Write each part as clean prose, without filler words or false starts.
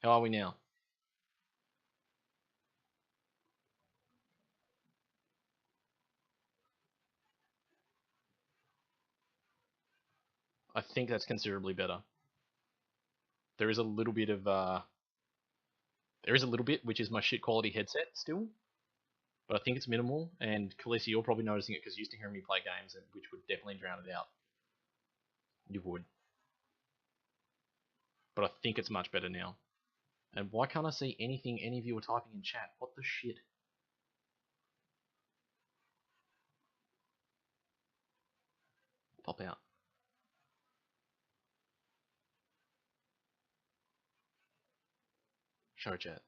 How are we now? I think that's considerably better. There is a little bit of which is my shit quality headset still, but I think it's minimal. And Khaleesi, you're probably noticing it because you used to hear me play games, which would definitely drown it out. You would, but I think it's much better now. And why can't I see anything any of you are typing in chat? What the shit? Pop out. Show chat.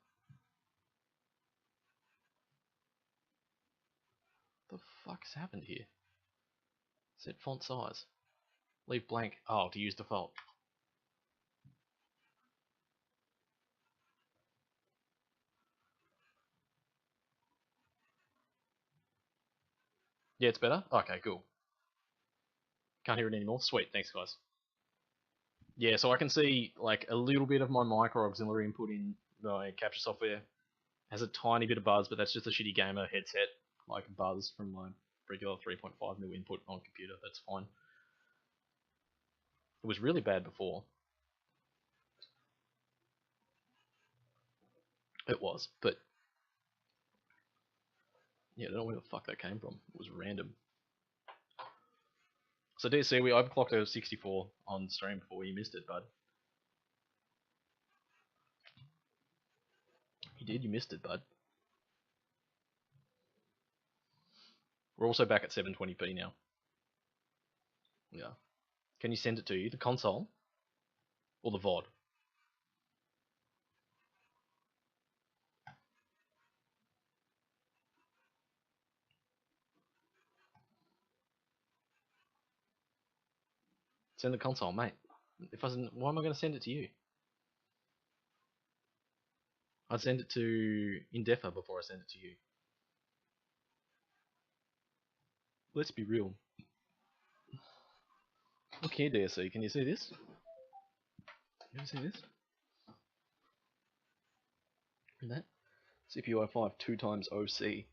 The fuck's happened here? Set font size. Leave blank. Oh, to use default. Yeah, it's better? Okay, cool. Can't hear it anymore? Sweet, thanks guys. Yeah, so I can see like a little bit of my micro auxiliary input in my capture software. Has a tiny bit of buzz, but that's just a shitty gamer headset, like buzz from my regular 3.5mm input on computer. That's fine. It was really bad before. It was, but yeah, I don't know where the fuck that came from. It was random. So DC, we overclocked a 64 on stream before you missed it, bud. You did, you missed it, bud. We're also back at 720p now. Yeah. Can you send it to you, the console? Or the VOD? Send the console, mate. If I why am I going to send it to you? I'd send it to Indefa before I send it to you. Let's be real. Look here, DSC. Can you see this? Can you see this? And that? CPU i5 2 times OC.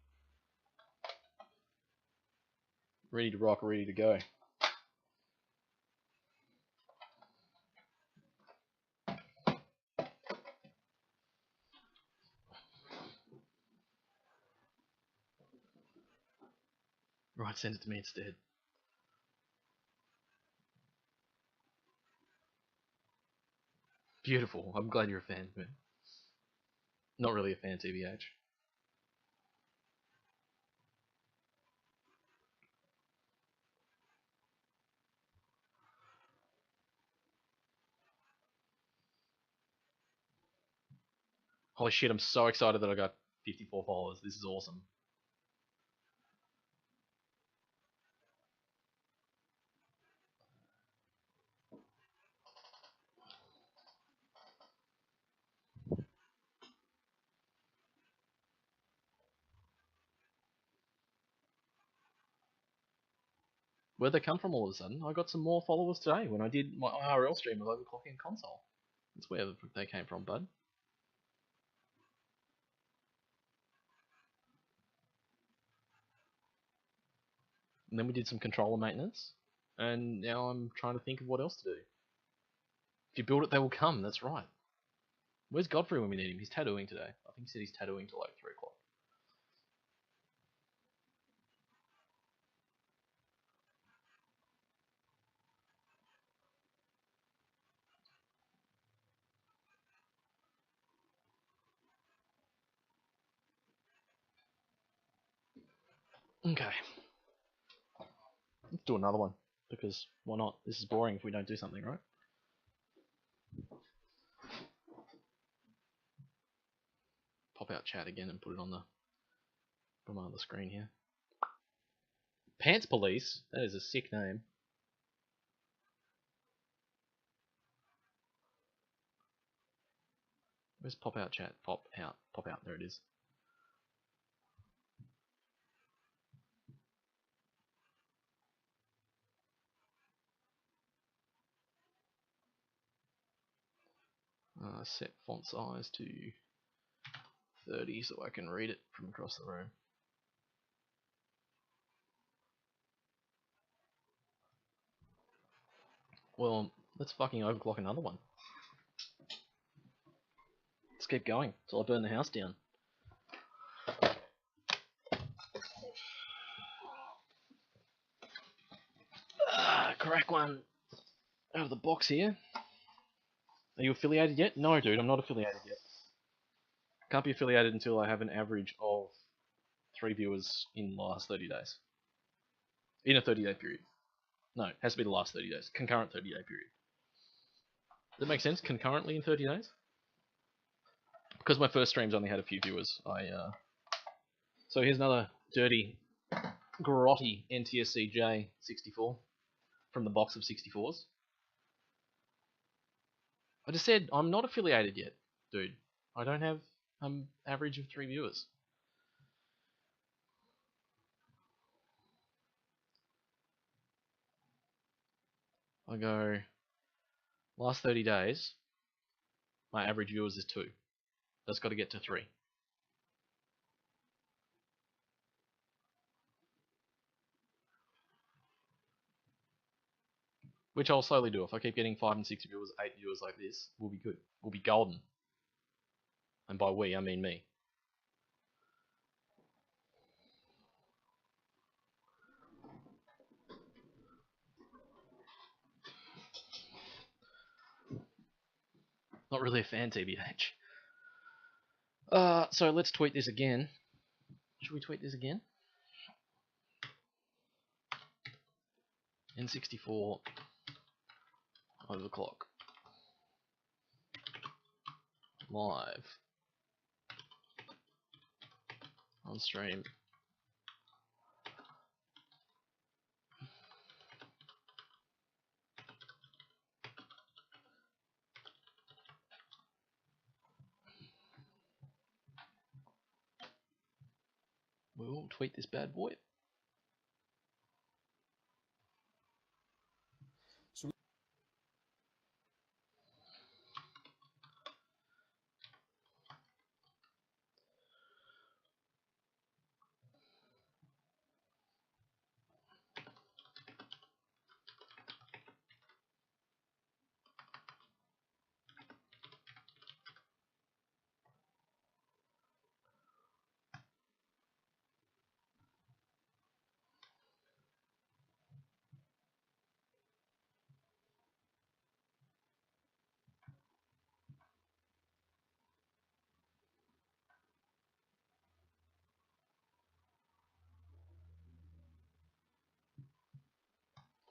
Ready to rock, ready to go. Right, send it to me instead. Beautiful. I'm glad you're a fan, man. Not really a fan, TBH. Holy shit, I'm so excited that I got 54 followers. This is awesome. Where'd they come from all of a sudden? I got some more followers today when I did my IRL stream of Overclocking console. That's where they came from, bud. And then we did some controller maintenance, and now I'm trying to think of what else to do. If you build it, they will come, that's right. Where's Godfrey when we need him? He's tattooing today. I think he said he's tattooing till like 3 o'clock. Okay. Let's do another one, because why not? This is boring if we don't do something, right? Pop out chat again and put it on the bottom of the screen here. Pants Police? That is a sick name. Where's pop out chat? Pop out. Pop out. There it is. Set font size to 30 so I can read it from across the room. Well, let's fucking overclock another one. Let's keep going till I burn the house down. Crack one out of the box here. Are you affiliated yet? No, dude, I'm not affiliated yet. Can't be affiliated until I have an average of 3 viewers in the last 30 days. In a 30-day period. No, it has to be the last 30 days. Concurrent 30-day period. Does that make sense? Concurrently in 30 days? Because my first streams only had a few viewers, So here's another dirty, grotty NTSC J64 from the box of 64s. I just said I'm not affiliated yet, dude. I don't have an average of 3 viewers. I go, last 30 days, my average viewers is 2. That's got to get to 3. Which I'll slowly do. If I keep getting 5 and 6 viewers, 8 viewers like this, we'll be good. We'll be golden. And by we, I mean me. Not really a fan, TBH. So let's tweet this again. Should we tweet this again? N64 Overclock. Live. On stream. We'll tweet this bad boy.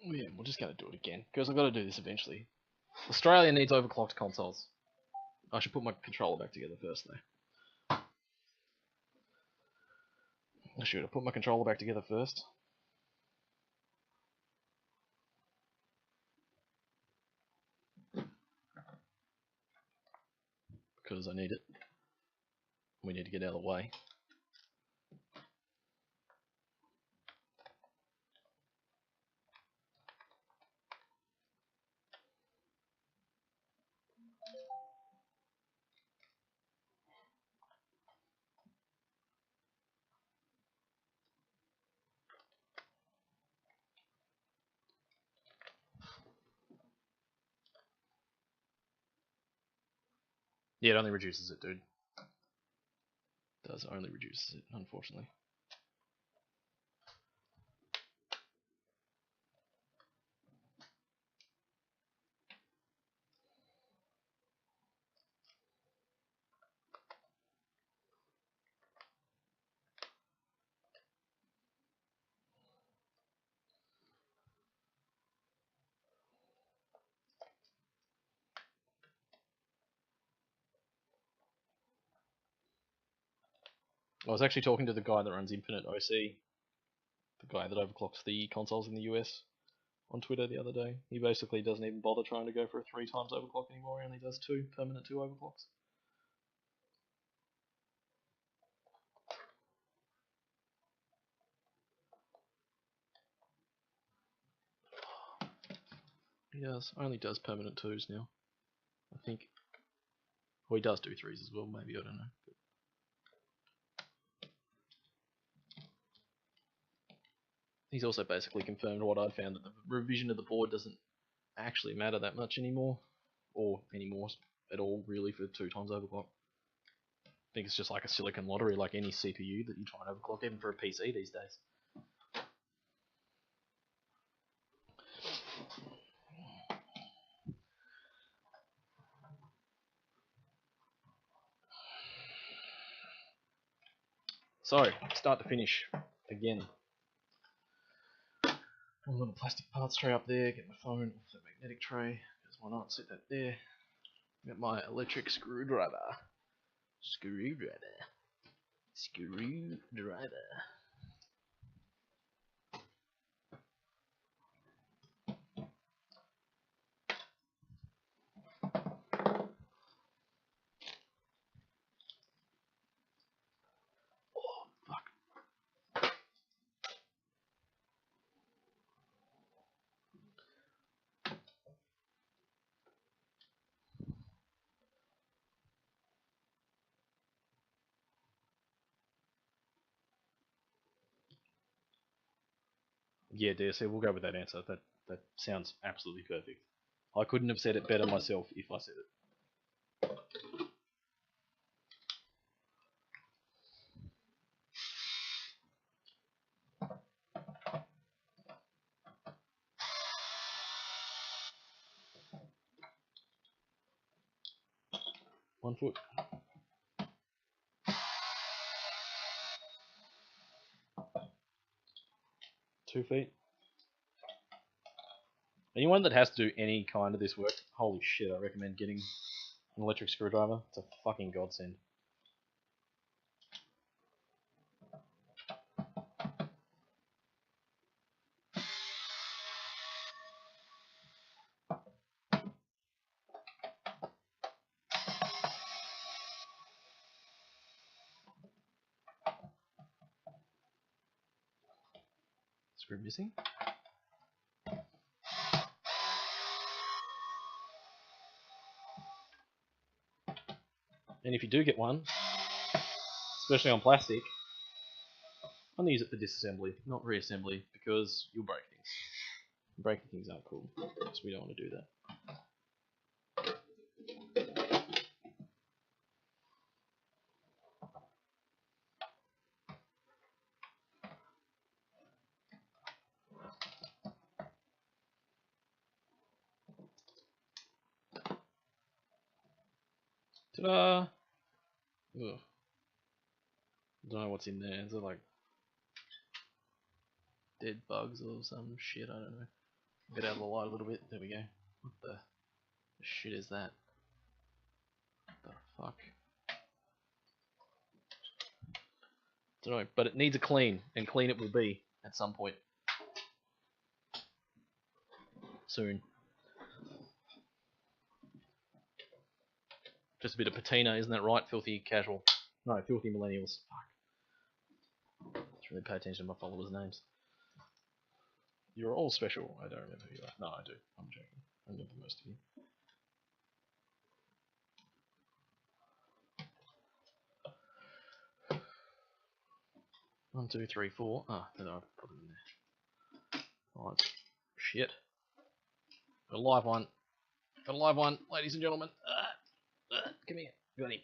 Yeah, we're just going to do it again, because I've got to do this eventually. Australia needs overclocked consoles. I should put my controller back together first, though. I should have put my controller back together first. Because I need it. We need to get out of the way. Yeah, it only reduces it, dude. It does only reduces it, unfortunately. I was actually talking to the guy that runs Infinite OC, the guy that overclocks the consoles in the US, on Twitter the other day. He basically doesn't even bother trying to go for a 3 times overclock anymore, he only does 2 permanent 2 overclocks. He only does permanent 2s now, I think. Or he does do 3s as well, maybe, I don't know. He's also basically confirmed what I found, that the revision of the board doesn't actually matter that much anymore. Or anymore at all, really, for 2 times overclock. I think it's just like a silicon lottery, like any CPU that you try and overclock, even for a PC these days. So, start to finish, again. A little plastic parts tray up there, get my phone off the magnetic tray, because why not, sit that there. Get my electric screwdriver. Screwdriver. Oh, fuck. Yeah, DSC, we'll go with that answer. That sounds absolutely perfect. I couldn't have said it better myself if I said it. 1 foot. Two feet. Anyone that has to do any kind of this work, holy shit, I recommend getting an electric screwdriver. It's a fucking godsend. Screw missing. And if you do get one, especially on plastic, only use it for disassembly, not reassembly, because you'll break things. Breaking things aren't cool, so we don't want to do that. Ta-da! Ugh. I don't know what's in there. Is it like dead bugs or some shit? I don't know. Get out of the light a little bit. There we go. What the shit is that? What the fuck? Don't know, but it needs a clean, and clean it will be at some point. Soon. Just a bit of patina, isn't that right? Filthy casual. No, filthy millennials. Fuck. Let's really pay attention to my followers' names. You're all special. I don't remember who you are. No, I do. I'm joking. I remember most of you. One, two, three, four. Ah, then I've put it in there. Oh, shit. Got a live one. Got a live one, ladies and gentlemen. Come here. Got him.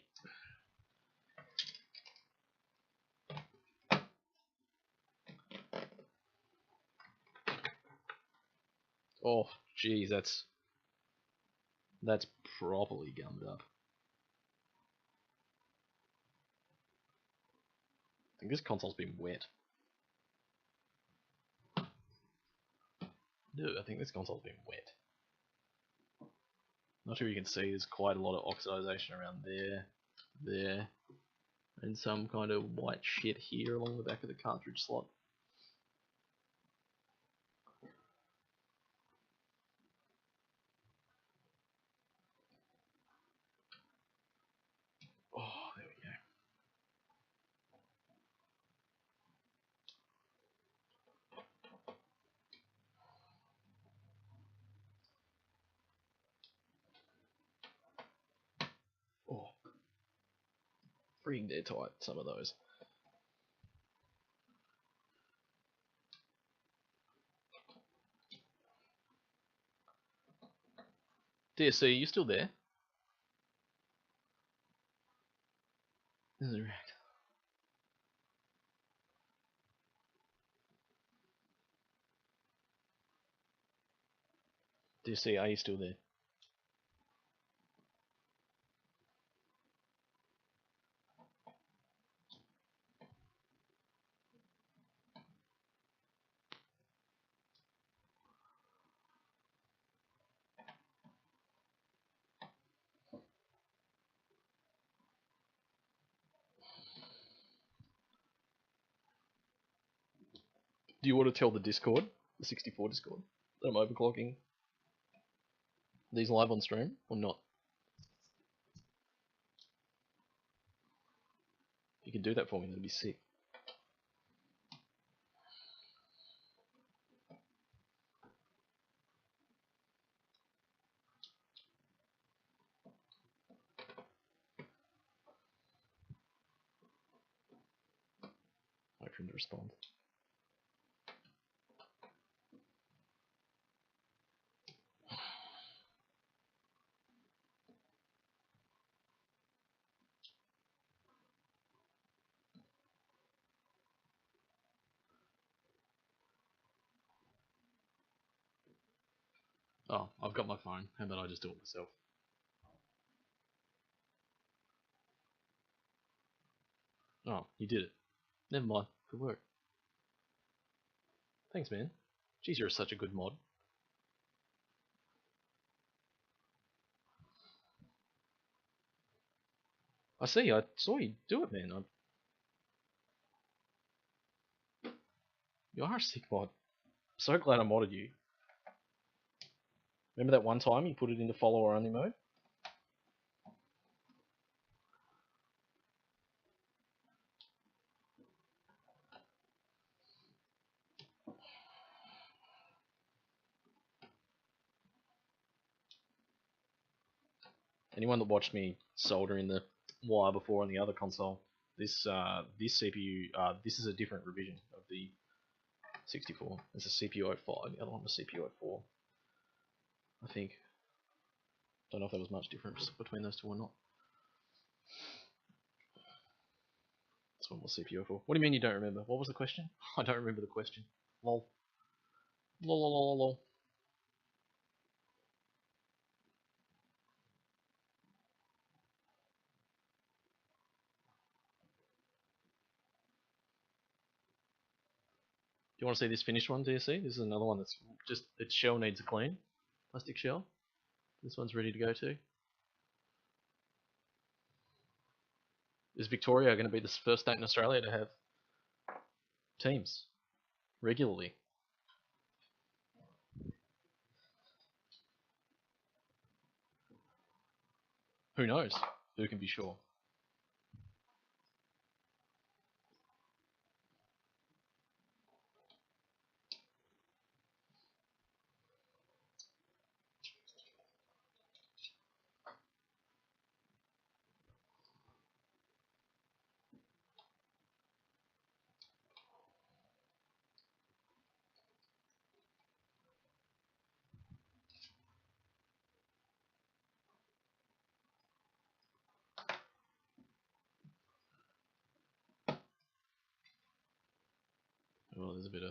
Oh, jeez, that's properly gummed up. I think this console's been wet. No, I think this console's been wet. Not sure you can see, there's quite a lot of oxidization around there, and some kind of white shit here along the back of the cartridge slot. Oh, there we go. Oh, Freaking dead tight, some of those. DSC, you still there? This is right. DSC, are you still there? Do you want to tell the Discord, the 64 Discord, that I'm overclocking these live on stream or not? If you can do that for me, that'd be sick. Wait for him to respond. Oh, I've got my phone. How about I just do it myself? Oh, you did it. Never mind. Good work. Thanks, man. Jeez, you're such a good mod. I saw you do it, man. You are a sick mod. So glad I modded you. Remember that one time you put it into follower only mode? Anyone that watched me solder in the wire before on the other console, this CPU, this is a different revision of the 64. It's a CPU 05, the other one was CPU 04. I think. Don't know if there was much difference between those two or not. This one was CPU 04. What do you mean you don't remember? What was the question? I don't remember the question. Lol. Lol lol lol lol. Do you want to see this finished one, DSC? This is another one that's just, its shell needs a clean. Plastic shell. This one's ready to go too. Is Victoria going to be the first state in Australia to have teams regularly? Who knows? Who can be sure? Well, there's a bit of...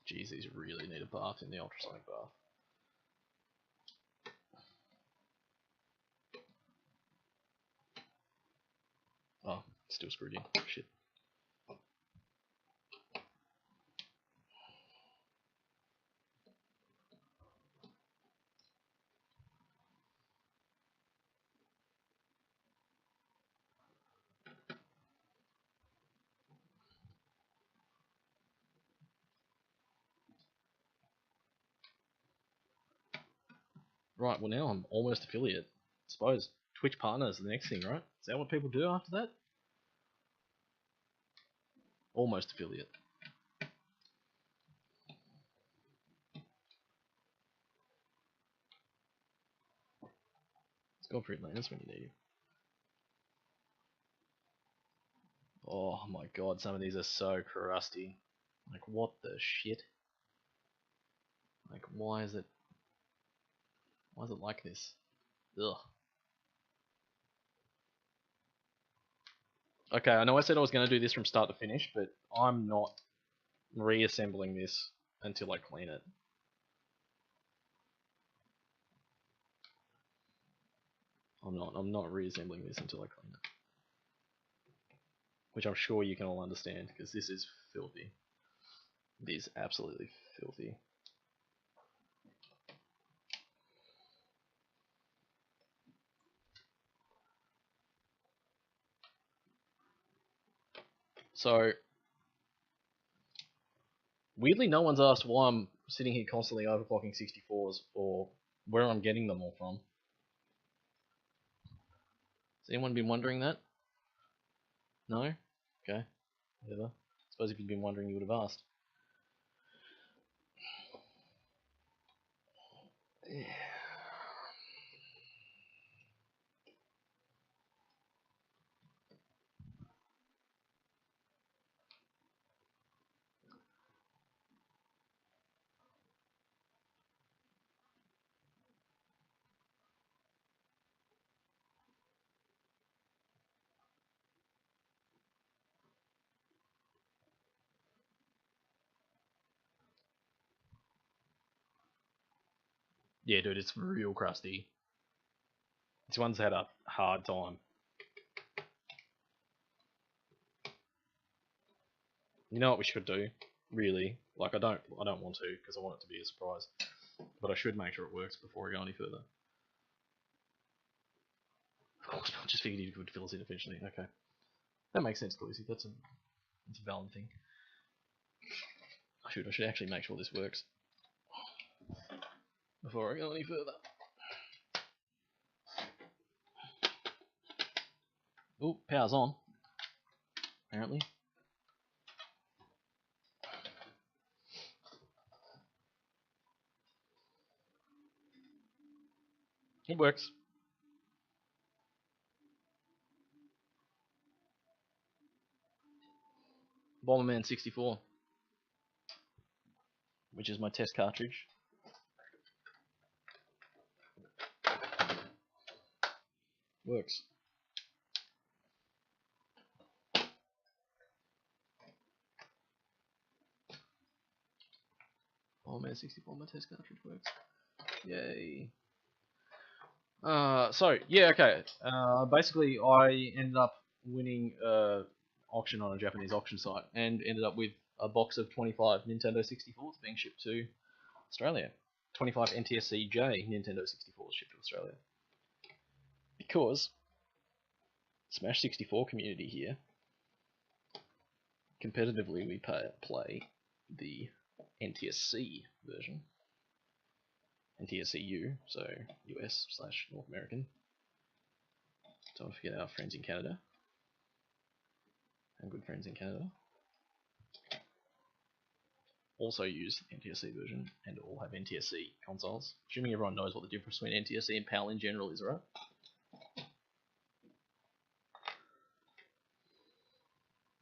Geez, these really need a bath in the ultrasonic bath. Oh, still screwed in. Shit. Right, well now I'm almost affiliate. I suppose Twitch partner is the next thing, right? Is that what people do after that? Almost affiliate. Let's go for Atlantis when you need him. Oh my god, some of these are so crusty. Like, what the shit? Like, why is it like this? Ugh. Okay, I know I said I was going to do this from start to finish, but I'm not reassembling this until I clean it. I'm not reassembling this until I clean it. Which I'm sure you can all understand, because this is filthy. It is absolutely filthy. So, weirdly, no one's asked why I'm sitting here constantly overclocking 64s, or where I'm getting them all from. Has anyone been wondering that? No? Okay. Whatever. I suppose if you'd been wondering, you would have asked. Yeah. Yeah, dude, it's real crusty. This one's had a hard time. You know what we should do? Really? Like, I don't want to, because I want it to be a surprise. But I should make sure it works before we go any further. Of course, I just figured you could fill us in eventually. Okay. That makes sense, Lucy. That's a valid thing. I should actually make sure this works before I go any further. Oh, power's on. Apparently. It works. Bomberman 64, which is my test cartridge. Works. Bomberman 64, my test cartridge works. Yay. So yeah, okay. Basically, I ended up winning auction on a Japanese auction site, and ended up with a box of 25 Nintendo 64s being shipped to Australia. 25 NTSC-J Nintendo 64s shipped to Australia. Because Smash 64 community here, competitively we play the NTSC version. NTSCU, so US/North American. Don't forget our friends in Canada. And good friends in Canada. Also use the NTSC version, and all have NTSC consoles. Assuming everyone knows what the difference between NTSC and PAL in general is, right?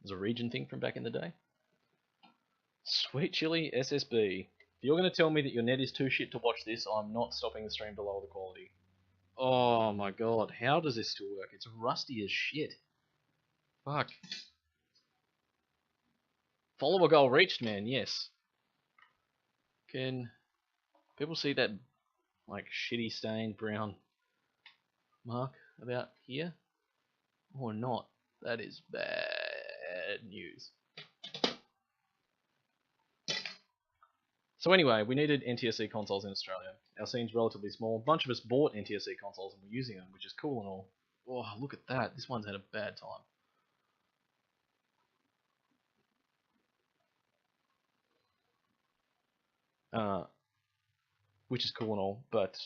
It's a region thing from back in the day. Sweet Chili SSB. If you're going to tell me that your net is too shit to watch this, I'm not stopping the stream below the quality. Oh my god, how does this still work? It's rusty as shit. Fuck. Follower goal reached, man, yes. Can people see that, like, shitty stained brown mark about here? Or not? That is bad news. So anyway, we needed NTSC consoles in Australia. Our scene's relatively small. A bunch of us bought NTSC consoles and we're using them, which is cool and all. Oh, look at that. This one's had a bad time. Which is cool and all, but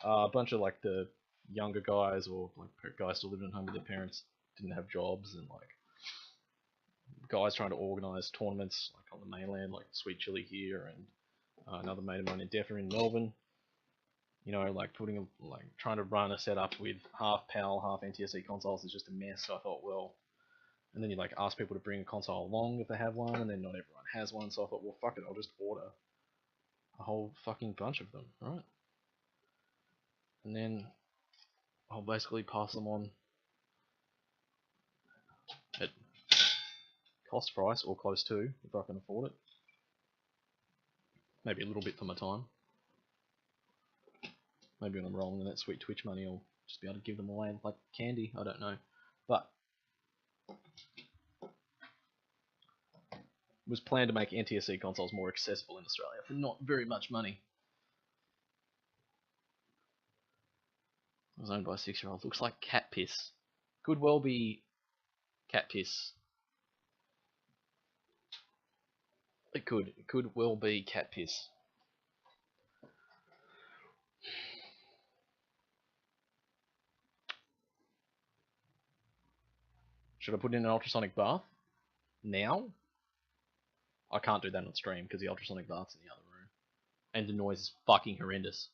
a bunch of, like, the younger guys, or like guys still living at home with their parents, didn't have jobs, and like guys trying to organise tournaments like on the mainland, like Sweet Chili here, and another mate of mine in Defra in Melbourne. You know, like trying to run a setup with half PAL, half NTSC consoles is just a mess. So I thought, well, And then you like ask people to bring a console along if they have one, and then not everyone has one. So I thought, well, fuck it, I'll just order a whole fucking bunch of them, right? And then I'll basically pass them on at cost price or close to, if I can afford it. Maybe a little bit for my time. Maybe when I'm rolling in that sweet Twitch money, I'll just be able to give them away like candy. I don't know, but it was planned to make NTSC consoles more accessible in Australia for not very much money. It was owned by a 6-year-old. Looks like cat piss. Could well be cat piss. It could well be cat piss. Should I put in an ultrasonic bath? Now? I can't do that on stream because the ultrasonic bath's in the other room. And the noise is fucking horrendous.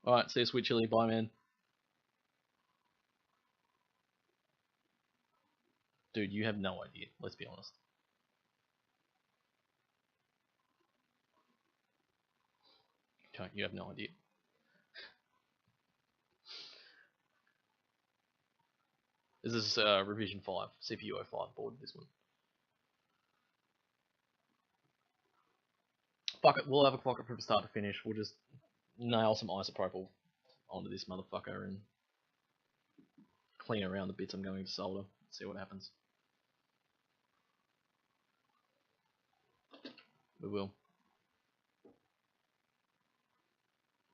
Alright, see you, sweet chili. Bye, man. Dude, you have no idea. Let's be honest. Okay, you have no idea. This is revision 5, CPU 05 board, this one. Fuck it, we'll have a clock it from start to finish. We'll just nail some isopropyl onto this motherfucker and clean around the bits I'm going to solder. See what happens. We will.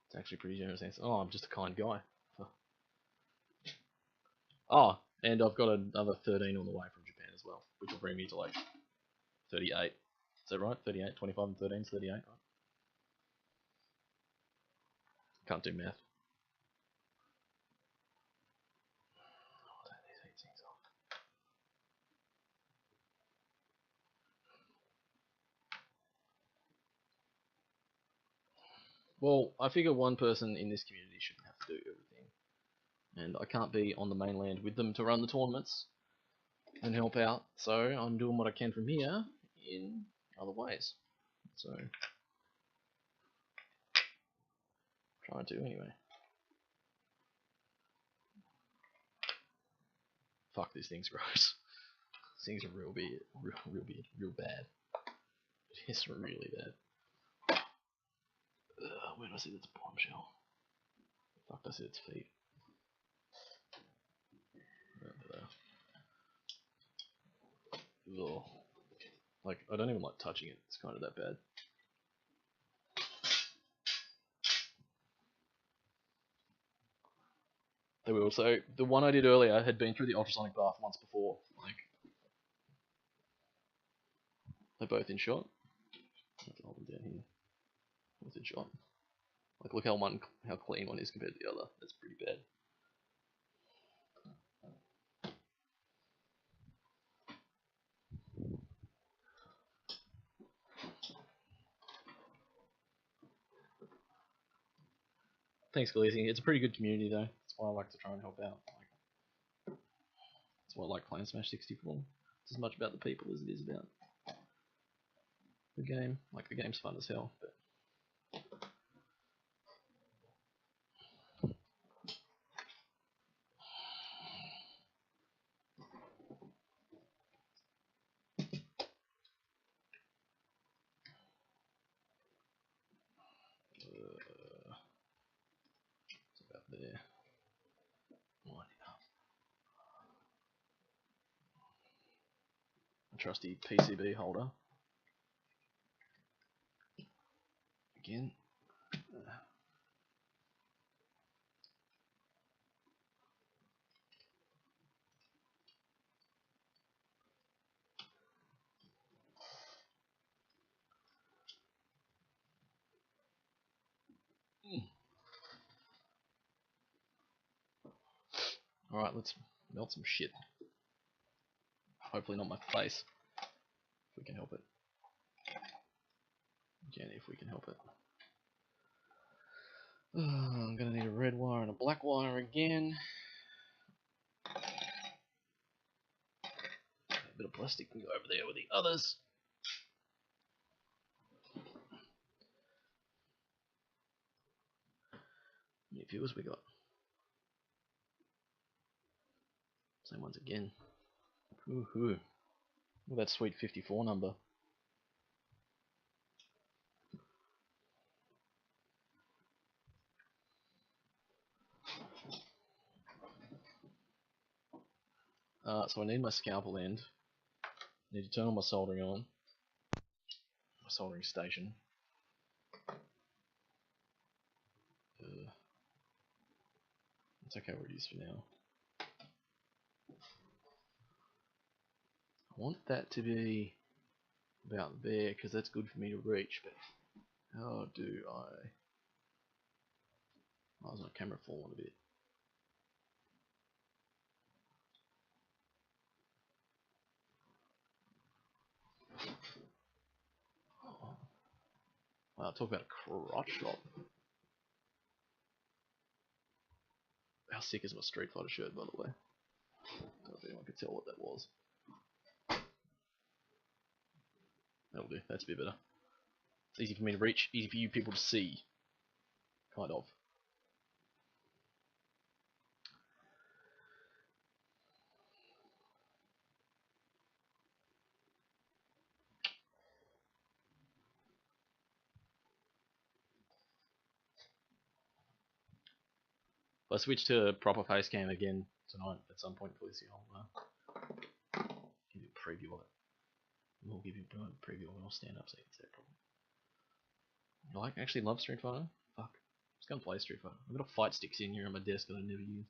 It's actually pretty generous answer. Oh, I'm just a kind guy. Oh, and I've got another 13 on the way from Japan as well, which will bring me to like 38. Is that right? 38, 25 and 13 is 38, right? Can't do math. Well, I figure one person in this community shouldn't have to do everything. And I can't be on the mainland with them to run the tournaments and help out, so I'm doing what I can from here in other ways. So, trying to anyway. Fuck, this thing's gross. This thing's real weird, real bad. It's really bad. Where do I see its bombshell? Fuck, I see its feet. Ugh. Like, I don't even like touching it. It's kind of that bad. They will. So the one I did earlier had been through the ultrasonic bath once before. Like, they're both in shot. Let's hold them down here. Both in shot. Like, look how clean one is compared to the other. That's pretty bad. Thanks, Gleasing. It's a pretty good community, though. That's why I like to try and help out. Like, that's why I like playing Smash 64. It's as much about the people as it is about the game. Like, the game's fun as hell, but it's about there. A trusty PCB holder. Again. Alright, let's melt some shit. Hopefully not my face. If we can help it. Again, if we can help it. I'm gonna need a red wire and a black wire again. A bit of plastic can go over there with the others. How many viewers we got? Same ones again. Woohoo. Look at that sweet 54 number. So I need my scalpel end. I need to turn on my soldering on. My soldering station. It's okay where it is for now. I want that to be about there because that's good for me to reach, but how do I... Why is my camera falling a bit? Oh. Wow, talk about a crotch shot. How sick is my Street Fighter shirt, by the way? I don't know if anyone could tell what that was. That'll do, that's a bit better. It's easy for me to reach, easy for you people to see. Kind of. If I switch to proper face cam again tonight at some point, please, I'll give you a preview of it. We'll give you a preview of it. I'll stand up so you can see it properly. You like actually love Street Fighter? Fuck. I'm just gonna play Street Fighter. I've got a fight sticks in here on my desk that I never use.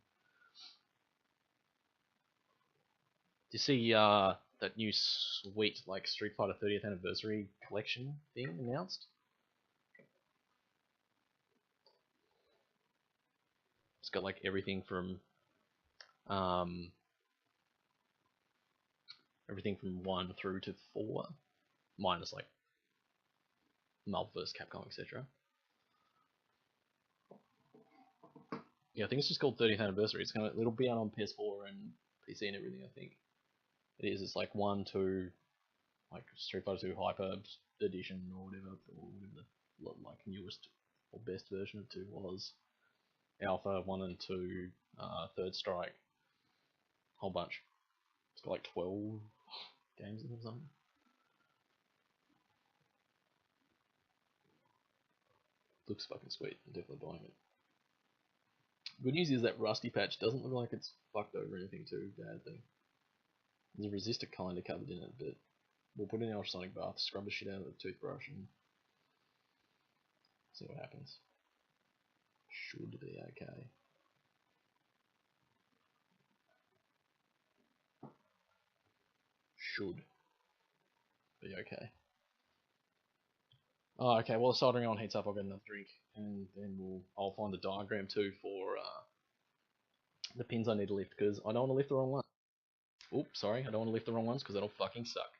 Do you see that new sweet like Street Fighter 30th anniversary collection thing announced? It's got like everything from 1 through to 4, minus like Marvel vs. Capcom, etc. Yeah, I think it's just called 30th anniversary. It'll be out on PS4 and PC and everything. I think it is. It's like 1, 2, like Street Fighter 2 Hyper Edition or whatever the like newest or best version of 2 was. Alpha 1 and 2, Third Strike, whole bunch. It's got like 12 games in or something. Looks fucking sweet. I'm definitely buying it. Good news is that Rusty Patch doesn't look like it's fucked over anything too badly. There's a resistor kinda covered in it, but we'll put it in our ultrasonic bath, scrub the shit out of the toothbrush, and see what happens. Should be okay. Should be okay. Oh, okay. Well, the soldering on heats up. I'll get another drink, and then I'll find the diagram too for the pins I need to lift because I don't want to lift the wrong one. Oops, sorry. I don't want to lift the wrong ones because that'll fucking suck.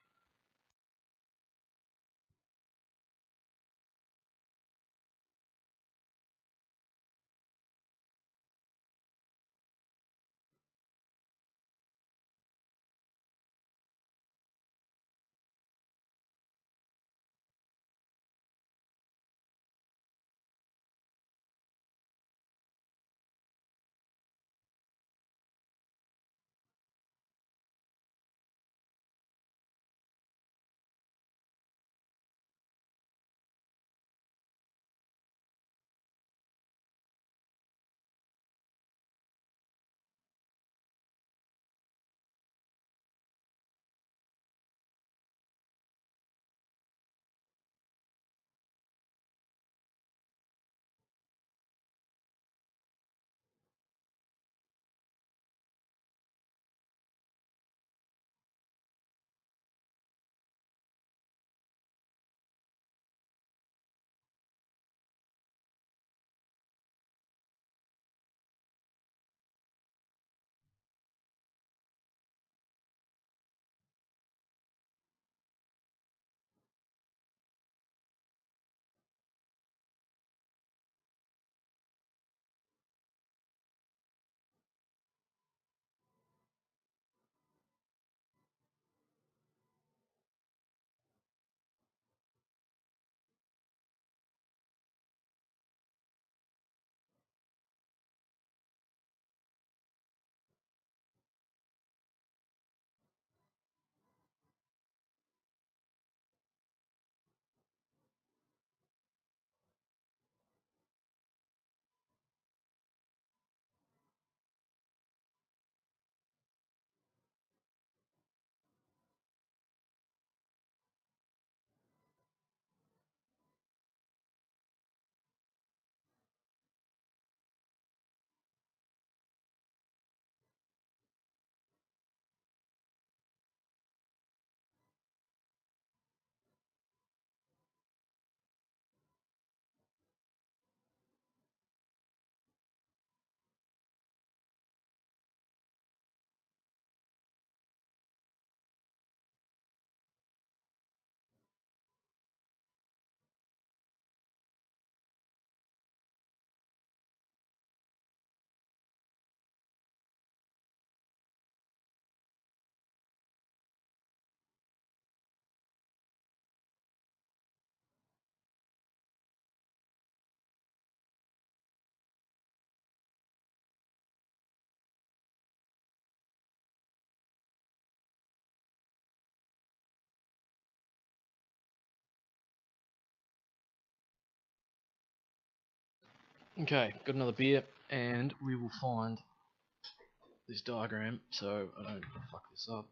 Okay, got another beer, and we will find this diagram so I don't fuck this up.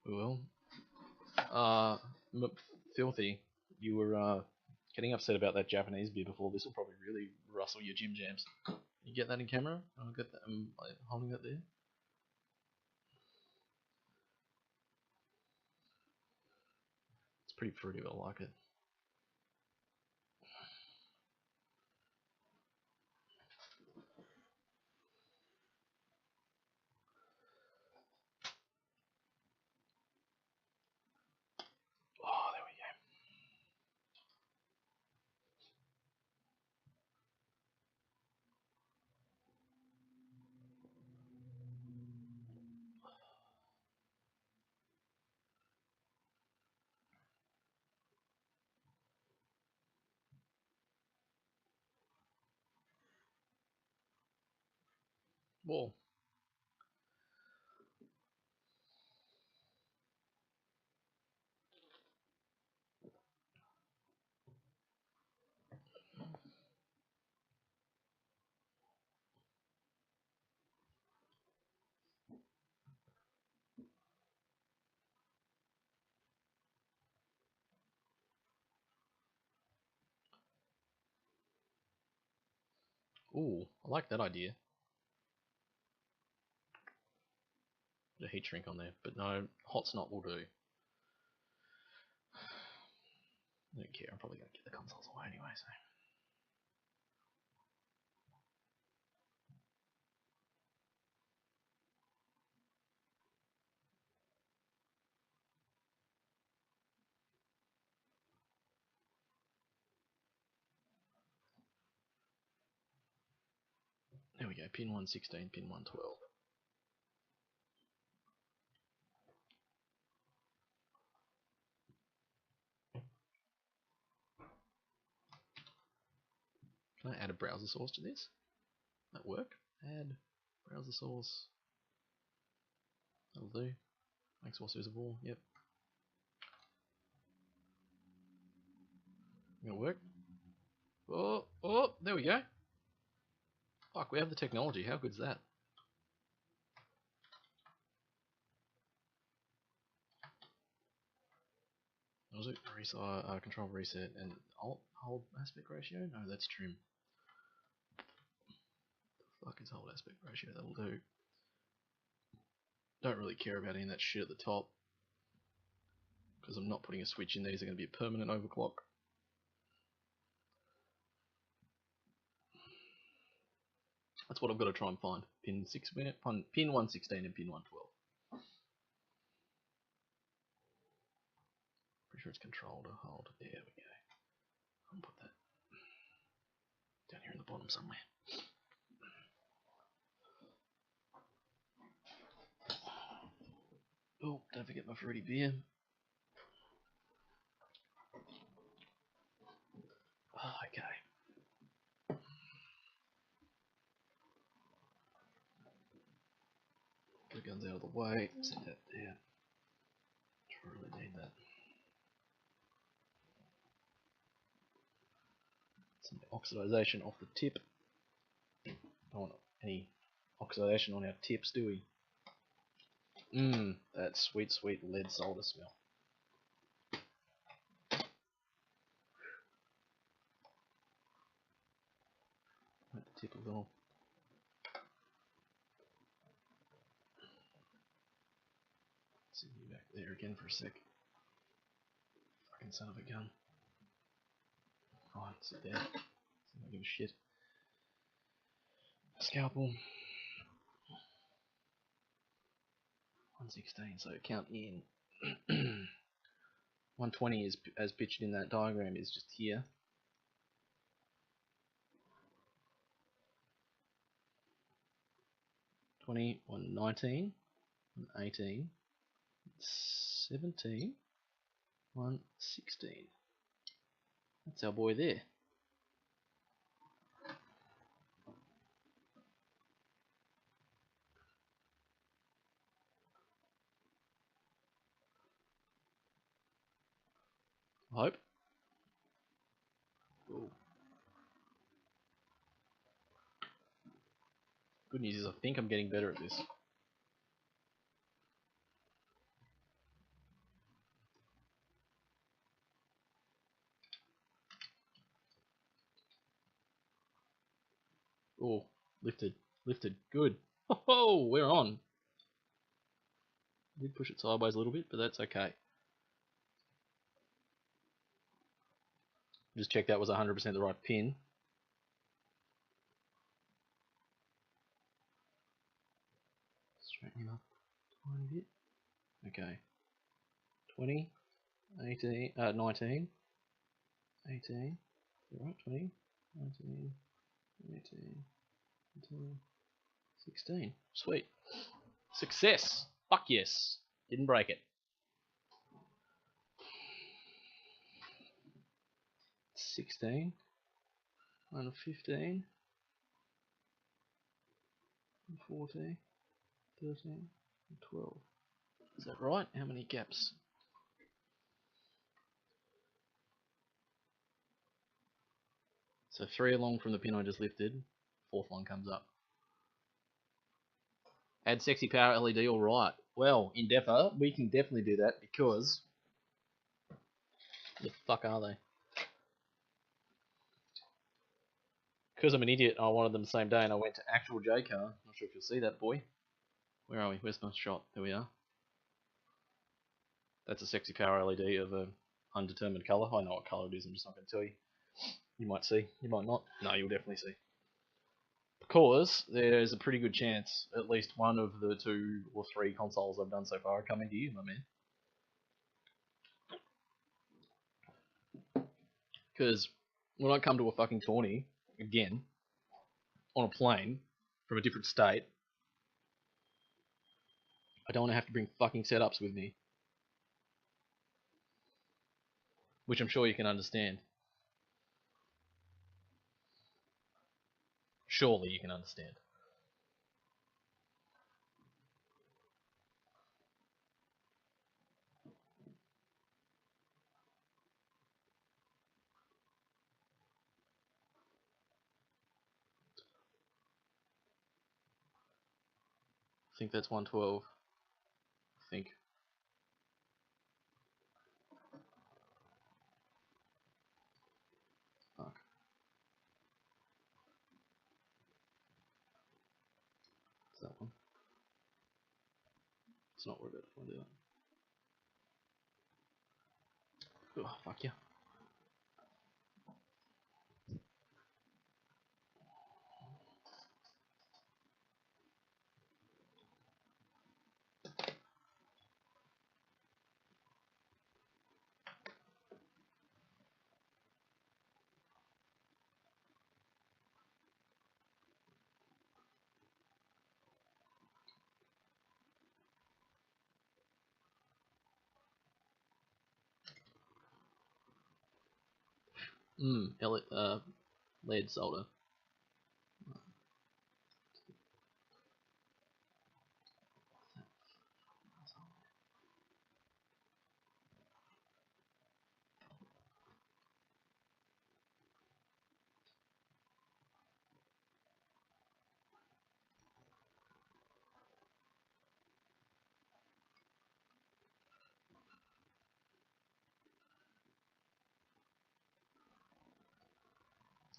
Well, Filthy, you were getting upset about that Japanese beer before. This will probably really rustle your gym jams. You get that in camera? I'll get that. I'm holding that there. It's pretty fruity, but I like it. Oh, there we go. Whoa. Ooh, I like that idea. The heat shrink on there, but no, hot snot will do. I don't care, I'm probably going to get the consoles away anyway, so. There we go, pin 116, pin 112. Can I add a browser source to this? That work? Add browser source. That'll do. Make source visible. Yep. Gonna work. Oh, there we go. Fuck, we have the technology. How good's that? Was it control reset and alt hold aspect ratio? No, that's trim. The fuck is hold aspect ratio? That'll do. Don't really care about any of that shit at the top because I'm not putting a switch in. These are going to be a permanent overclock. That's what I've got to try and find. Pin 116 and pin 112. Pretty sure it's control to hold. There we go. I'll put that down here in the bottom somewhere. Oh, don't forget my fruity beer. Oh, okay. Get the guns out of the way. Set that there. Really need that. Some oxidization off the tip. Don't want any oxidation on our tips, do we? That sweet, sweet lead solder smell. Let the tip a little. See you back there again for a sec. Fucking son of a gun. Come on, sit down. I don't give a shit. Scalpel. 116, so count in. 120 is as pictured in that diagram is just here. 20, 119, 118, 17, 116. That's our boy there. I hope. Ooh. Good news is I think I'm getting better at this. Oh, lifted, lifted, good. Oh, we're on. Did push it sideways a little bit, but that's okay. Just check that was 100% the right pin. Straighten him up a tiny bit. Okay. 20, 18, 19, 18, right, 20, 19, 18, 19, 16. Sweet. Success. Fuck yes. Didn't break it. 16, and 15, and 14, 13, and 12. Is that right? How many gaps? So 3 along from the pin I just lifted. 4th one comes up. Add sexy power LED, alright. Well, Endeavour, we can definitely do that because... the fuck are they? Because I'm an idiot, I wanted them the same day and I went to actual J-Car. Not sure if you'll see that, boy. Where are we? Where's my shot? There we are. That's a sexy power LED of a undetermined colour. I know what colour it is, I'm just not going to tell you. You might see, you might not. No, you'll definitely see. Because there's a pretty good chance at least one of the 2 or 3 consoles I've done so far are coming to you, my man. Because when I come to a fucking tourney, again, on a plane, from a different state, I don't want to have to bring fucking setups with me. Which I'm sure you can understand. Surely you can understand. I think that's 112. I think. Fuck. It's that one. It's not worth it. I'll do that. Oh, fuck yeah. Lead solder.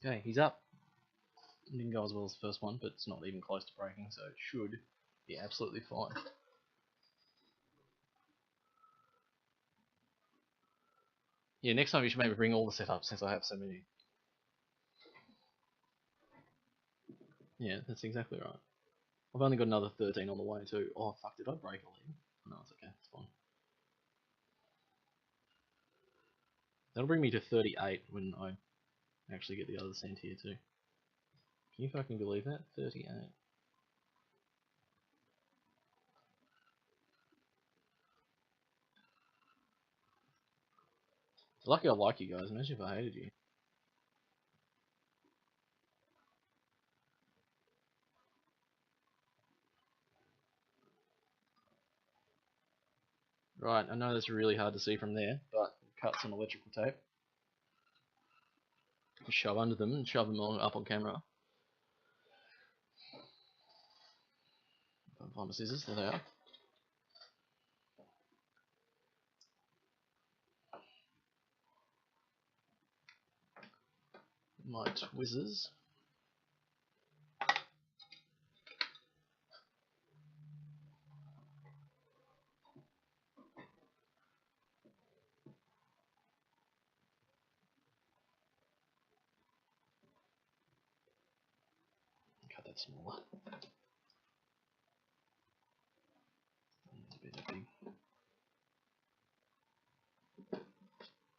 Okay, he's up. It didn't go as well as the first one, but it's not even close to breaking, so it should be absolutely fine. Yeah, next time you should maybe bring all the setups since I have so many. Yeah, that's exactly right. I've only got another 13 on the way too. Oh fuck, did I break a lead? No, it's okay, it's fine. That'll bring me to 38 when I actually get the other cent here too. Can you fucking believe that? 38. Lucky I like you guys. Imagine if I hated you. Right, I know that's really hard to see from there, but cut some electrical tape. Shove under them and shove them up on camera. Find my scissors, there they are. My Twizzers. Cut that smaller. Doesn't need to be that big.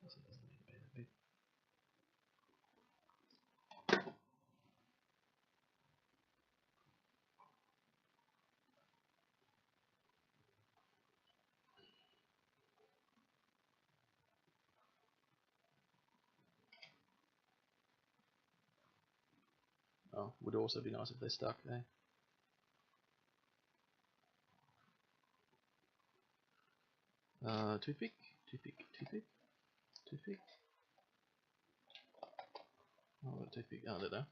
Doesn't need to be that big. Oh, would also be nice if they stuck there. Toothpick, toothpick, toothpick, toothpick. Oh, got a toothpick. Oh, there they are.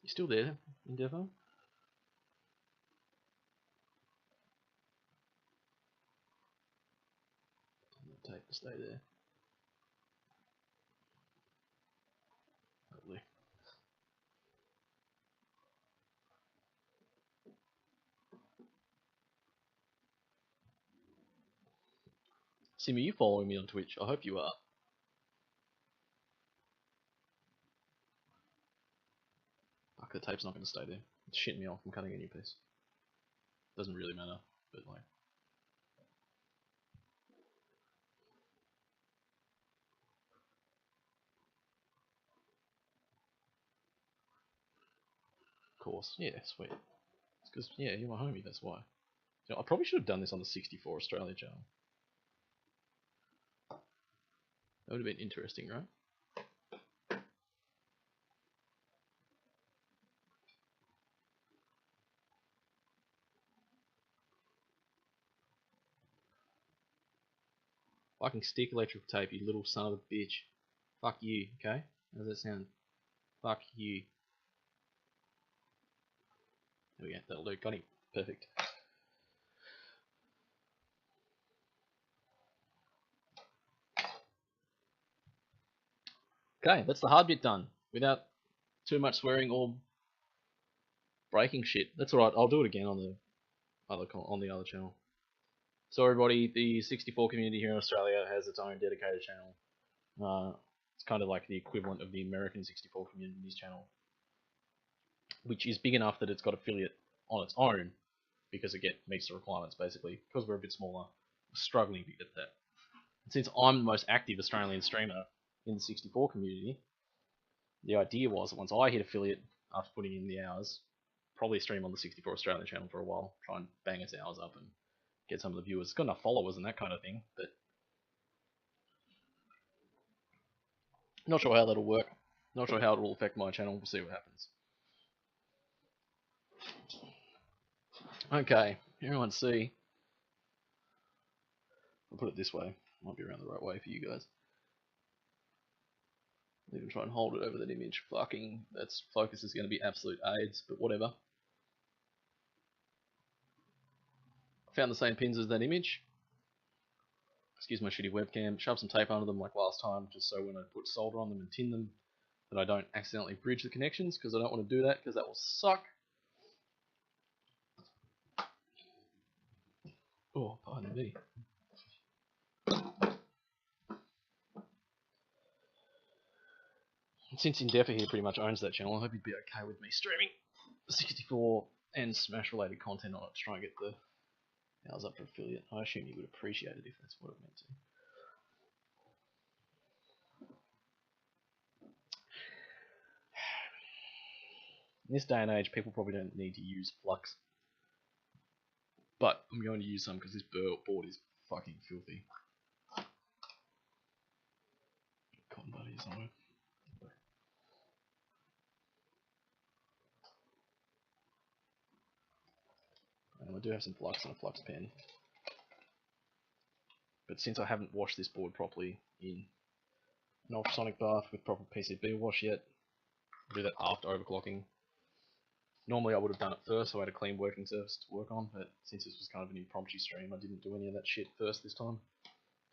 You still there, Endeavour? The tape to stay there. Lovely. Simmy, you following me on Twitch? I hope you are. Fuck, the tape's not going to stay there. It's shitting me off. I'm cutting a new piece. Doesn't really matter, but like. Of course. Yeah, sweet. It's because, yeah, you're my homie, that's why. You know, I probably should have done this on the 64 Australia channel. That would have been interesting, right? Fucking stick electrical tape, you little son of a bitch. Fuck you, okay? How does that sound? Fuck you. There we go, that'll do. Got him. Perfect. Okay, that's the hard bit done. Without too much swearing or breaking shit. That's alright, I'll do it again on the other channel. So everybody, the 64 community here in Australia has its own dedicated channel. It's kind of like the equivalent of the American 64 community's channel, which is big enough that it's got affiliate on its own because it meets the requirements basically. Because we're a bit smaller, we're struggling to get that. And since I'm the most active Australian streamer in the 64 community, the idea was that once I hit affiliate after putting in the hours, probably stream on the 64 Australian channel for a while, try and bang its hours up and get some of the viewers. It's got enough followers and that kind of thing, but not sure how that'll work. Not sure how it will affect my channel. We'll see what happens. Okay, everyone see. I'll put it this way. Might be around the right way for you guys. I'll even try and hold it over that image. Fucking, that's focus is going to be absolute AIDS, but whatever. I found the same pins as that image. Excuse my shitty webcam. Shove some tape under them like last time, just so when I put solder on them and tin them, that I don't accidentally bridge the connections, because I don't want to do that, because that will suck. Oh, pardon me. Since Endeavour here pretty much owns that channel, I hope he'd be okay with me streaming 64 and Smash related content on it to try and get the hours up for affiliate. I assume he would appreciate it if that's what it meant to. In this day and age, people probably don't need to use flux. But I'm going to use some because this board is fucking filthy. Cotton buddy somewhere. And I do have some flux and a flux pen. But since I haven't washed this board properly in an ultrasonic bath with proper PCB wash yet, I'll do that after overclocking. Normally I would have done it first, so I had a clean working surface to work on, but since this was kind of an impromptu stream, I didn't do any of that shit first this time.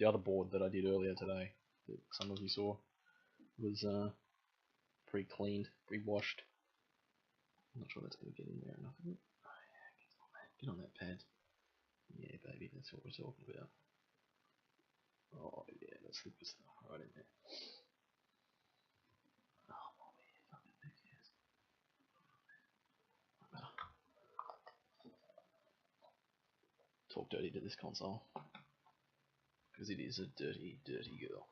The other board that I did earlier today, that some of you saw, was pre-cleaned, pre-washed. I'm not sure that's going to get in there enough, is it? Oh yeah, get on that pad. Yeah, baby, that's what we're talking about. Oh yeah, let's slip this stuff right in there. Oh yeah, fucking heck yes. Talk dirty to this console, because it is a dirty, dirty girl.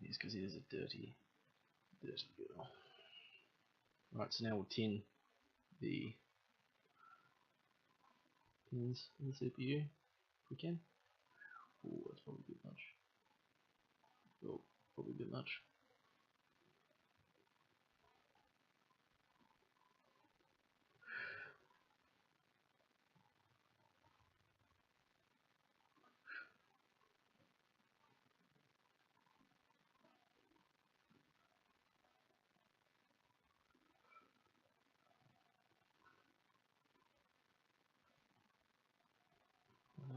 It is because it is a dirty, dirty girl. Right, so now we'll tin the pins in the CPU if we can. Oh, that's probably a bit much. Oh, probably a bit much.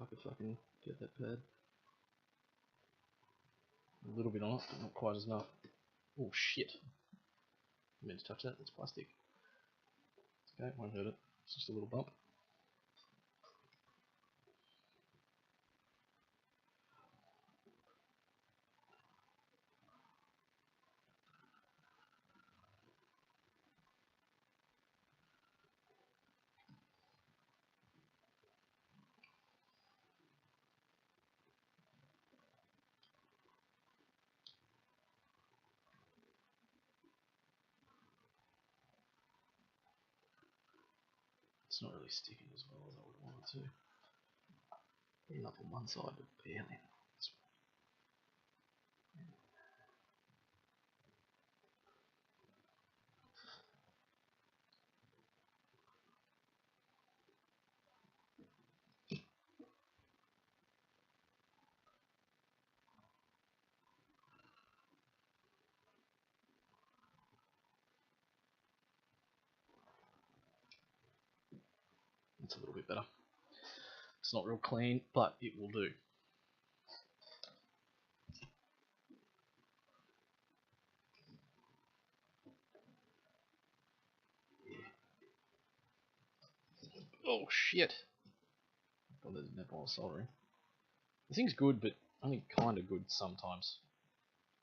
I could fucking get that pad. A little bit on it, but not quite as enough. Oh shit. I meant to touch that, that's plastic. It's okay, it won't hurt it. It's just a little bump. It's not really sticking as well as I would want it to. Enough on one side, but barely. It's a little bit better. It's not real clean, but it will do. Oh shit! Oh, there's a nipple soldering. The thing's good, but only kind of good sometimes.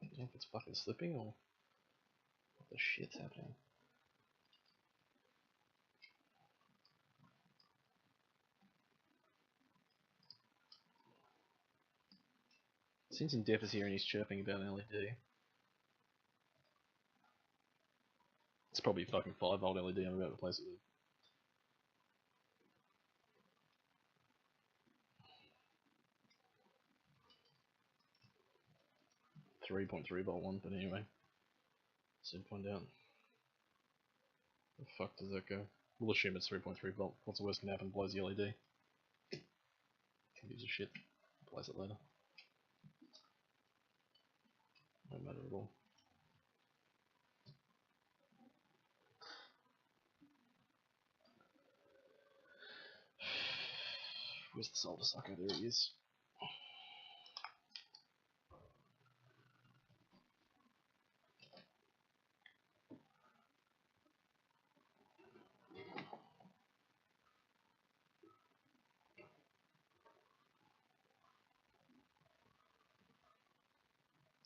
I don't know if it's fucking slipping or what the shit's happening. Since Indef is here and he's chirping about an LED. It's probably a fucking 5-volt LED I'm about to replace it with. 3.3 volt one, but anyway. Send one down. The fuck does that go? We'll assume it's 3.3 volt. What's the worst can happen? Blows the LED. Who gives a shit? Replace it later. No matter at all. Where's the solder sucker? There he is.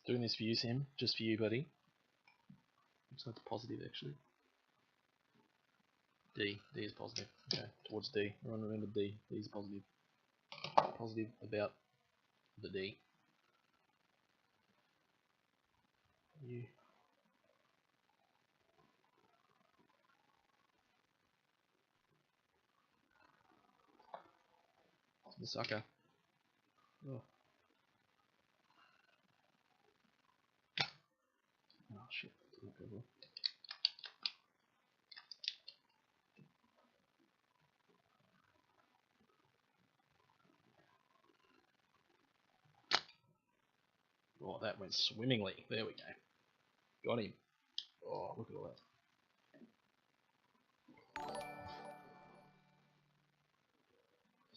Doing this for you, Sam. Just for you, buddy. Looks like it's positive, actually. D. D is positive. Okay, towards D. Everyone remember D. D is positive. Positive about the D. You. The sucker. Oh. Oh shit. Oh, that went swimmingly. There we go. Got him. Oh, look at all that.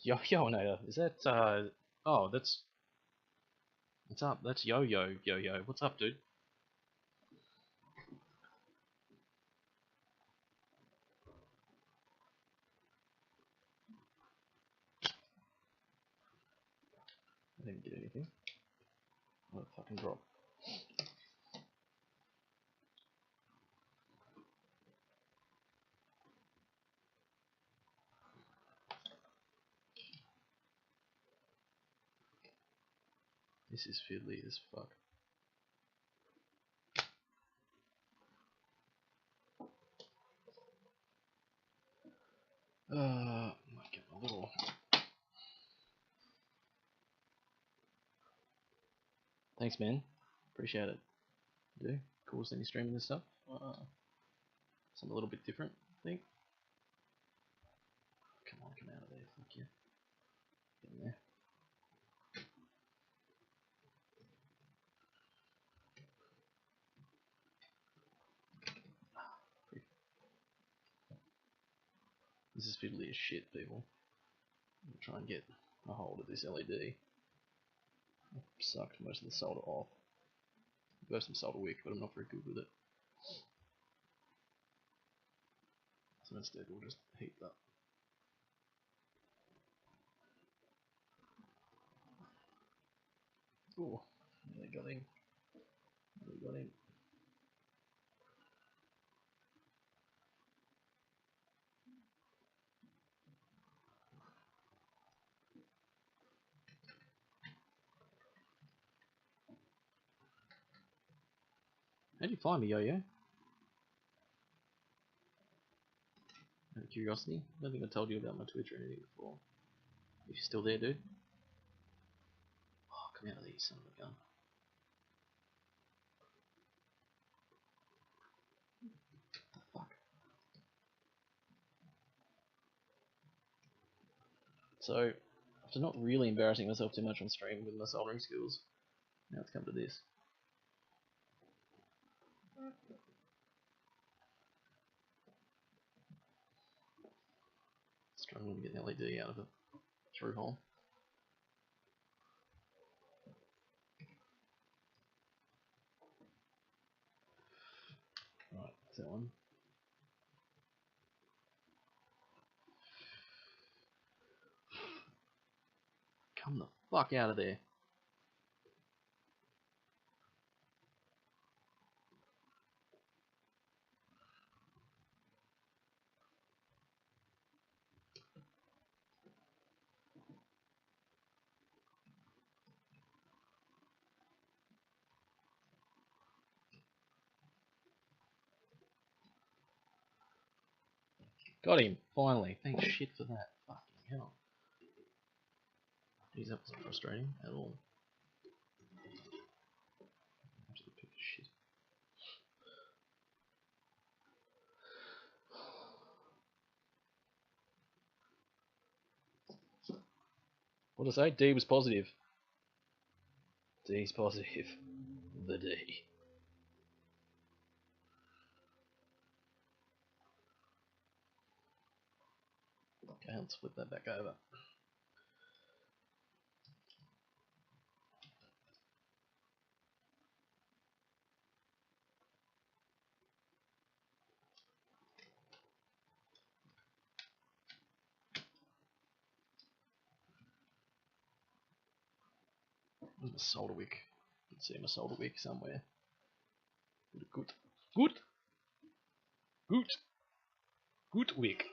Yo-Yo-Nator. Is that, oh, that's... What's up? That's Yo-Yo. Yo-Yo. What's up, dude? I didn't get anything. What a fucking drop. This is fiddly as fuck. Might get a little... Thanks, man. Appreciate it. Do. Cool seeing you streaming this stuff. Something a little bit different, I think. Come on, come out of there. Fuck yeah. Get in there. This is fiddly as shit, people. I'm gonna try and get a hold of this LED. I've sucked most of the solder off. I've got some solder wick, but I'm not very good with it. So instead we'll just heat that. Oh, nearly got him. Nearly got him. How'd you find me, Yo-Yo? Out of curiosity? I don't think I told you about my Twitch or anything before. If you're still there, dude. Oh, come out of there, you son of a gun. Fuck. So, after not really embarrassing myself too much on stream with my soldering skills, now it's come to this. Struggling to get an LED out of a through hole. Right, that's that one. Come the fuck out of there. Got him, finally. Thanks shit for that. Fucking hell. Jeez, that wasn't frustrating at all. Absolute piece of shit. What did I say? D was positive. D's positive. The D. Okay, let's flip that back over. Where's my solder wick? I can see my solder wick somewhere. Good. Good. Good. Good wick.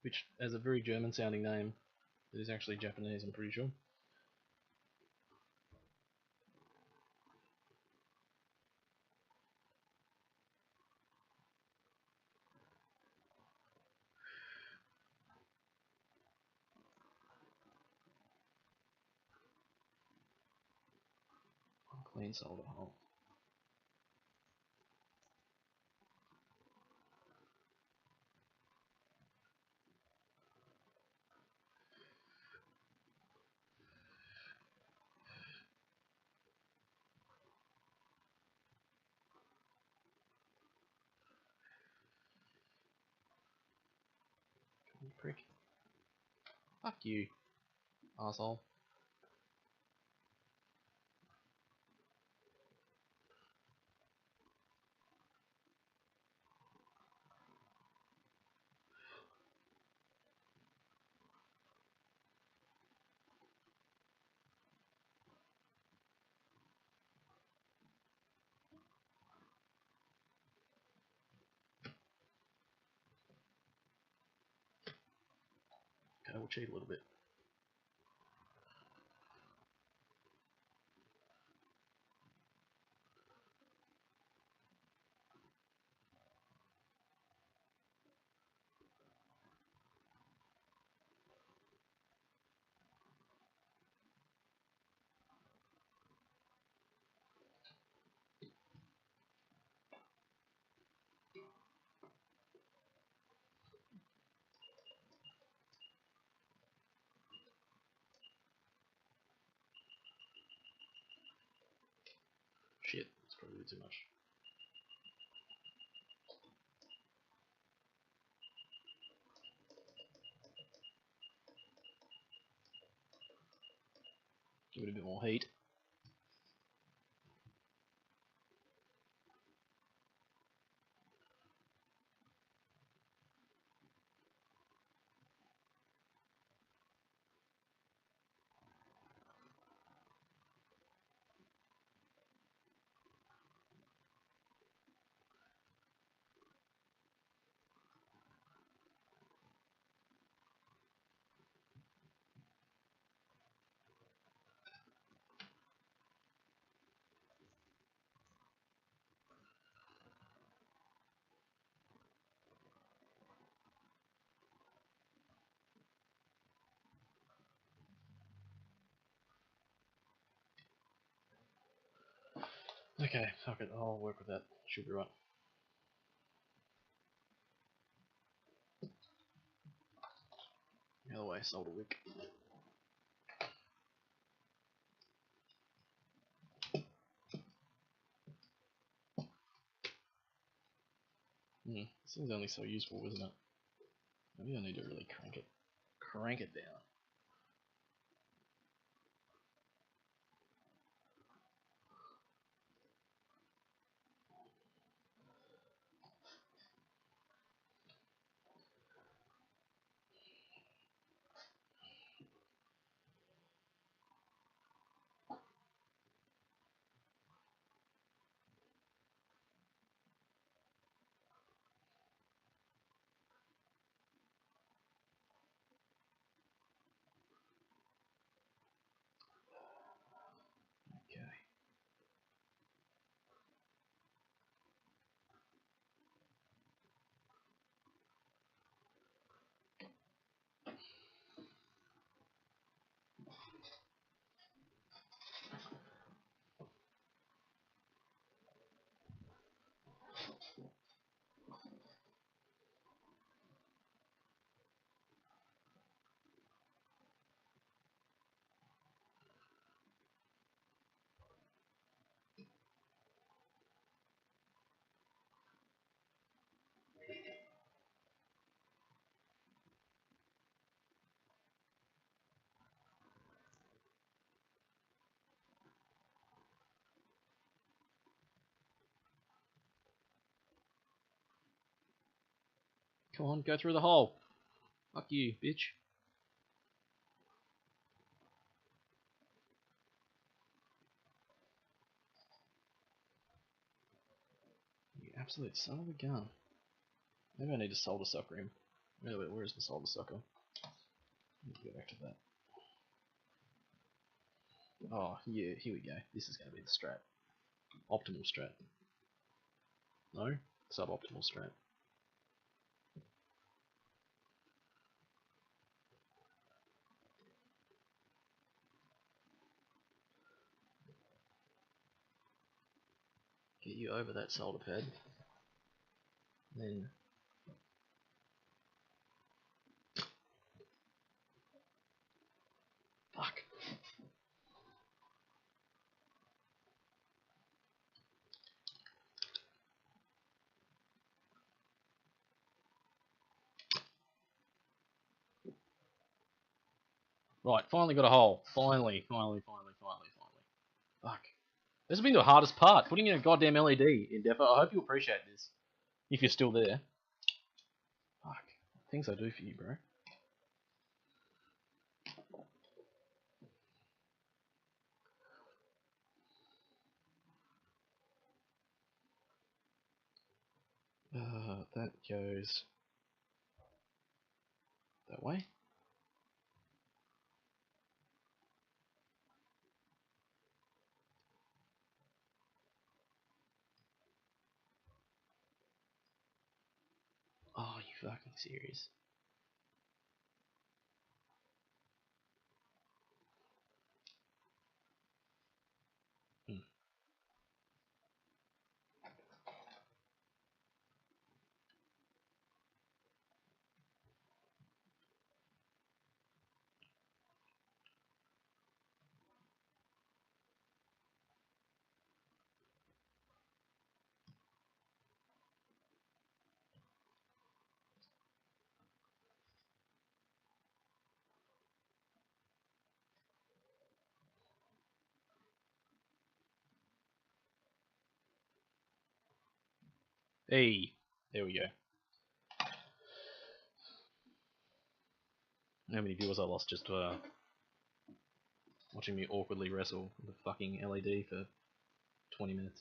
Which has a very German sounding name. It is actually Japanese, I'm pretty sure. Clean solder hole. You prick. Fuck you, asshole. Okay, we'll cheat a little bit. Shit, it's probably too much. Give it a bit more heat. Okay, fuck it, I'll work with that. Should be right. The other way, solder wick. This thing's only so useful, isn't it? Maybe I need to really crank it down. Okay. Come on, go through the hole. Fuck you, bitch. You absolute son of a gun. Maybe I need to solder sucker him. Wait, where's the solder sucker? Need to go back to that. Oh, yeah, here we go. This is going to be the strat. Optimal strat. No? Suboptimal strat. Get you over that solder pad. Then fuck. Right, finally got a hole. Finally. Fuck. This has been the hardest part, putting in a goddamn LED in Defo. I hope you appreciate this. If you're still there. Fuck. Things I do for you, bro. That goes that way. Oh, you fucking serious? Hmm. Hey, there we go. How many viewers I lost just watching me awkwardly wrestle with a fucking LED for 20 minutes.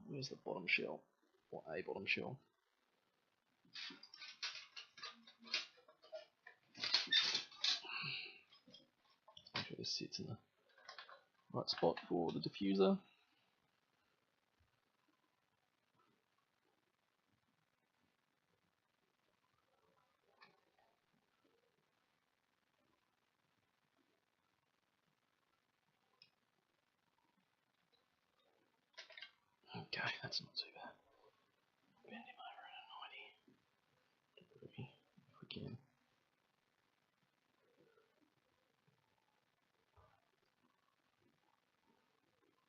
Where's the bottom shell? Or a bottom shell? Make sure this sits in the right spot for the diffuser. Okay, that's not too bad. Bend him over at a 90 degree if we can.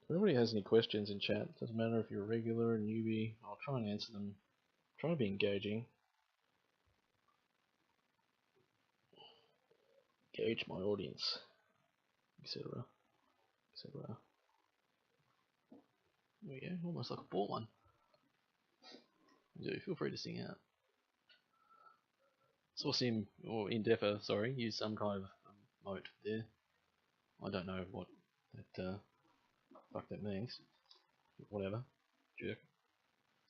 If anybody has any questions in chat, doesn't matter if you're a regular or a newbie, I'll try and answer them. Try to be engaging. Gauge my audience, etc. etc. There we go, almost like a ball one. Do feel free to sing out. Saw Sim, or in Defo, sorry, use some kind of moat there. I don't know what that fuck that means. Whatever. Jerk.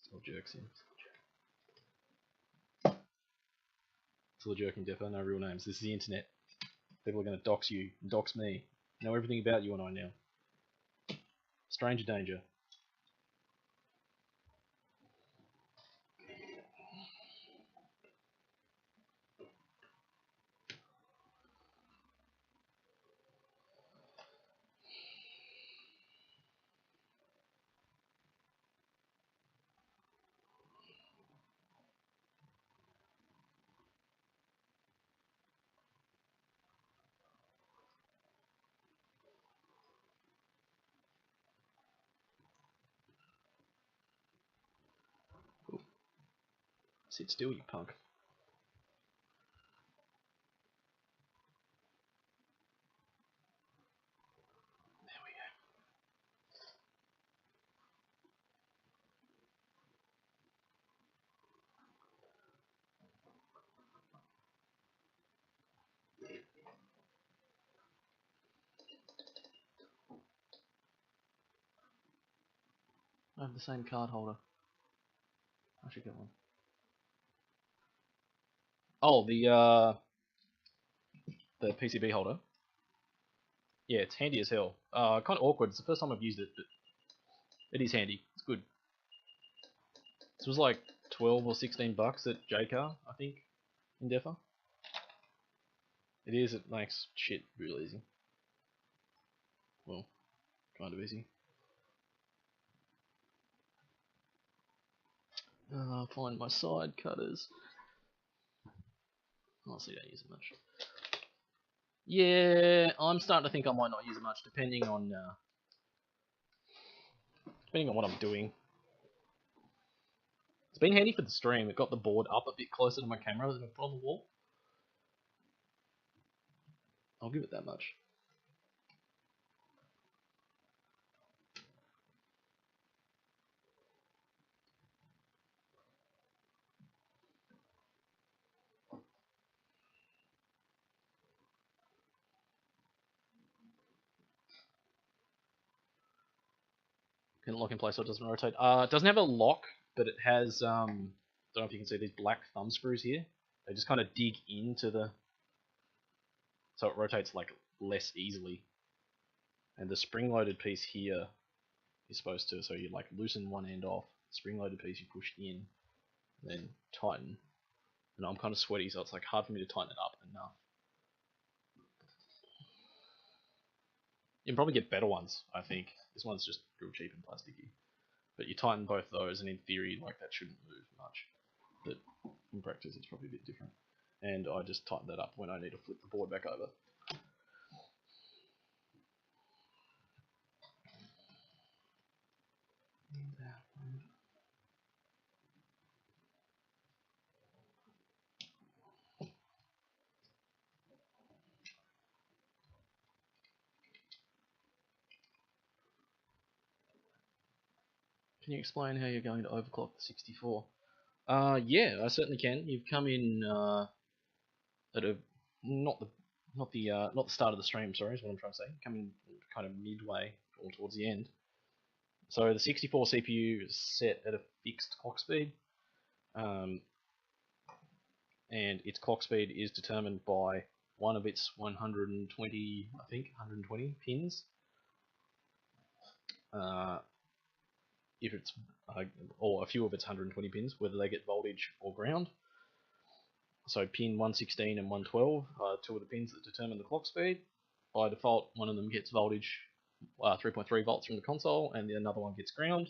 Still jerk Sim. Still a jerk in Defo, no real names. This is the internet. People are going to dox you, dox me. Know everything about you and I now. Stranger danger. Ooh. Sit still, you punk. There we go. I have the same card holder. I should get one. Oh, the PCB holder. Yeah, it's handy as hell. Kind of awkward. It's the first time I've used it, but it is handy. It's good. This was like 12 or 16 bucks at JCar, I think, in Defa. It is. It makes shit real easy. Well, kind of easy. Find my side cutters. Honestly, don't use it much. Yeah, I'm starting to think I might not use it much, depending on what I'm doing. It's been handy for the stream. It got the board up a bit closer to my camera than I put on the wall. I'll give it that much. Can lock in place so it doesn't rotate. It doesn't have a lock, but it has, don't know if you can see these black thumb screws here. They just kind of dig into the, so it rotates like less easily. And the spring-loaded piece here is supposed to, so you like loosen one end off, spring-loaded piece you push in, then tighten. And I'm kind of sweaty, so it's like hard for me to tighten it up enough. You can probably get better ones, I think. This one's just real cheap and plasticky. But you tighten both those, and in theory, like that shouldn't move much. But in practice, it's probably a bit different. And I just tighten that up when I need to flip the board back over. Can you explain how you're going to overclock the 64? Yeah, I certainly can. You've come in at a not the start of the stream. Sorry, is what I'm trying to say. Coming kind of midway or towards the end. So the 64 CPU is set at a fixed clock speed, and its clock speed is determined by one of its 120, I think, 120 pins. If it's or a few of its 120 pins, whether they get voltage or ground. So pin 116 and 112 are two of the pins that determine the clock speed. By default, one of them gets voltage, 3.3 volts from the console, and the another one gets ground.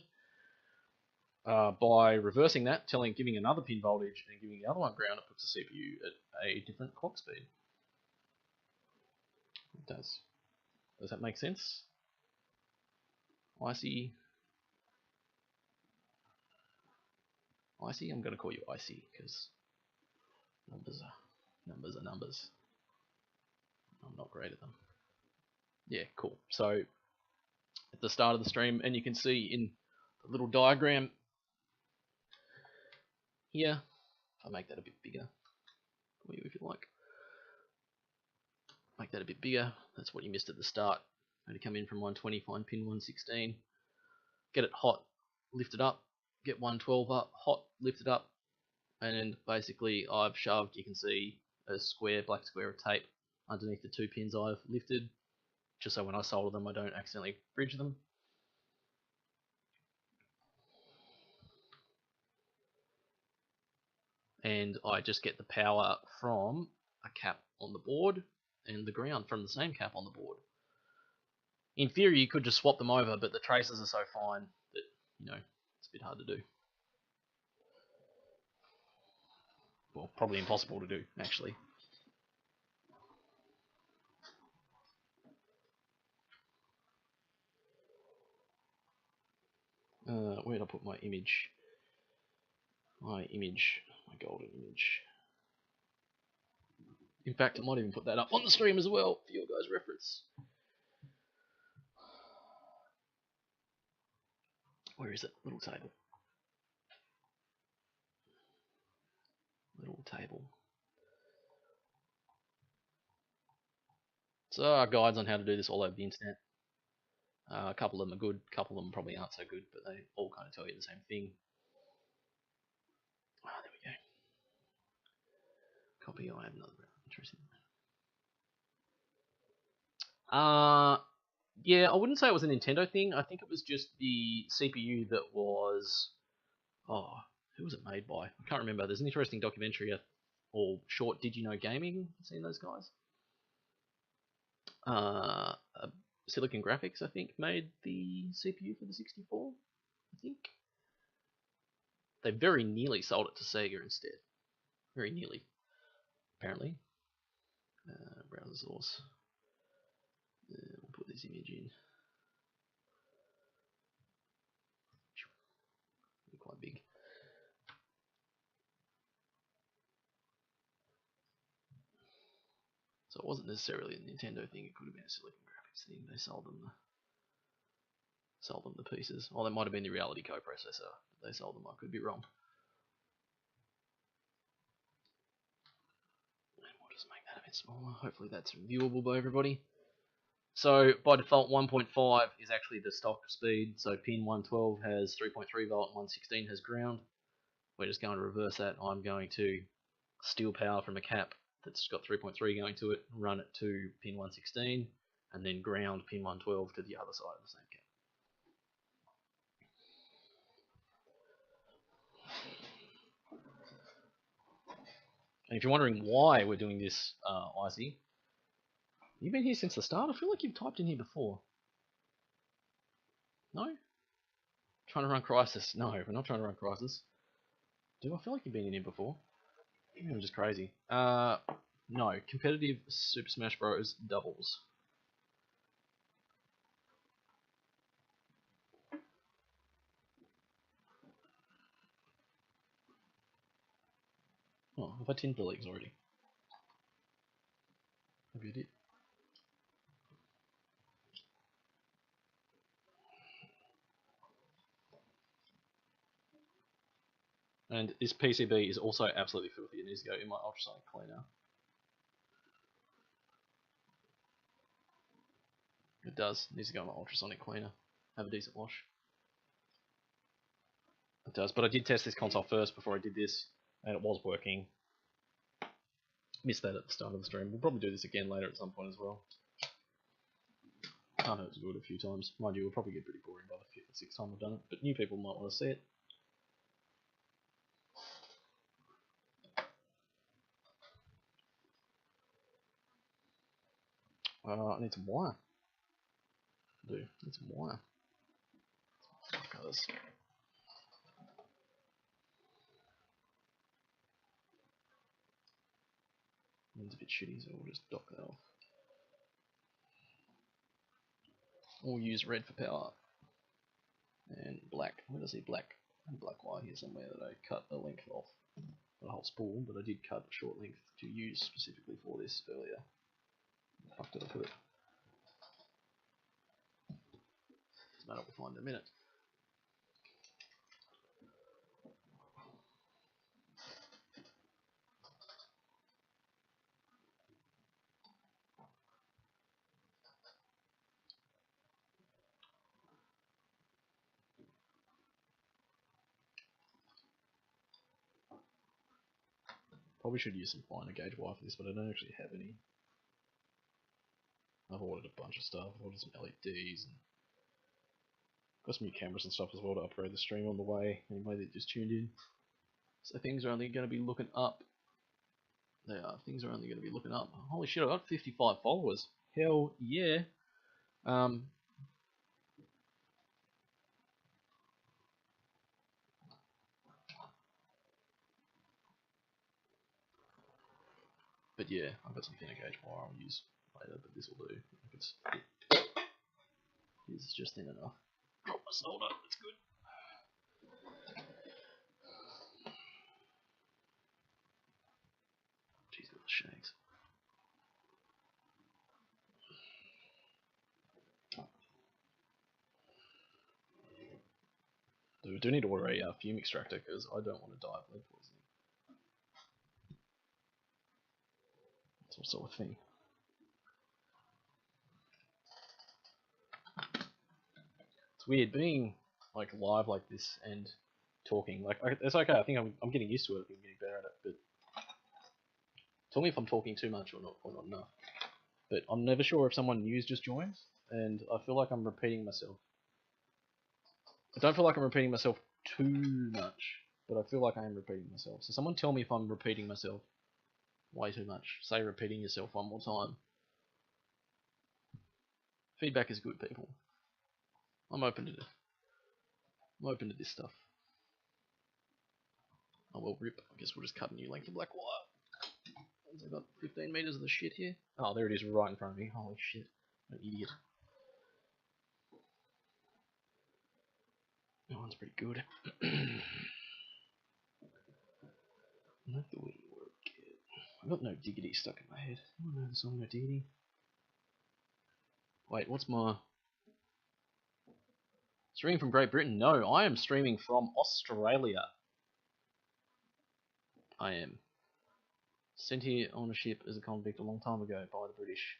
By reversing that, giving another pin voltage and giving the other one ground, it puts the CPU at a different clock speed. It does. Does that make sense? Icy. I'm going to call you Icy because numbers are numbers. I'm not great at them. Yeah, cool. So at the start of the stream, and you can see in the little diagram here, if I make that a bit bigger for you if you like. Make that a bit bigger. That's what you missed at the start. Going to come in from 120, find pin 116, get it hot, lift it up, get 112 up, hot, lift it up, and then basically I've shoved, you can see a black square of tape underneath the two pins I've lifted, just so when I solder them I don't accidentally bridge them. And I just get the power from a cap on the board and the ground from the same cap on the board. In theory you could just swap them over, but the traces are so fine that, you know, it's a bit hard to do. Well, probably impossible to do, actually. Where did I put my image? My golden image. In fact, I might even put that up on the stream as well for your guys' reference. Where is it? Little table. Little table. So our guides on how to do this all over the internet. A couple of them are good, a couple of them probably aren't so good, but they all kind of tell you the same thing. Copy. I have another. Interesting. Yeah, I wouldn't say it was a Nintendo thing. I think it was just the CPU that was. Oh, who was it made by? I can't remember. There's an interesting documentary or short. Did you know gaming? Seen those guys? Silicon Graphics, I think, made the CPU for the 64. I think they very nearly sold it to Sega instead. Very nearly, apparently. Browser source. We'll put this image in. Quite big. So it wasn't necessarily a Nintendo thing. It could have been a Silicon Graphics thing. They sold them the pieces. Or they might have been the Reality coprocessor. They sold them. I could be wrong. And we'll just make that a bit smaller. Hopefully that's viewable by everybody. So by default, 1.5 is actually the stock speed. So pin 112 has 3.3 volt, 116 has ground. We're just going to reverse that. I'm going to steal power from a cap that's got 3.3 going to it, run it to pin 116, and then ground pin 112 to the other side of the same cap. And if you're wondering why we're doing this, Icy, you've been here since the start? I feel like you've typed in here before. No? Trying to run Crisis. No, we're not trying to run Crisis. Do I feel like you've been in here before? Maybe I'm just crazy. No. Competitive Super Smash Bros. Doubles. Oh, have I tinned the leagues already? Maybe I did. And this PCB is also absolutely filthy. It needs to go in my ultrasonic cleaner. It does. It needs to go in my ultrasonic cleaner. Have a decent wash. It does. But I did test this console first before I did this, and it was working. Missed that at the start of the stream. We'll probably do this again later at some point as well. Can't hurt to do it a few times. Mind you, we'll probably get pretty boring by the 5th or 6th time we've done it, but new people might want to see it. I need some wire. I need some wire. Fuck others. It's a bit shitty, so we'll just dock that off. We'll use red for power. And black. Where does I see black? Black wire here somewhere that I cut a length off. Not a whole spool, but I did cut a short length to use specifically for this earlier. Fuck did I put it? Doesn't matter, we'll find in a minute. Probably should use some finer gauge wire for this, but I don't actually have any. I've ordered a bunch of stuff. I've ordered some LEDs and got some new cameras and stuff as well to upgrade the stream on the way. Anybody that just tuned in. So things are only going to be looking up. They are. Things are only going to be looking up. Holy shit, I got 55 followers. Hell yeah. But yeah, I've got some thinner gauge wire I'll use later, but this will do. This is just thin enough. Drop my solder, that's good. Jeez, got the shakes. We do need to order a fume extractor because I don't want to die of lead poisoning. It's also a thing. It's weird being like live like this and talking. Like it's okay. I think I'm getting used to it. I think I'm getting better at it. Tell me if I'm talking too much or not enough. But I'm never sure if someone new's just joined, and I feel like I'm repeating myself. I don't feel like I'm repeating myself too much, but I feel like I am repeating myself. So someone tell me if I'm repeating myself way too much. Say repeating yourself one more time. Feedback is good, people. I'm open to this. I'm open to this stuff. Oh well, rip. I guess we'll just cut a new length of black wire. I've got 15 meters of the shit here. Oh, there it is right in front of me. Holy shit. An idiot. That one's pretty good. Not the way you work it. I've got No Diggity stuck in my head. I know the song No Diggity. Wait, what's my... Streaming from Great Britain? No, I am streaming from Australia. I am. Sent here on a ship as a convict a long time ago by the British.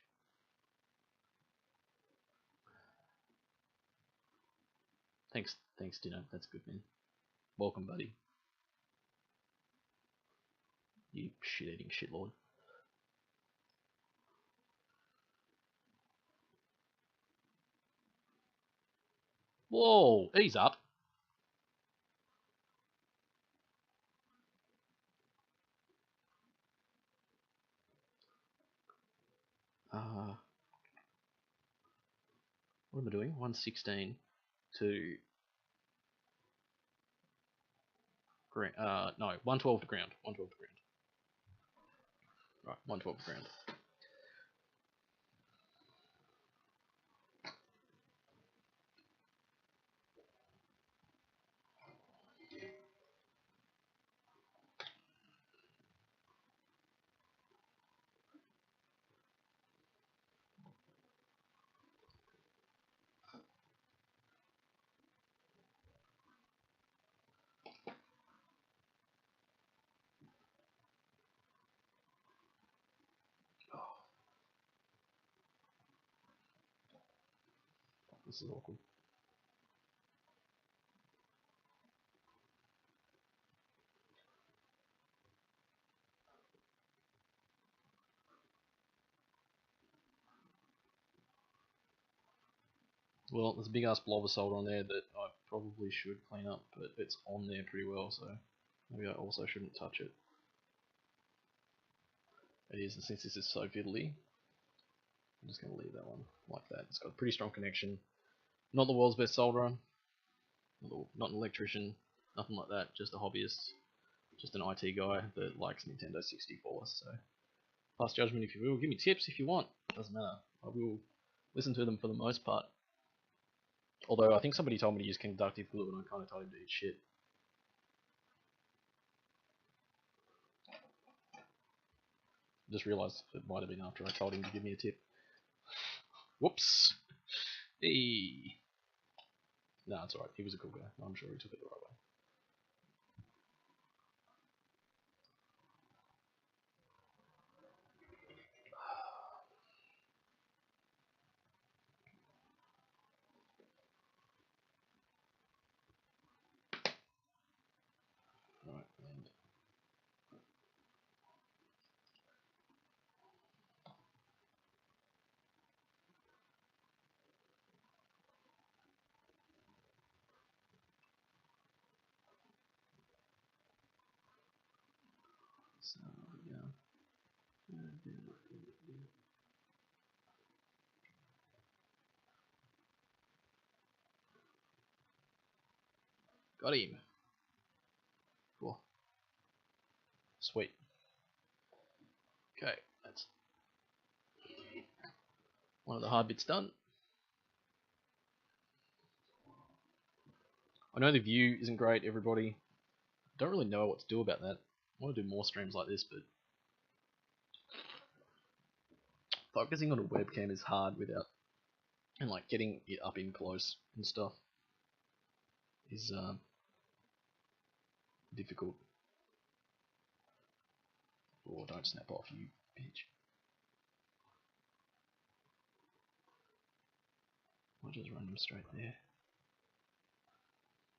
Thanks, Dino. That's good, man. Welcome, buddy. You shit-eating shitlord. Whoa, ease up. What am I doing? 116 to... no, 112 to ground. 112 to ground. Right, 112 to ground. This is awkward. Well, there's a big ass blob of solder on there that I probably should clean up, but it's on there pretty well, so maybe I also shouldn't touch it. It is, and since this is so fiddly, I'm just going to leave that one like that. It's got a pretty strong connection. Not the world's best solderer, not an electrician, nothing like that, just a hobbyist, just an IT guy that likes Nintendo 64, so pass judgment if you will, give me tips if you want, doesn't matter, I will listen to them for the most part. Although I think somebody told me to use conductive glue and I kind of told him to eat shit. Just realised it might have been after I told him to give me a tip. Whoops. Hey. Nah, it's alright. He was a cool guy. I'm sure he took it the right way. Right, and so yeah. Got him. Cool. Sweet. Okay, that's one of the hard bits done. I know the view isn't great, everybody. Don't really know what to do about that. I want to do more streams like this, but focusing on a webcam is hard without, and like getting it up in close and stuff is difficult. Oh, don't snap off, you bitch. I'll just run him straight there.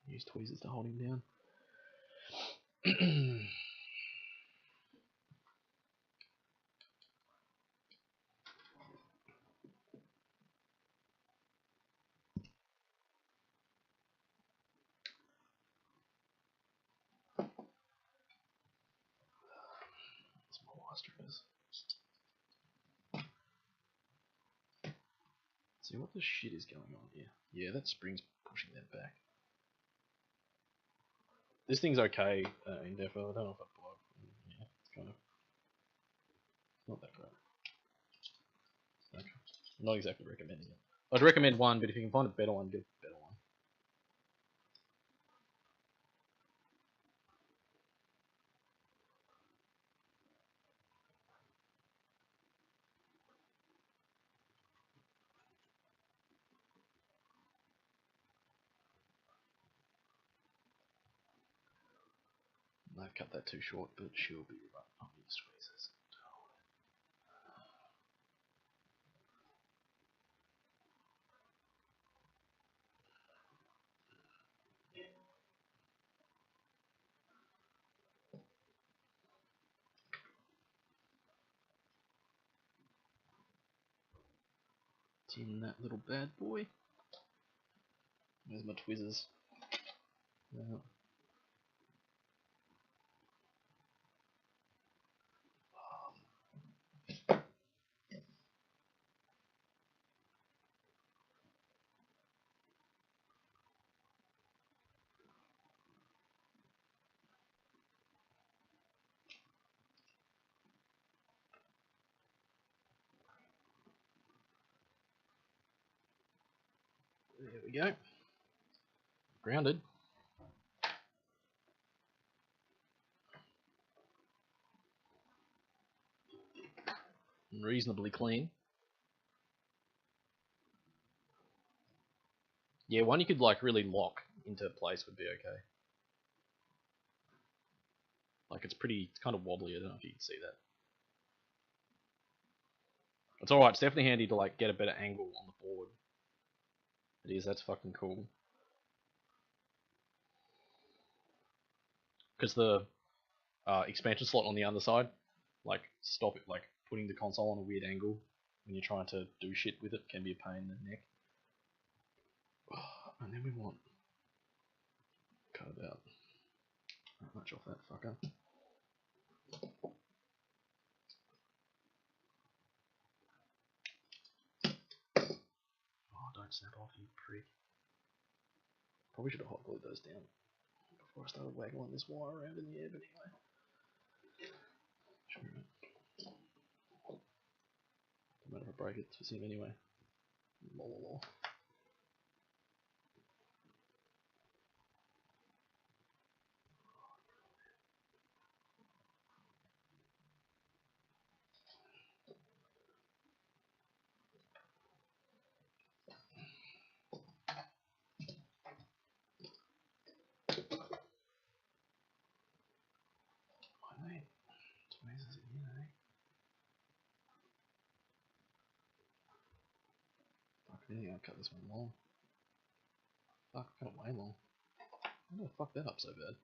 Use tweezers to hold him down. See what the shit is going on here. Yeah, that spring's pushing that back. This thing's okay in defo. I don't know if I blow. Yeah, it's kind of not that great. Okay. I'm not exactly recommending it. I'd recommend one, but if you can find a better one, get a better one. I've cut that too short, but she'll be right on these tweezers. In that little bad boy. Where's my tweezers? There we go. Grounded. And reasonably clean. Yeah, one you could like really lock into place would be okay. Like it's kind of wobbly. I don't know if you can see that. It's alright. It's definitely handy to like get a better angle on the board. It is. That's fucking cool. Because the expansion slot on the underside, like stop it, like putting the console on a weird angle when you're trying to do shit with it can be a pain in the neck. And then we want cut about not much off that fucker. Oh, don't snap off, you prick. Probably should have hot glued those down before I started waggling this wire around in the air, but anyway. Sure. Doesn't matter if I break it, it's him anyway. Lol. Yeah, I'll cut this one long. Fuck, I cut it way long. How did I fuck that up so bad?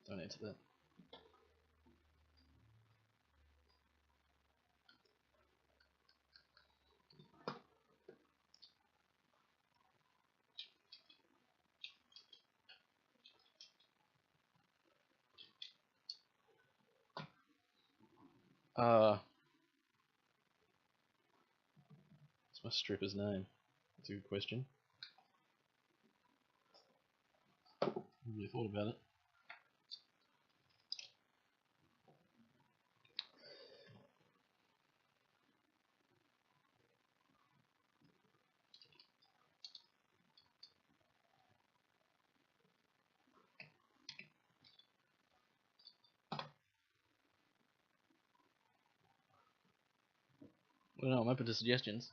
Don't answer that. What's my stripper's name? That's a good question. I haven't really thought about it. Well, no, I'm open to suggestions.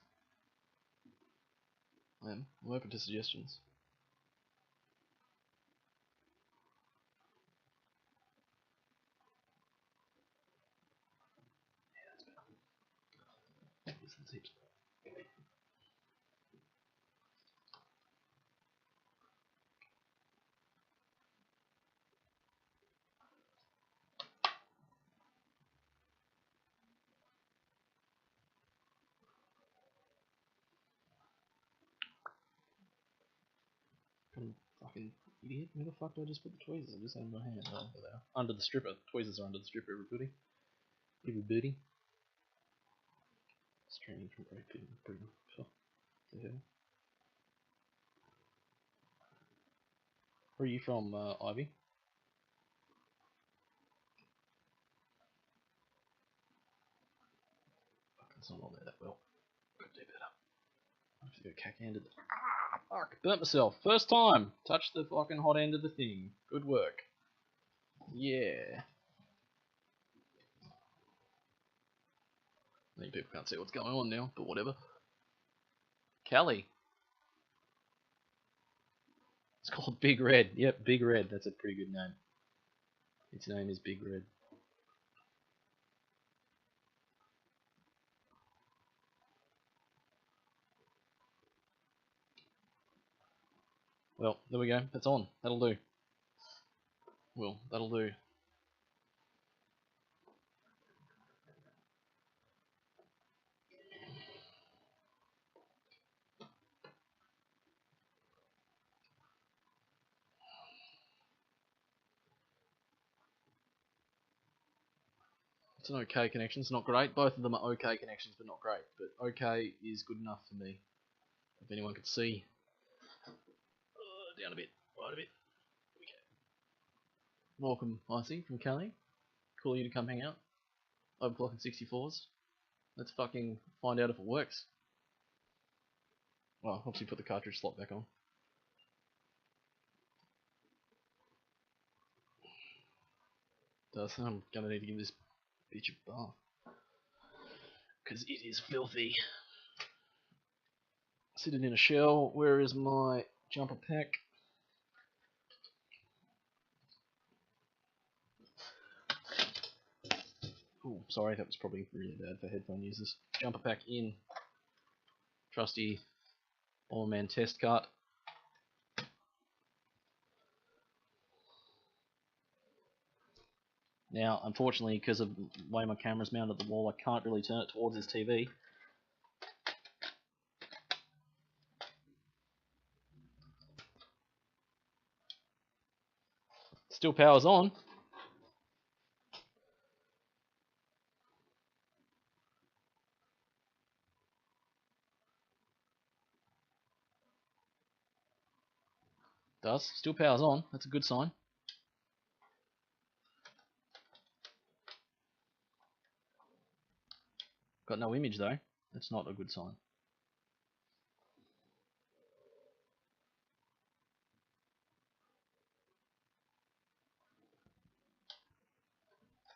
I'm open to suggestions. Yeah, that's better. Yes, that's heaps. Fucking idiot. Where the fuck do I just put the tweezers? I just had them in my hand. Oh, there they are. Under the stripper. The tweezers are under the stripper, everybody. Give a booty. Streaming from pretty sure. The hell? Where are you from, Ivy? It's not on there that well. Could do better. I have to go cack-handed. Ah, fuck! Burnt myself. First time! Touched the fucking hot end of the thing. Good work. Yeah. Many people can't see what's going on now, but whatever. Callie. It's called Big Red. Yep, Big Red. That's a pretty good name. Its name is Big Red. Well, there we go. That's on. That'll do. Well, that'll do. It's an okay connection. It's not great. Both of them are okay connections, but not great. But okay is good enough for me. If anyone could see. Down a bit. Right a bit. Okay. Welcome, Icy, from Cali. Cool of you to come hang out. Overclocking 64s. Let's fucking find out if it works. Well, obviously put the cartridge slot back on. I'm gonna need to give this bitch a bath. Because it is filthy. Sitting in a shell. Where is my jumper pack? Oh, sorry, that was probably really bad for headphone users. Jumper pack in. Trusty Bomberman test cart. Now, unfortunately, because of the way my camera's mounted at the wall, I can't really turn it towards this TV. Still powers on. Does. Still powers on. That's a good sign. Got no image though. That's not a good sign.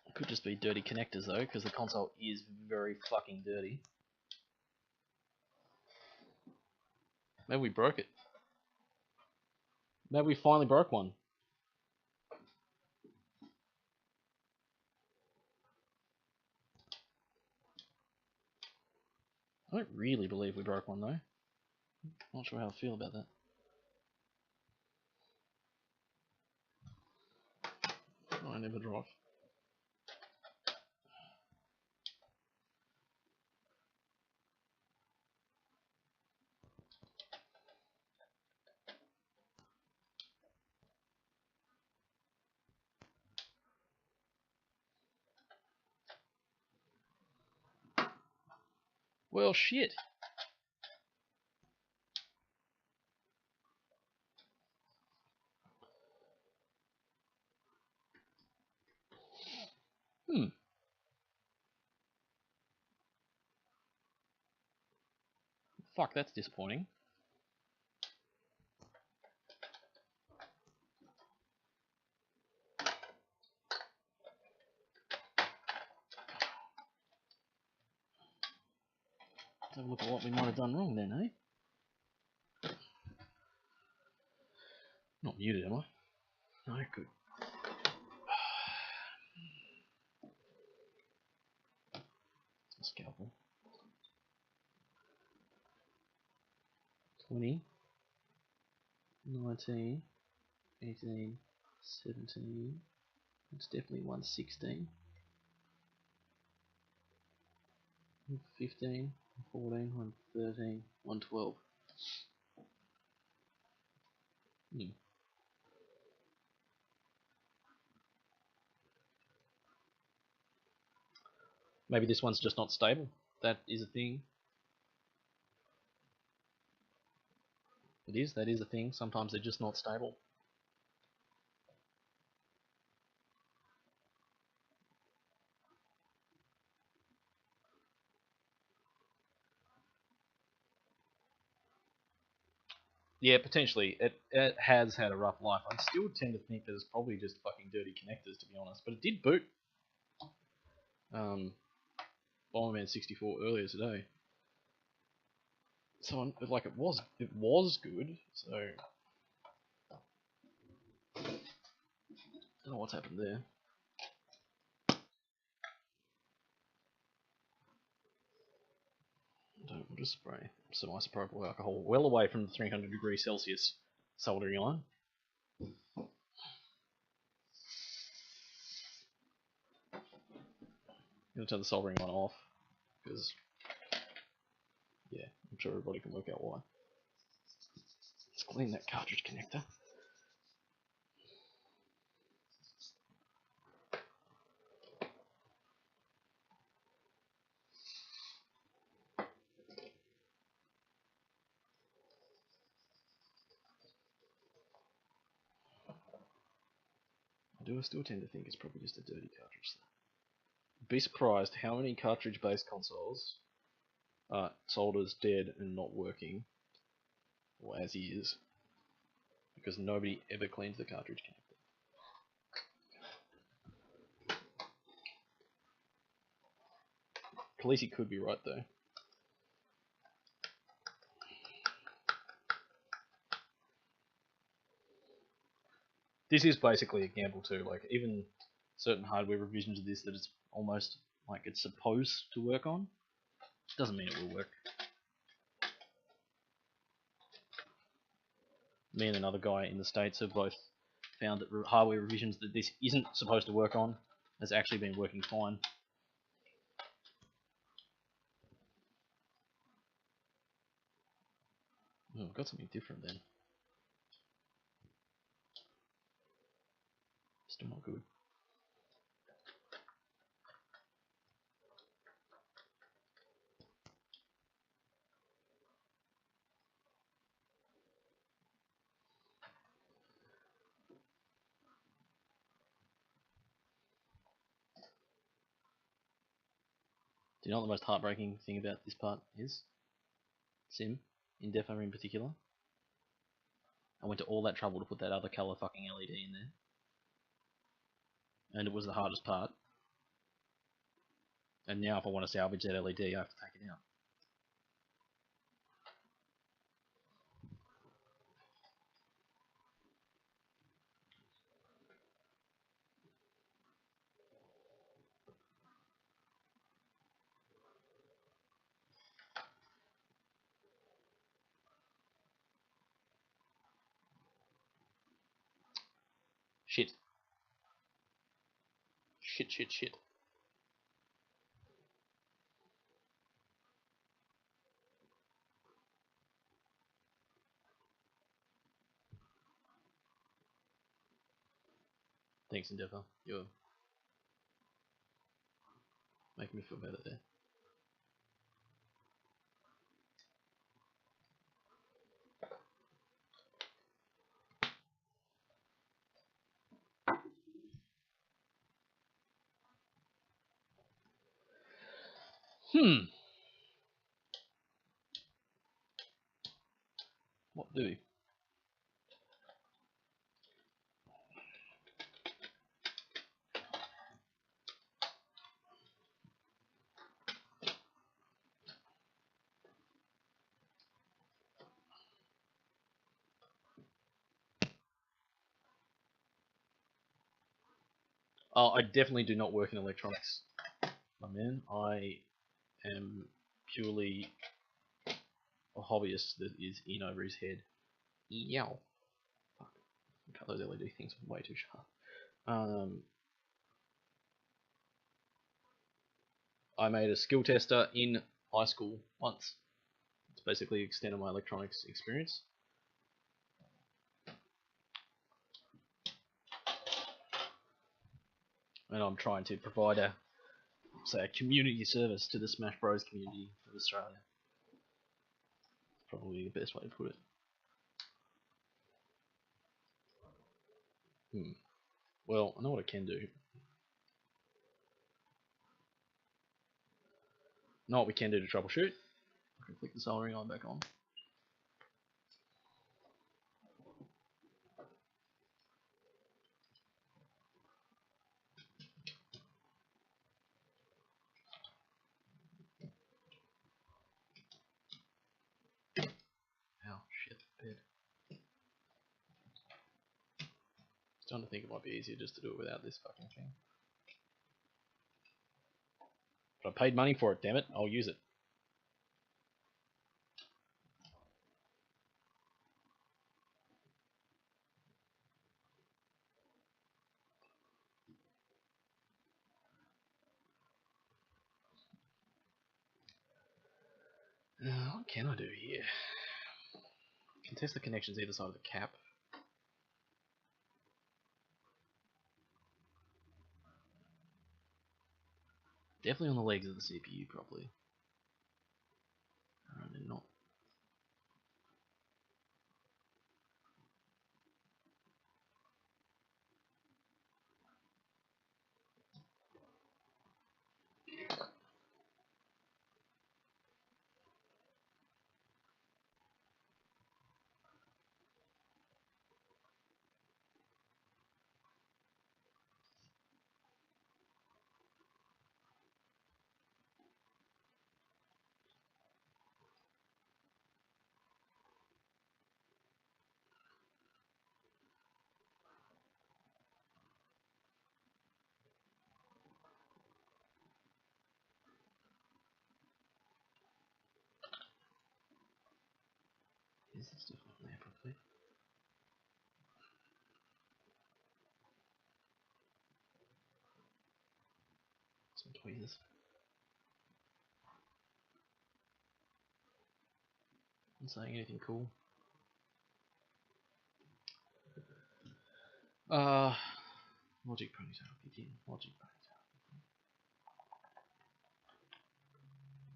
It could just be dirty connectors though, because the console is very fucking dirty. Maybe we broke it. Maybe we finally broke one. I don't really believe we broke one though. Not sure how I feel about that. Oh, I never drive. Well, shit. Fuck, that's disappointing. Let's have a look at what we might have done wrong then, eh? Not muted, am I? No, good. Scalpel. 20, 19, 18, 17. It's definitely 116. 15, 14, 113, 112. Maybe this one's just not stable. That is a thing. That is a thing. Sometimes they're just not stable. Yeah, potentially. It has had a rough life. I still tend to think that it's probably just fucking dirty connectors, to be honest. But it did boot Bomberman 64 earlier today. So like it was good. So I don't know what's happened there. We'll just spray some isopropyl alcohol well away from the 300 degrees Celsius soldering iron. I'm going to turn the soldering iron off because, yeah, I'm sure everybody can work out why. Let's clean that cartridge connector. I still tend to think it's probably just a dirty cartridge. Be surprised how many cartridge-based consoles solder's dead and not working, or as he is, because nobody ever cleans the cartridge connector. Khaleesi could be right though. This is basically a gamble too. Like even certain hardware revisions of this that it's almost like it's supposed to work on, doesn't mean it will work. Me and another guy in the States have both found that hardware revisions that this isn't supposed to work on has actually been working fine. Oh, I've got something different then. Still not good. Do you know what the most heartbreaking thing about this part is? Sim, in Defo in particular. I went to all that trouble to put that other colour fucking LED in there. And it was the hardest part. And now if I want to salvage that LED, I have to take it out. Shit. Shit. Thanks, Endeavour. You're making me feel better there. What do? Oh, I definitely do not work in electronics, my man. I am purely a hobbyist that is in over his head. Yow. Fuck. Cut those LED things way too sharp. I made a skill tester in high school once. It's basically extended my electronics experience. And I'm trying to provide a say a community service to the Smash Bros community of Australia. Probably the best way to put it. Well, I know what I can do. Know what we can do to troubleshoot. I can flick the soldering iron back on. Ow, shit, bed. Starting to think it might be easier just to do it without this fucking thing. But I paid money for it, damn it. I'll use it. What can I do here? Contest the connections either side of the cap. Definitely on the legs of the CPU, probably. They're not. Is this stuff not there properly? Some tweezers. Not saying anything cool. Logic ponytail, begin. Logic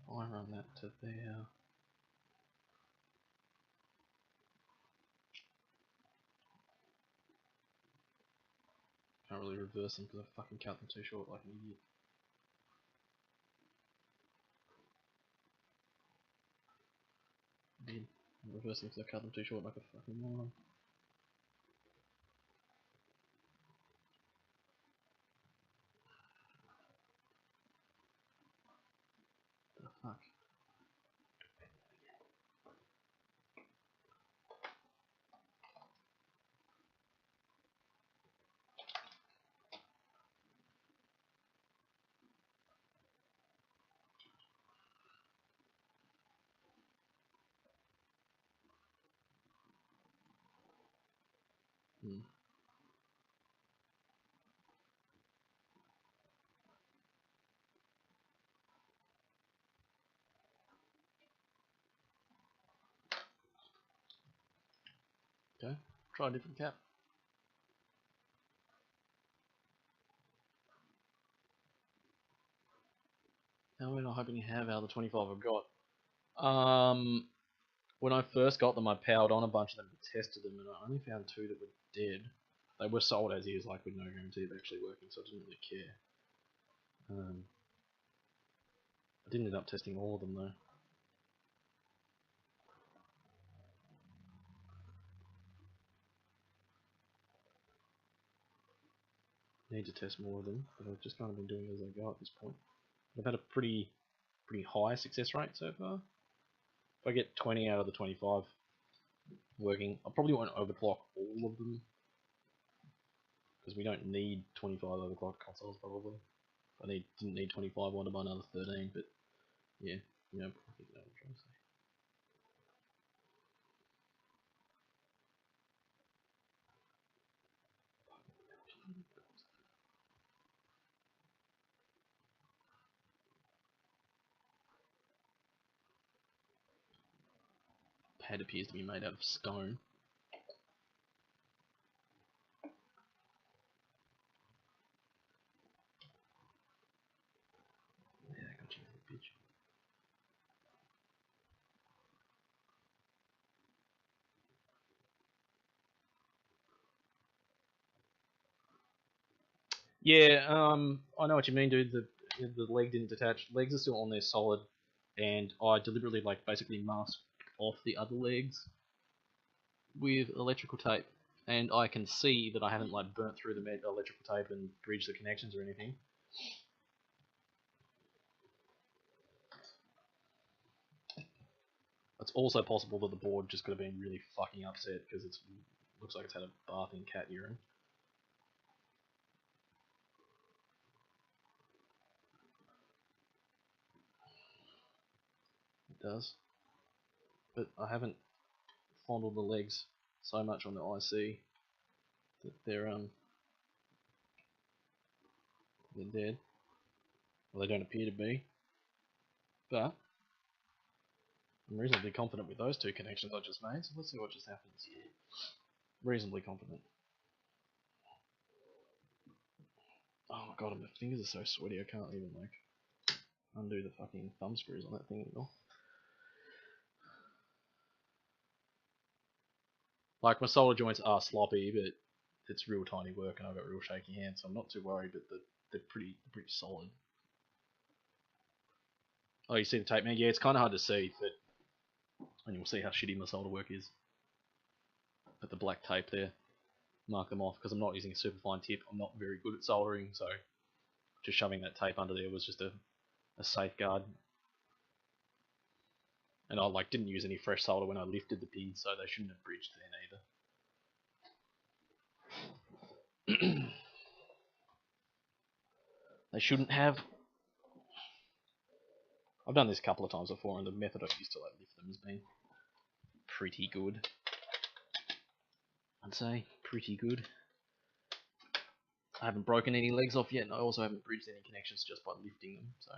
ponytail. I run that to there. Can't really reverse them because I fucking cut them too short like an idiot. I did. Reverse them because I cut them too short like a fucking moron. The fuck? Okay, try a different cap. How many am I hoping to have out of the 25 I've got? When I first got them, I powered on a bunch of them and tested them, and I only found 2 that were dead. They were sold as is, like with no guarantee of actually working, so I didn't really care. I didn't end up testing all of them though. Need to test more of them, but I've just kind of been doing it as I go at this point. I've had a pretty high success rate so far. If I get 20 out of the 25 working, I probably won't overclock all of them, because we don't need 25 overclocked consoles probably. I didn't need 25, I wanted to buy another 13, but yeah, you know, I think that's what I'm trying to say. Pad appears to be made out of stone. Yeah, I know what you mean, dude. The leg didn't detach. Legs are still on there solid, and I deliberately like basically masked off the other legs with electrical tape, and I can see that I haven't like burnt through the electrical tape and bridged the connections or anything. It's also possible that the board just could have been really fucking upset because it looks like it's had a bath in cat urine. It does, but I haven't fondled the legs so much on the IC that they're dead. Well, they don't appear to be, but I'm reasonably confident with those two connections I just made. So let's see what just happens here. Reasonably confident. Oh my god, my fingers are so sweaty I can't even like undo the fucking thumb screws on that thing anymore. Like my solder joints are sloppy, but it's real tiny work and I've got real shaky hands, so I'm not too worried. But they're pretty solid. Oh, you see the tape, man? Yeah, it's kind of hard to see, but and you'll see how shitty my solder work is. Put the black tape there, mark them off because I'm not using a super fine tip. I'm not very good at soldering, so just shoving that tape under there was just a safeguard. And I like didn't use any fresh solder when I lifted the pins, so they shouldn't have bridged then either. They shouldn't have. I've done this a couple of times before, and the method I've used to like lift them has been pretty good. I'd say pretty good. I haven't broken any legs off yet, and I also haven't bridged any connections just by lifting them, so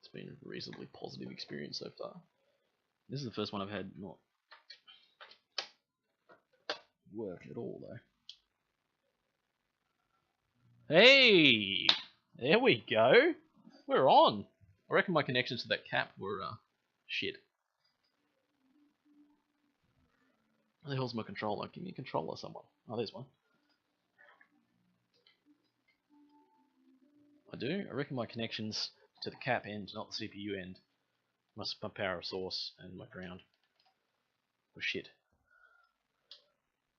it's been a reasonably positive experience so far. This is the first one I've had not work at all, though. Hey! There we go! We're on! I reckon my connections to that cap were, shit. Where the hell's my controller? Give me a controller, someone. Oh, there's one. I do? I reckon my connections to the cap end, not the CPU end, my power source and my ground were shit.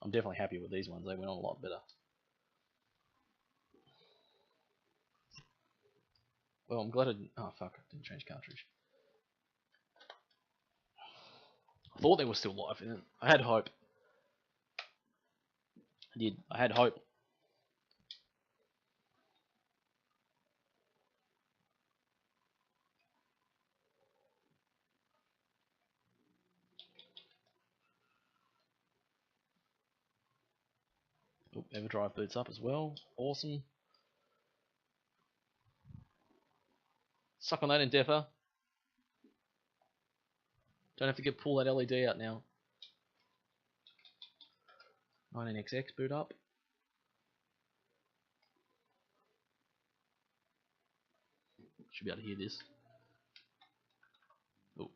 I'm definitely happy with these ones, they went on a lot better. Well, I'm glad I didn't. Oh, fuck, I didn't change cartridge. I thought they were still live, and I had hope. I did. I had hope. Oh, EverDrive boots up as well. Awesome. Suck on that, Endeavour. Don't have to pull that LED out now. 19XX boot up. Should be able to hear this. Oh.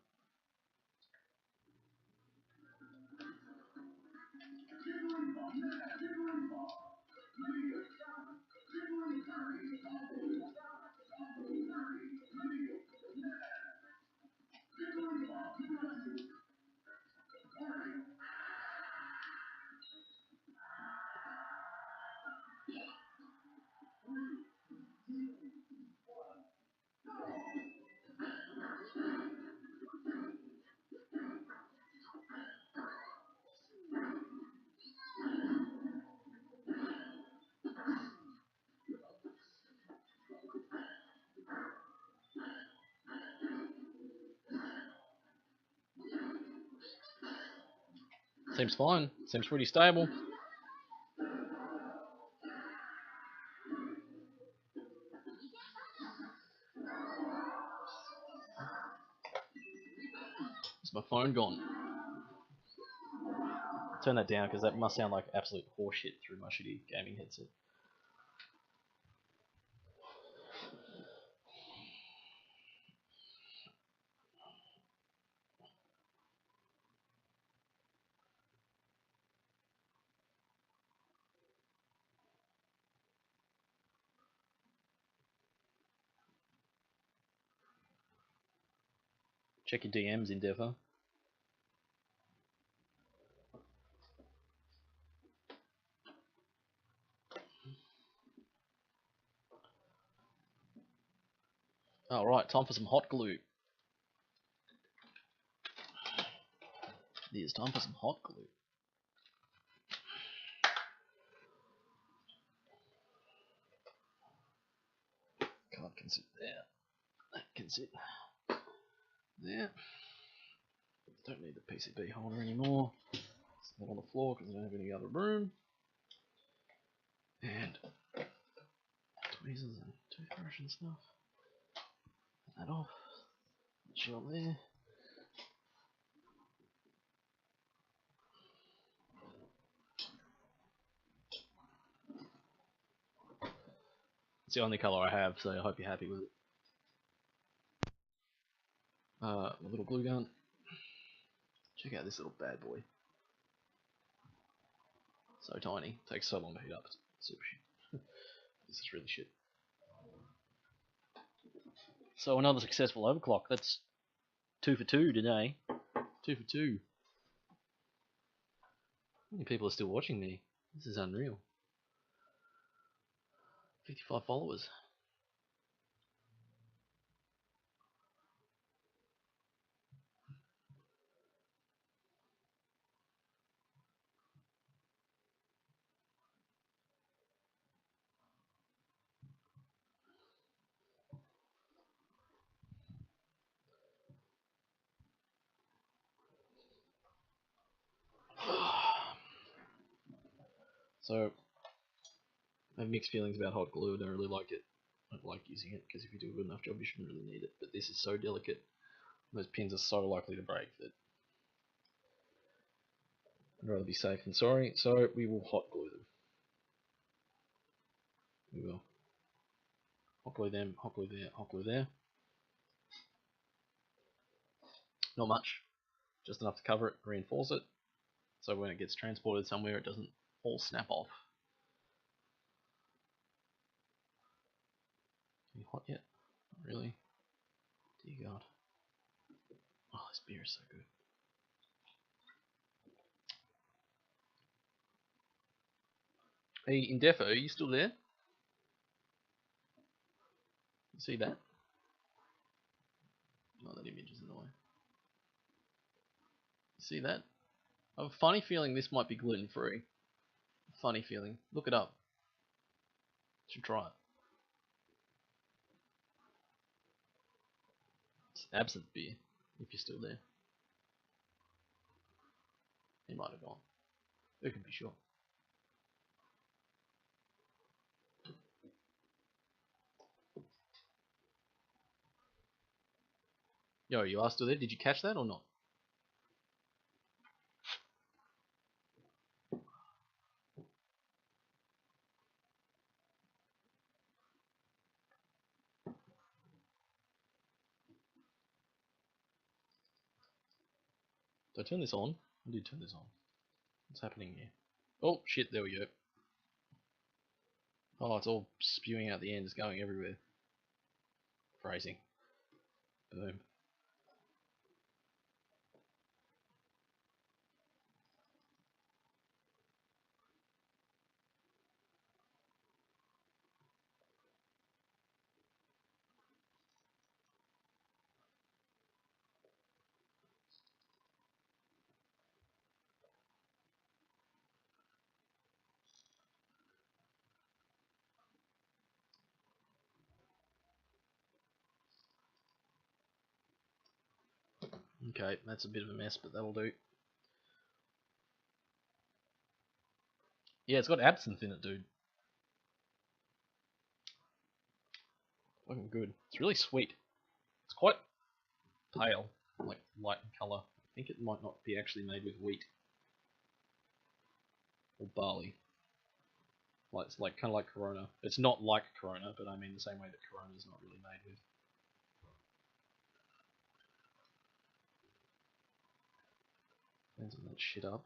Seems fine. Seems pretty stable. Is my phone gone? Turn that down because that must sound like absolute horseshit through my shitty gaming headset. Check your DMs, Endeavour. Alright, time for some hot glue. It is time for some hot glue. Card can sit there. That can sit there. Don't need the PCB holder anymore. It's not on the floor because I don't have any other room. And tweezers and toothbrush and stuff. Put that off. Shit on there. It's the only colour I have, so I hope you're happy with it. My little glue gun. Check out this little bad boy. So tiny. Takes so long to heat up. It's super shit. This is really shit. So another successful overclock. That's 2 for 2 today. 2 for 2. How many people are still watching me? This is unreal. 55 followers. So, I have mixed feelings about hot glue. I don't really like it. I don't like using it because if you do a good enough job, you shouldn't really need it. But this is so delicate. Those pins are so likely to break that I'd rather be safe than sorry. So we will hot glue them. We will hot glue them, hot glue there, hot glue there. Not much, just enough to cover it, reinforce it, so when it gets transported somewhere, it doesn't all snap off. Are you hot yet? Not really. Dear God. Oh, this beer is so good. Hey, Indefo, are you still there? You see that? Oh, that image is in the way. You see that? I have a funny feeling this might be gluten free. Funny feeling. Look it up. Should try it. It's absinthe beer, if you're still there. He might have gone. Who can be sure? Yo, you are still there? Did you catch that or not? Did I turn this on? I did turn this on. What's happening here? Oh shit, there we go. Oh, it's all spewing out the end, it's going everywhere. Phrasing. Boom. Okay, that's a bit of a mess, but that'll do. Yeah, it's got absinthe in it, dude. Fucking good. It's really sweet. It's quite pale, like light in colour. I think it might not be actually made with wheat or barley. Like it's like kind of like Corona. It's not like Corona, but I mean the same way that Corona is not really made with. Cleansing that shit up.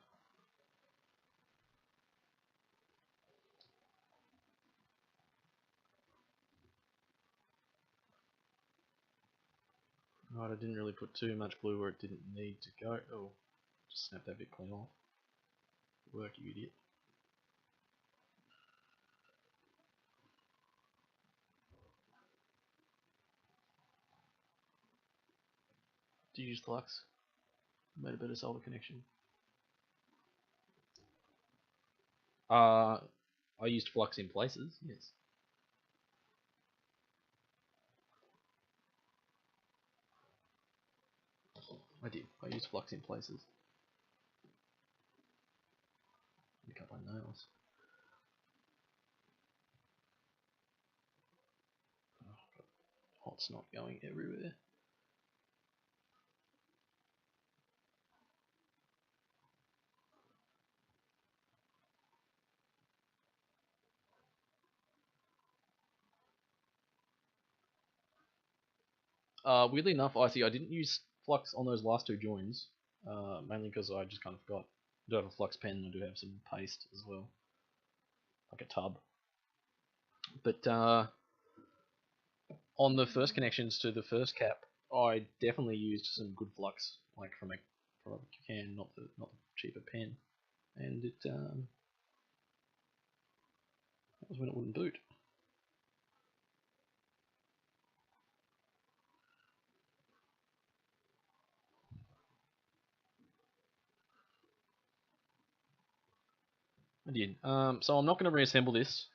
Right, I didn't really put too much glue where it didn't need to go. Oh, just snap that bit clean off. Work, you idiot. Did you use flux? Made a better solder connection. I used flux in places, yes. I did. I used flux in places. Pick up my nails. Oh, got hot snot going everywhere. Weirdly enough, I didn't use flux on those last two joins, mainly because I just kind of forgot. I do have a flux pen and I do have some paste as well, like a tub. But on the first connections to the first cap, I definitely used some good flux, like from a can, not the cheaper pen, and that was when it wouldn't boot. I did. So I'm not going to reassemble this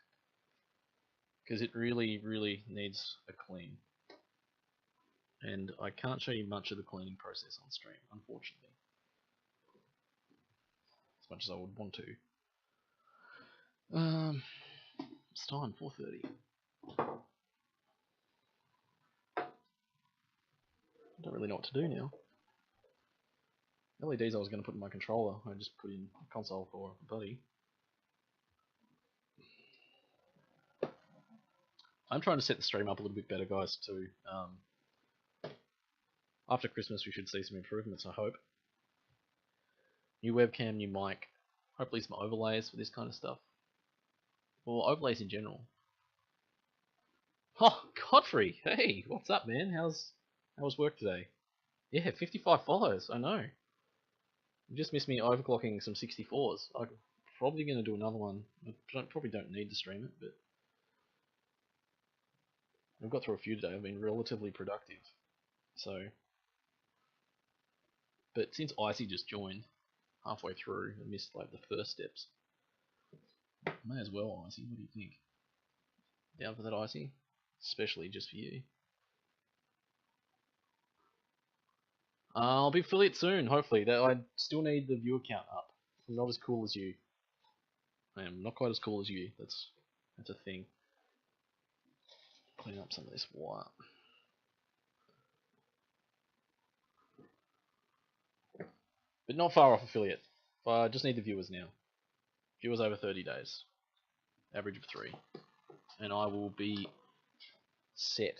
because it really, really needs a clean. And I can't show you much of the cleaning process on stream, unfortunately. As much as I would want to. It's time, 4:30. I don't really know what to do now. LEDs I was going to put in my controller, I just put in a console for a buddy. I'm trying to set the stream up a little bit better, guys, too. After Christmas we should see some improvements, I hope. New webcam, new mic, hopefully some overlays for this kind of stuff. Or overlays in general. Oh, Godfrey! Hey, what's up, man? How was work today? Yeah, 55 follows, I know. You just missed me overclocking some 64s. I'm probably going to do another one. I probably don't need to stream it, but I've got through a few today. I've been relatively productive. So, but since Icy just joined halfway through, I missed like the first steps. May as well, Icy. What do you think? Down for that, Icy? Especially just for you. I'll be affiliate soon, hopefully. I still need the viewer count up. I'm not as cool as you. I am not quite as cool as you. That's a thing. Clean up some of this wire. But not far off affiliate. I just need the viewers now. Viewers over 30 days. Average of 3. And I will be set.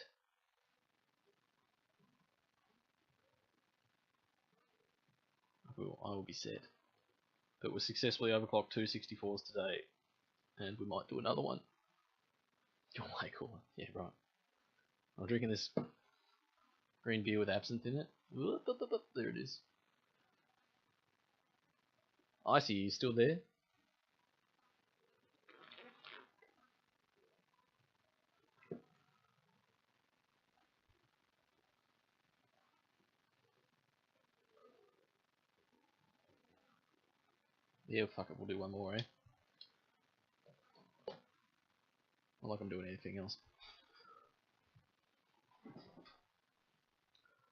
I will be set. But we successfully overclocked 2 64s today. And we might do another one. You're way cooler. Yeah, right. I'm drinking this green beer with absinthe in it. There it is. Icy, you still there? Yeah, fuck it, we'll do one more, eh? Not like I'm doing anything else.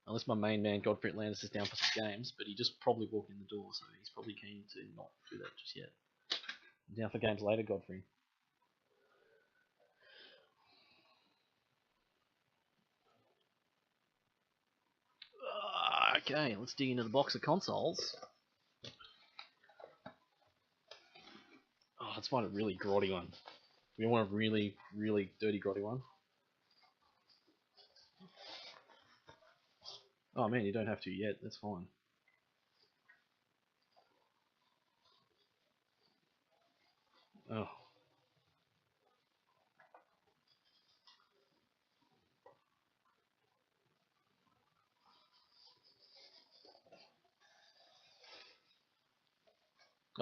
Unless my main man, Godfrey Atlantis, is down for some games, but he just probably walked in the door, so he's probably keen to not do that just yet. Down for games later, Godfrey. Okay, let's dig into the box of consoles. Oh, let's find a really grotty one. We want a really, really dirty grotty one. Oh man, you don't have to yet, that's fine. Oh.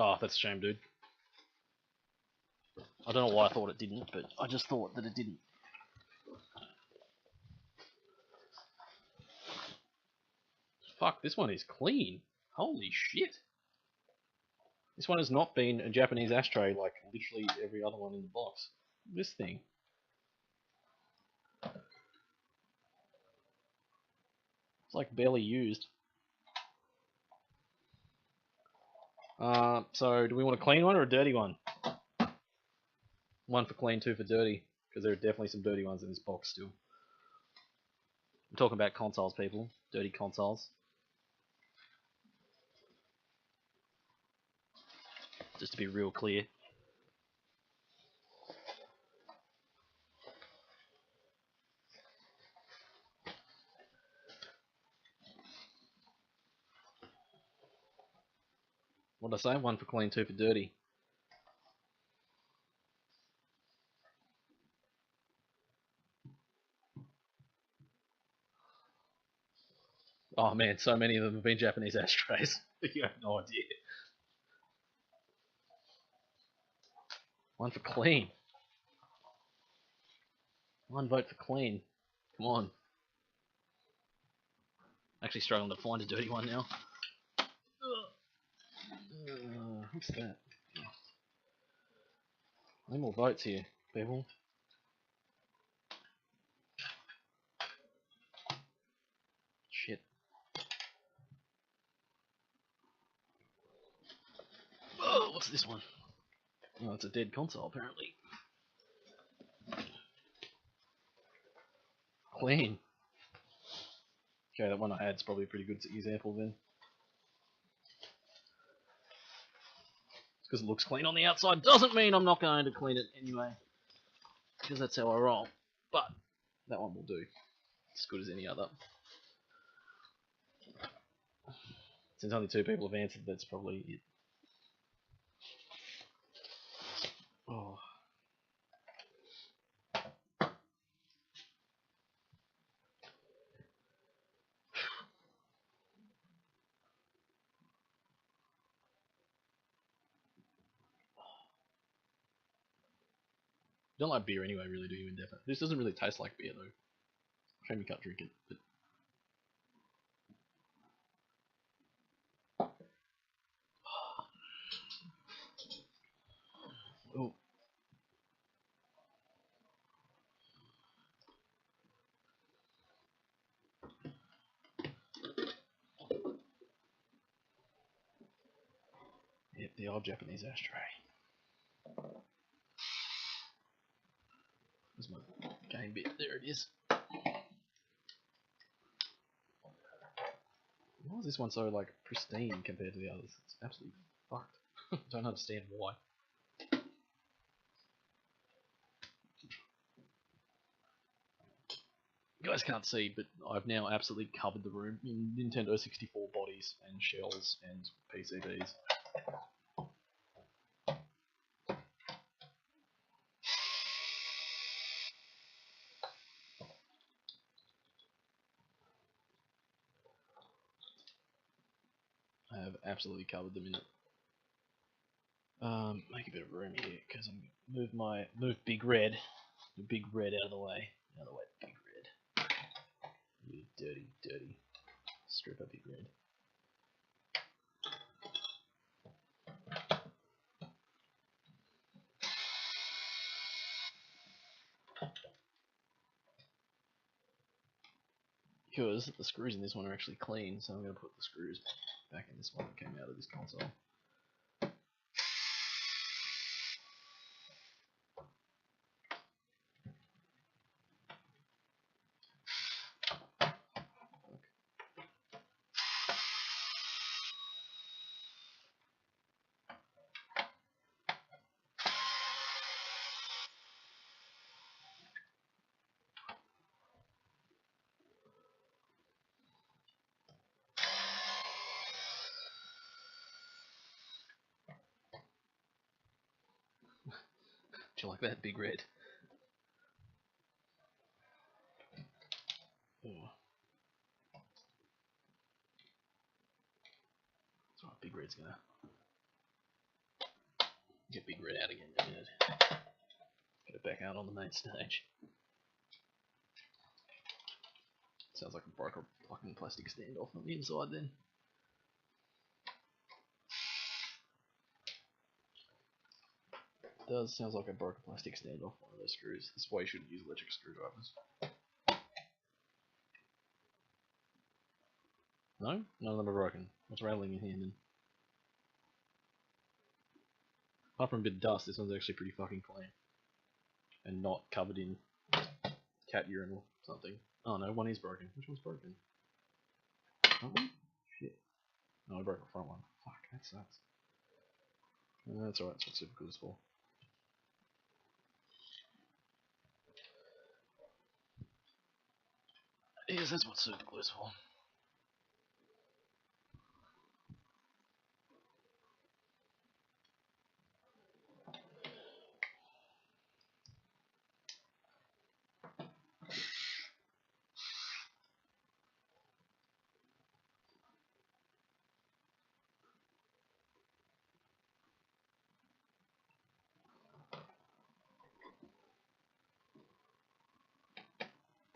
Oh, that's a shame, dude. I don't know why I thought it didn't, but I just thought that it didn't. Fuck, this one is clean. Holy shit. This one has not been a Japanese ashtray like literally every other one in the box. This thing. It's like barely used. So do we want a clean one or a dirty one? One for clean, two for dirty, because there are definitely some dirty ones in this box still. I'm talking about consoles, people. Dirty consoles. Just to be real clear. What did I say? One for clean, two for dirty. Oh man, so many of them have been Japanese ashtrays. You have no idea. One for clean. One vote for clean. Come on. Actually struggling to find a dirty one now. What's that? No more votes here, people. Shit. Oh, what's this one? Oh, it's a dead console, apparently. Clean. Okay, that one I had is probably a pretty good example then. Because it looks clean on the outside doesn't mean I'm not going to clean it anyway. Because that's how I roll. But that one will do. It's as good as any other. Since only two people have answered, that's probably it. Oh. You don't like beer anyway, really, do you, Indefinite? This doesn't really taste like beer, though. Shame you can't drink it, but... Oh. Yep, the old Japanese ashtray. There's my game bit. There it is. Why is this one so, like, pristine compared to the others? It's absolutely fucked. I don't understand why. You guys can't see, but I've now absolutely covered the room in Nintendo 64 bodies and shells and PCBs. I have absolutely covered them in it. Make a bit of room here because I'm gonna move Big Red, the Big Red out of the way. Out of the way, Big Red. You dirty, dirty stripper, Big Red. Because the screws in this one are actually clean, so I'm going to put the screws back in this one that came out of this console. Do you like that, Big Red? Oh. That's right, Big Red's gonna Get Big Red out again, dude. Get it back out on the main stage. Sounds like I broke a fucking plastic standoff on the inside then. It does. Sounds like I broke a plastic standoff one of those screws. That's why you shouldn't use electric screwdrivers. No? None of them are broken. What's rattling in here then? Apart from a bit of dust, this one's actually pretty fucking clean. And not covered in cat urine or something. Oh no, one is broken. Which one's broken? Oh, shit. No, I broke the front one. Fuck, that sucks. That's alright, that's what super glue is for. Yes, that's what super glue is for.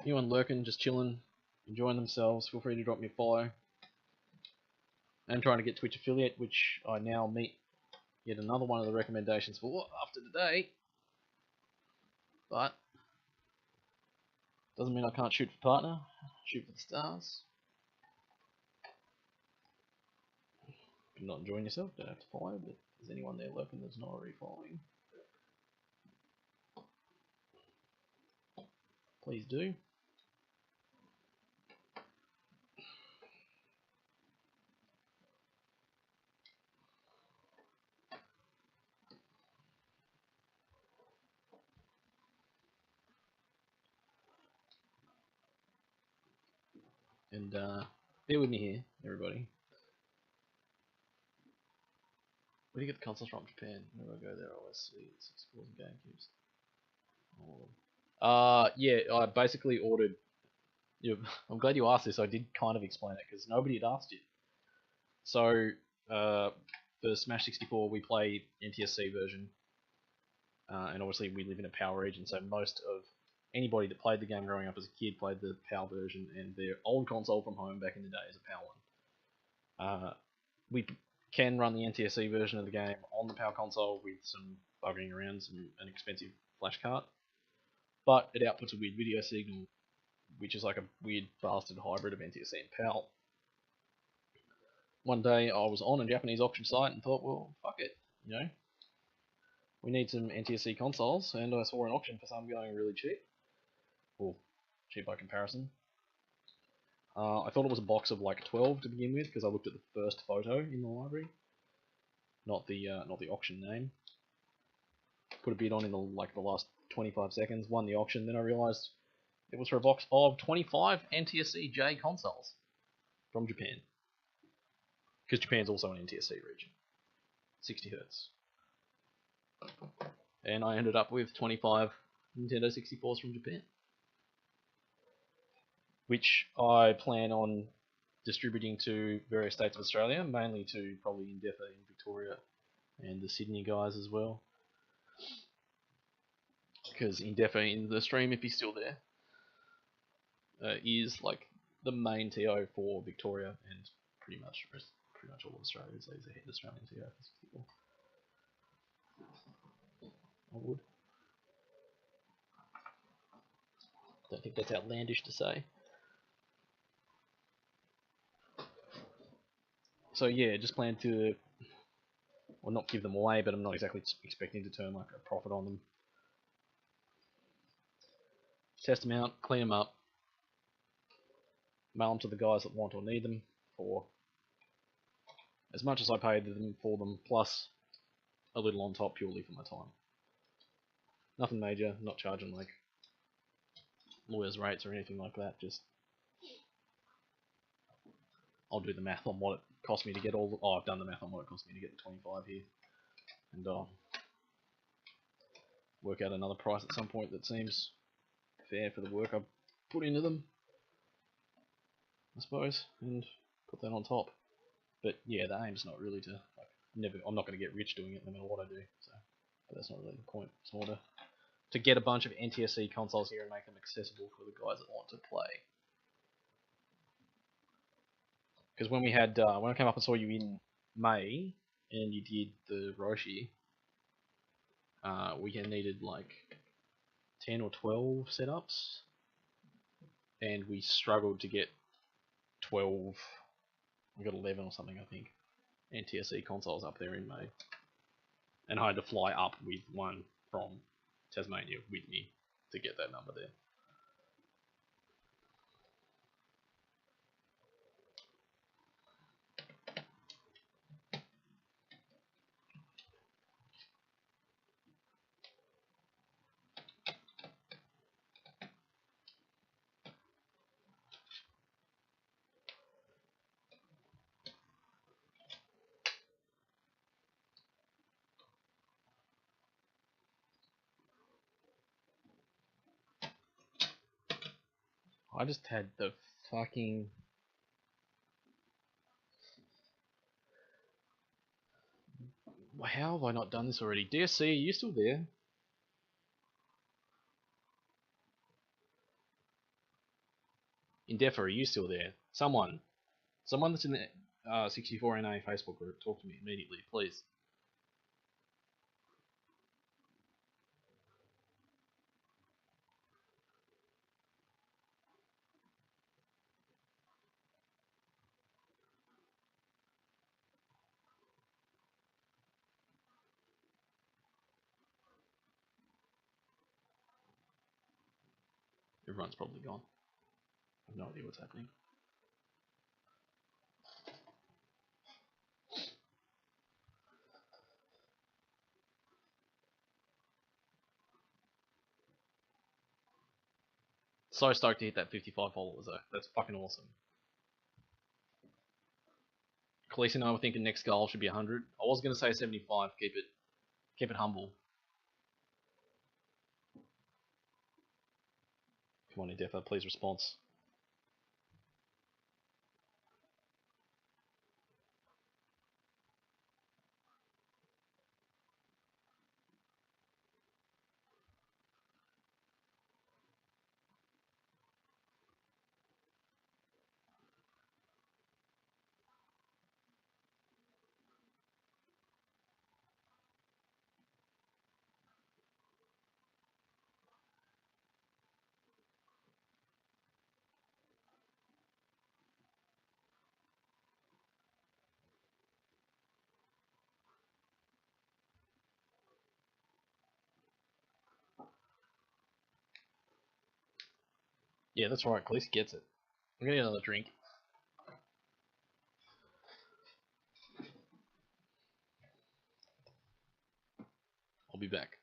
Anyone lurking, just chilling, enjoying themselves, feel free to drop me a follow. I'm trying to get Twitch affiliate, which I now meet yet another one of the recommendations for after today. But doesn't mean I can't shoot for partner, shoot for the stars. If you're not enjoying yourself, don't have to follow, but if there's anyone there lurking that's not already following, please do. And bear with me here, everybody. Where do you get the consoles from? Japan. Whenever I go there, I always see 64s and GameCubes. Yeah, I basically ordered. Yeah, I'm glad you asked this. I did kind of explain it because nobody had asked it. So for Smash 64, we play NTSC version, and obviously we live in a PAL region, so most of anybody that played the game growing up as a kid played the PAL version, and their old console from home back in the day is a PAL one. We can run the NTSC version of the game on the PAL console with some buggering around, an expensive flash card, but it outputs a weird video signal, which is like a weird bastard hybrid of NTSC and PAL. One day I was on a Japanese auction site and thought, well, fuck it, you know, we need some NTSC consoles, and I saw an auction for some going really cheap. Well, cheap by comparison. I thought it was a box of like 12 to begin with because I looked at the first photo in the library, not the auction name. Put a bid on in the last 25 seconds, won the auction. Then I realised it was for a box of 25 NTSC J consoles from Japan, because Japan's also an NTSC region, 60 Hz. And I ended up with 25 Nintendo 64s from Japan, which I plan on distributing to various states of Australia, mainly to probably Endeavour in Victoria and the Sydney guys as well. Because Endeavour in the stream, if he's still there, is like the main TO for Victoria and pretty much all of Australia. So he's a head Australian TO for 64. I would. Don't think that's outlandish to say. So yeah, just plan to, well, not give them away, but I'm not exactly expecting to turn like a profit on them. Test them out, clean them up, mail them to the guys that want or need them for as much as I paid them for them, plus a little on top purely for my time. Nothing major, not charging like lawyers' rates or anything like that, just I'll do the math on what it cost me to get all the, I've done the math on what it cost me to get the 25 here, and work out another price at some point that seems fair for the work I put into them, I suppose, and put that on top. But yeah, the aim's not really to like I'm not going to get rich doing it no matter what I do. So, but that's not really the point. It's more to get a bunch of NTSC consoles here and make them accessible for the guys that want to play. Because when we had when I came up and saw you in May and you did the Roshi, we needed like 10 or 12 setups, and we struggled to get 12. We got 11 or something, I think, NTSC consoles up there in May, and I had to fly up with one from Tasmania with me to get that number there. I just had the fucking... How have I not done this already? DSC, are you still there? Endeavour, are you still there? Someone that's in the 64NA Facebook group, talk to me immediately, please. Everyone's probably gone. I have no idea what's happening. So stoked to hit that 55 followers though. That's fucking awesome. Khaleesi and I were thinking next goal should be 100. I was going to say 75, keep it humble. Come on, Endeavour, please response. Yeah, that's right, Khaleesi gets it. I'm going to get another drink. I'll be back.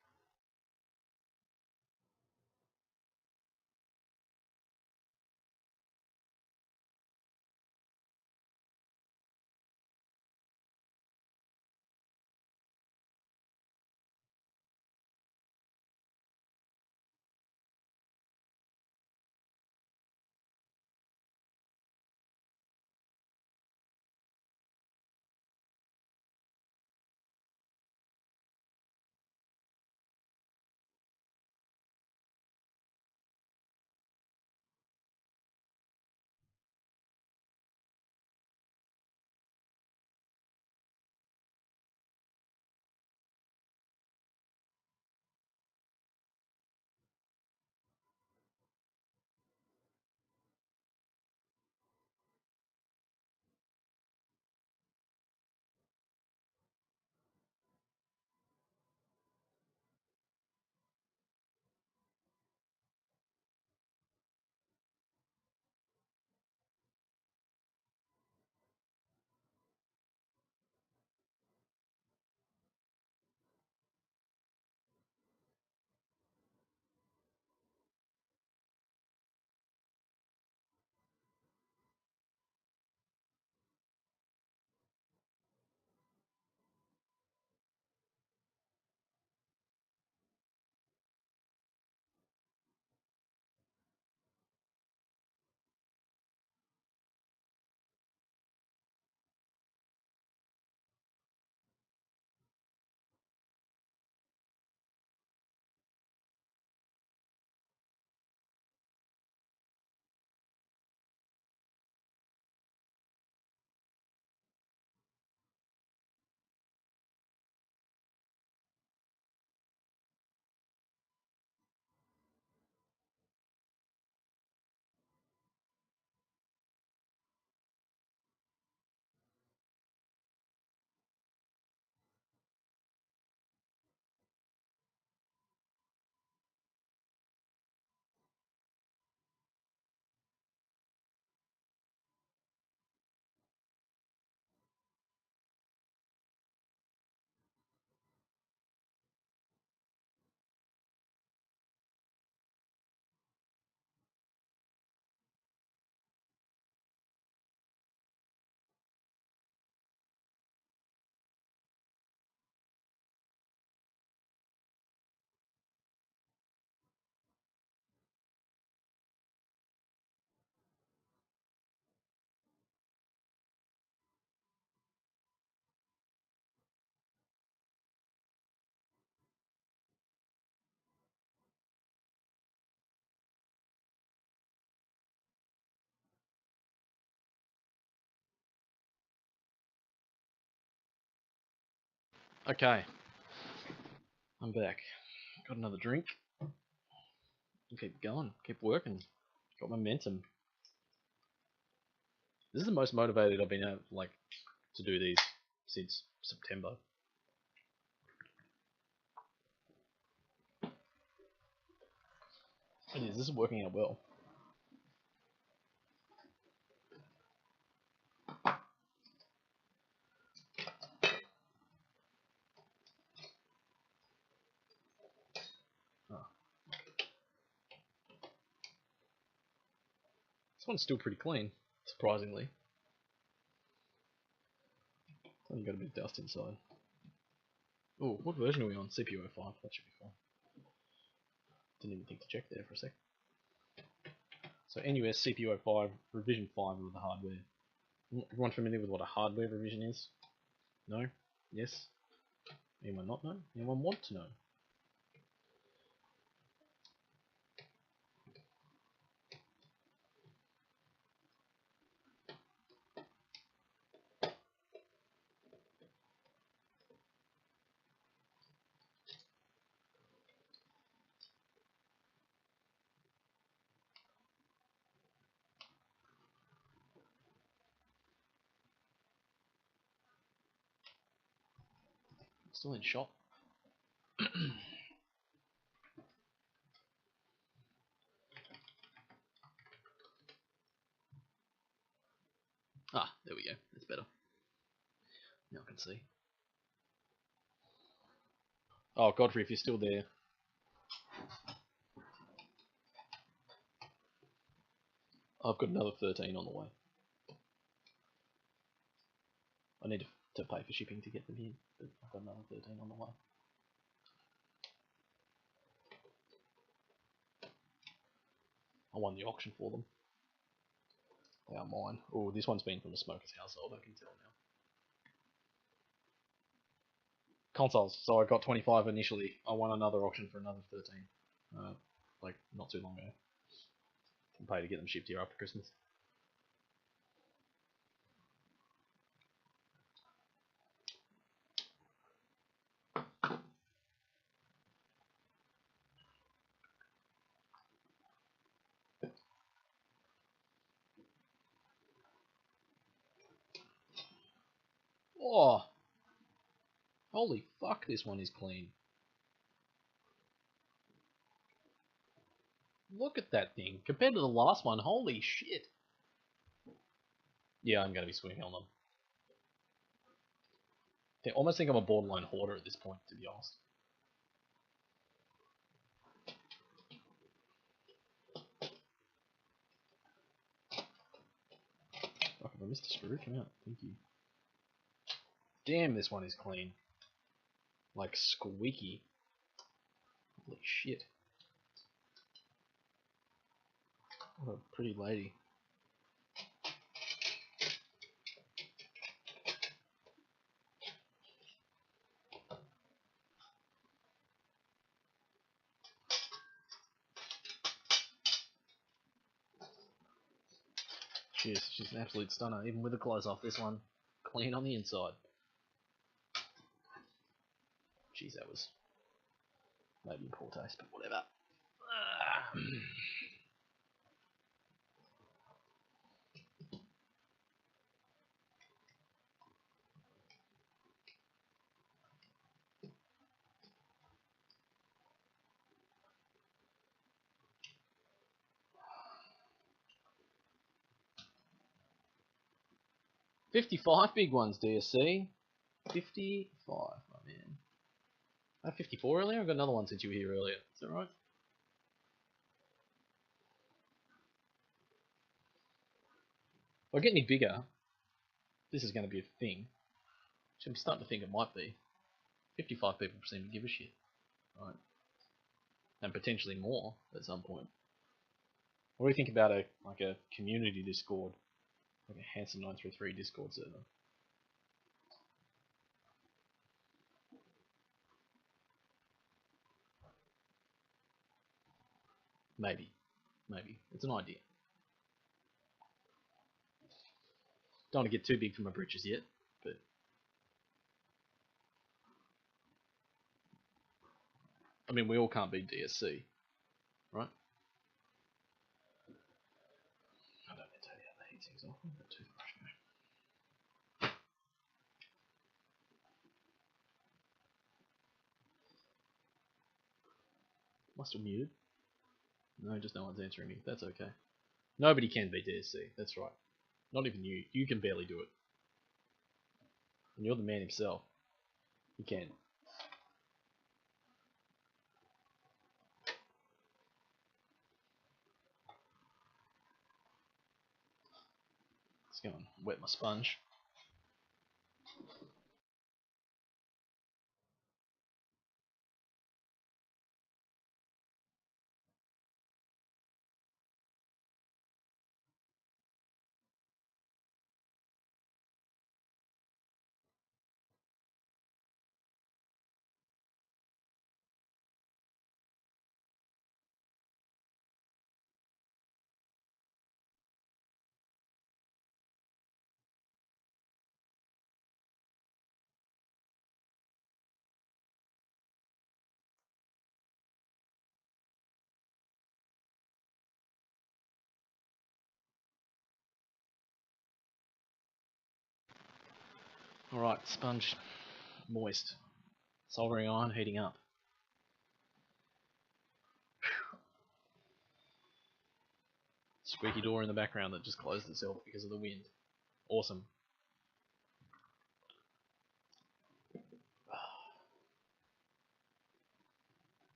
Okay, I'm back. Got another drink. Keep going, keep working. Got momentum. This is the most motivated I've been able, like, to do these since September. It is. This is working out well. Oh. This one's still pretty clean, surprisingly. It's only got a bit of dust inside. Oh, what version are we on? CPU 05. That should be fine. Didn't even think to check there for a sec. So NUS CPU 05 revision 5 of the hardware. Everyone familiar with what a hardware revision is? No? Yes? Anyone not know? Anyone want to know? Still in shot. Ah, there we go. That's better. Now I can see. Oh, Godfrey, if you're still there. I've got another 13 on the way. I need to pay for shipping to get them here, but I've got another 13 on the way. I won the auction for them. They are mine. Oh, this one's been from the smoker's household, I can tell now. Consoles. So I got 25 initially. I won another auction for another 13. Like, not too long ago. Can pay to get them shipped here after Christmas. Oh! Holy fuck, this one is clean. Look at that thing. Compared to the last one, holy shit. Yeah, I'm going to be swinging on them. I almost think I'm a borderline hoarder at this point, to be honest. Fuck, if I missed a screw, come out. Thank you. Damn, this one is clean. Like, squeaky. Holy shit. What a pretty lady. She's an absolute stunner, even with the clothes off. This one, clean on the inside. Jeez, that was maybe in poor taste, but whatever. 55 big ones, DSC. 55, my man. I had 54 earlier? I got another one since you were here earlier. Is that right? If I get any bigger, this is going to be a thing. Which I'm starting to think it might be. 55 people seem to give a shit. Right. And potentially more at some point. What do you think about a community Discord? Like a Hanson 933 Discord server? Maybe. Maybe. It's an idea. Don't want to get too big for my britches yet, but I mean, we all can't beat DSC, right? I don't need to take the heat sinks off. Where'd that toothbrush go? Am I still muted? No, just no one's answering me. That's okay. Nobody can beat DSC. That's right. Not even you. You can barely do it. And you're the man himself. You can. Let's go and wet my sponge. Alright, sponge moist. Soldering iron heating up. Squeaky door in the background that just closed itself because of the wind. Awesome.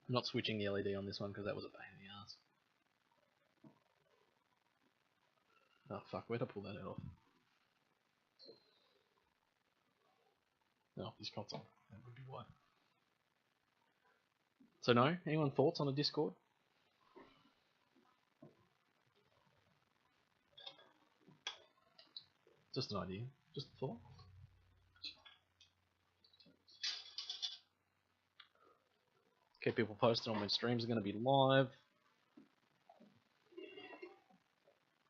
I'm not switching the LED on this one because that was a pain in the ass. Oh fuck, where'd I pull that off? Oh, this console. That would be why. So no? Anyone thoughts on a Discord? Just an idea. Just a thought. Keep people posted on when streams are going to be live.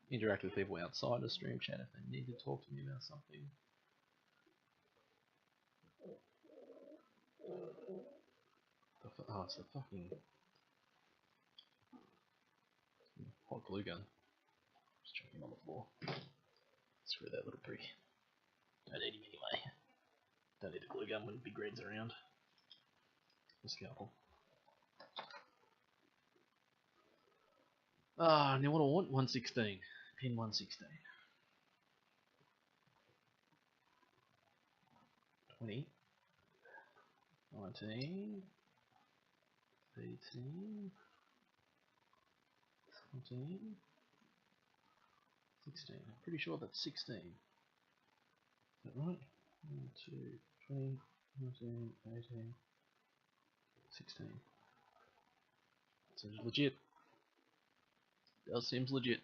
Interact with people outside the stream chat if they need to talk to me about something. Oh, it's the fucking hot glue gun. Just chucking him on the floor. Screw that little prick. Don't need him anyway. Don't need a glue gun when Big Red's around. A scalpel. Ah, now what do I want? 116. Pin 116. 20. 19. 18. 17. 16. I'm pretty sure that's 16. Is that right? 1, 2, 20, 19, 18, 16. Seems legit. Does seems legit.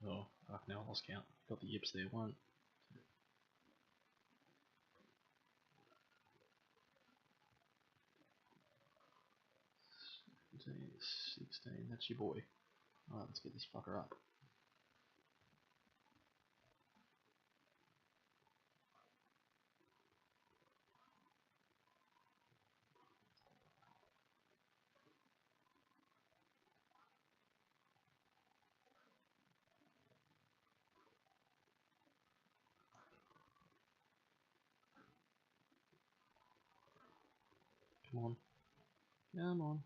Oh, fuck, now I lost count. Got the yips there. 1, 17, 16. That's your boy. Alright, let's get this fucker up. Come on. Come on.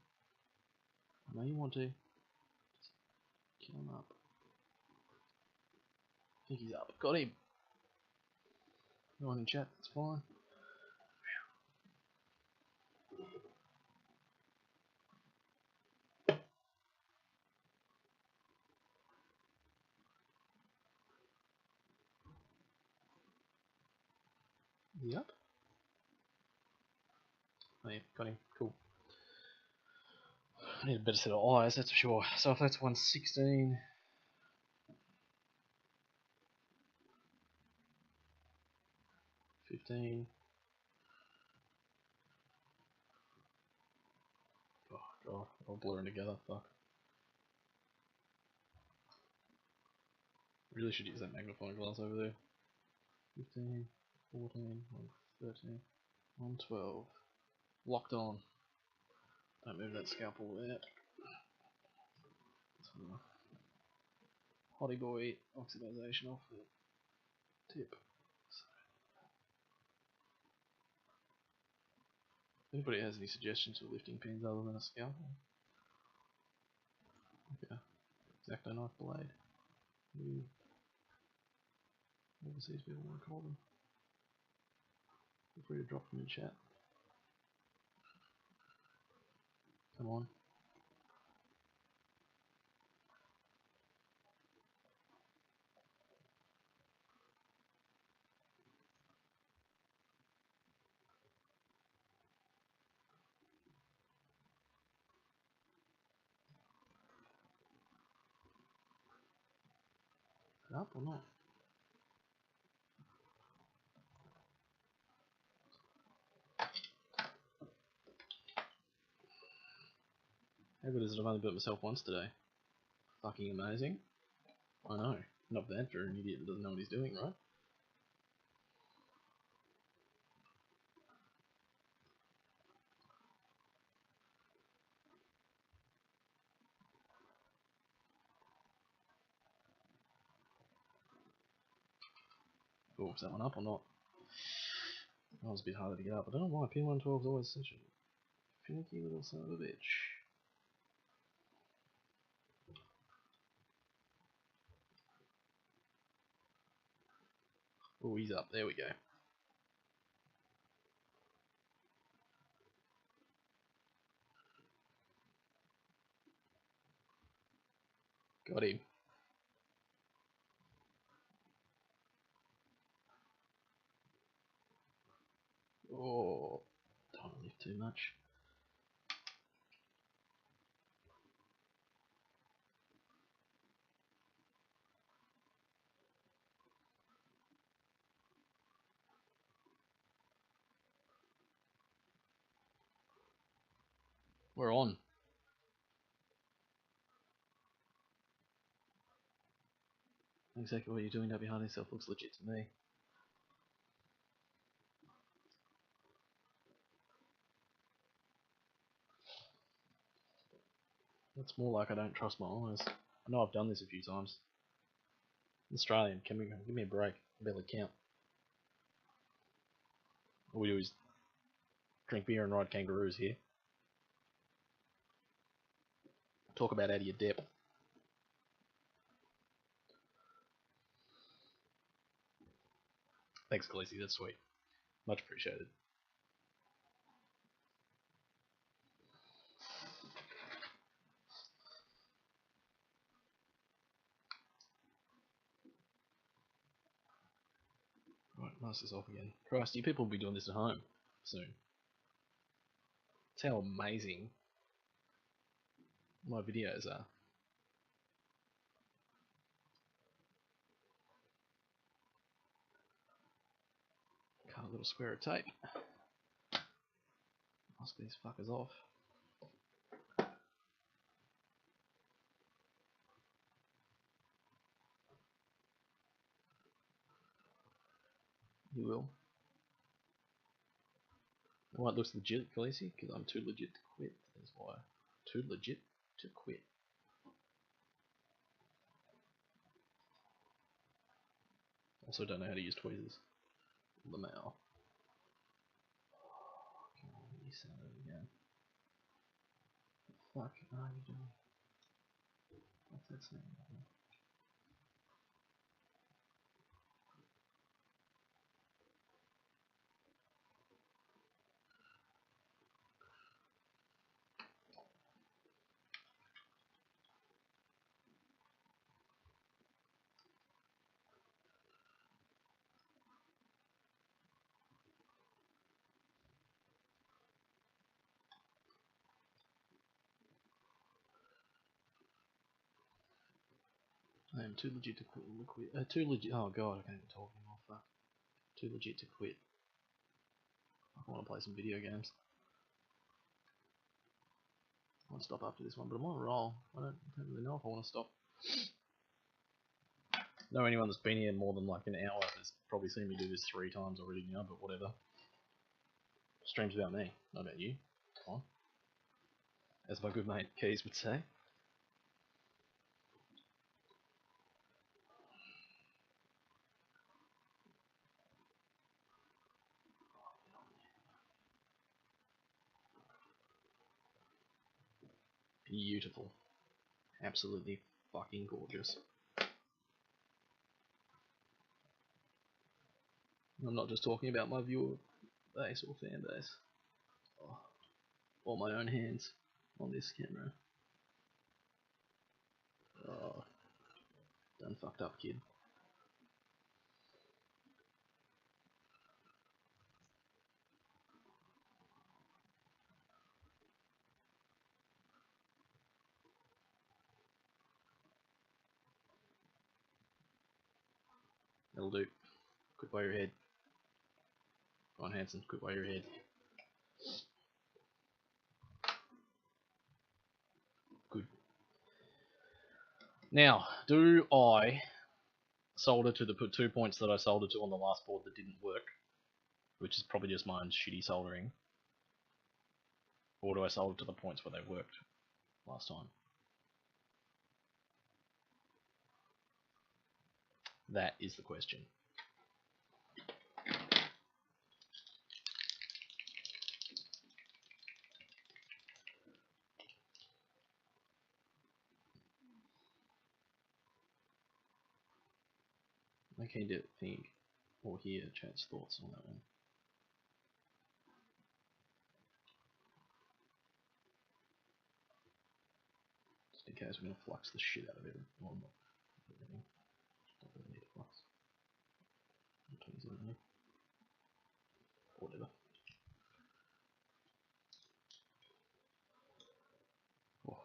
I know you want to. Just kill him up. I think he's up. Got him. No one in chat, that's fine. Yep. Oh yeah, got him. Cool. I need a better set of eyes, that's for sure. So if that's 116, 15. Oh god, all blurring together, fuck. Really should use that magnifying glass over there. 15, 14, 13, 12. Locked on. Don't move that scalpel there. Hottie boy oxidization off the tip. If anybody has any suggestions for lifting pins other than a scalpel? Okay. Exacto knife blade. Overseas people want to call them. Feel free to drop them in chat. Come on. Is it up or not? How good is it? I've only burnt myself once today. Fucking amazing. I know. Not bad for an idiot that doesn't know what he's doing, right? Oh, is that one up or not? That was a bit harder to get up. I don't know why pin 112 is always such a finicky little son of a bitch. Oh, he's up. There we go. Got him. Oh, don't lift too much. We're on. Exactly what you're doing up behind yourself looks legit to me. It's more like I don't trust my eyes. I know I've done this a few times. Australian, can we give me a break? I barely count. All we do is drink beer and ride kangaroos here. Talk about out of your depth. Thanks, Khaleesi, that's sweet. Much appreciated. Right, mask this off again. Christ, you people will be doing this at home soon. That's how amazing my videos are. Cut a little square of tape. Mask these fuckers off. You will. Why it looks legit, Khaleesi? Because I'm too legit to quit. That's why. Too legit to quit. Also don't know how to use tweezers. Lamau. Come on, you son of a gun. What the fuck are you doing? What's that saying? I am too legit to quit. Too legit. Oh god, I can't even talk anymore. Fuck. Too legit to quit. I want to play some video games. I want to stop after this one, but I'm on a roll. I don't really know if I want to stop. know anyone that's been here more than like an hour has probably seen me do this 3 times already now, but whatever. Stream's about me, not about you. Come on. As my good mate Keys would say. Beautiful. Absolutely fucking gorgeous. I'm not just talking about my viewer base or fan base. Oh, or my own hands on this camera. Oh, done fucked up, kid. That'll do. Quick by your head. Go on, Hanson, quick by your head. Good. Now, do I solder to the 2 points that I soldered to on the last board that didn't work, which is probably just my own shitty soldering, or do I solder to the points where they worked last time? That is the question. I keen to think or hear chat's thoughts on that one. Just in case we're going to flux the shit out of it. Well, not everything. Don't really need to flux. 27 here. Whatever. Oh.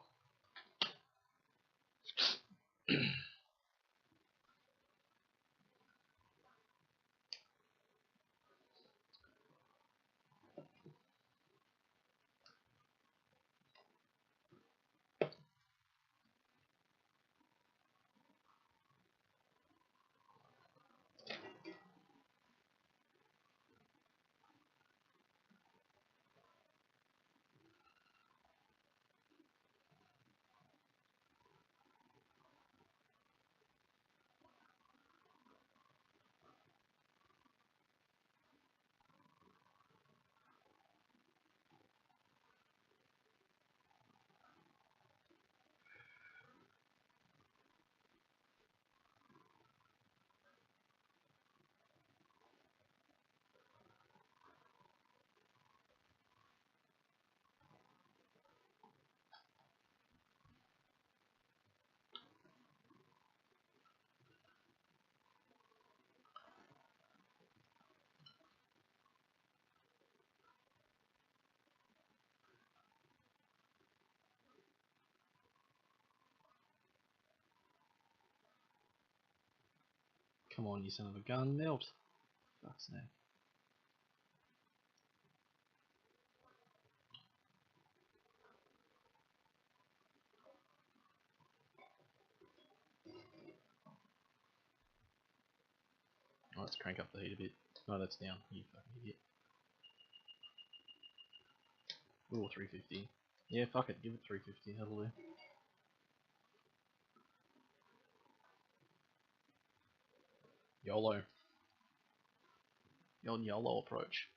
Come on, you son of a gun, melt. Fuck's sake. Oh, let's crank up the heat a bit. No, that's down. You fucking idiot. Ooh, 350. Yeah, fuck it. Give it 350. That'll do. YOLO. YOLO approach.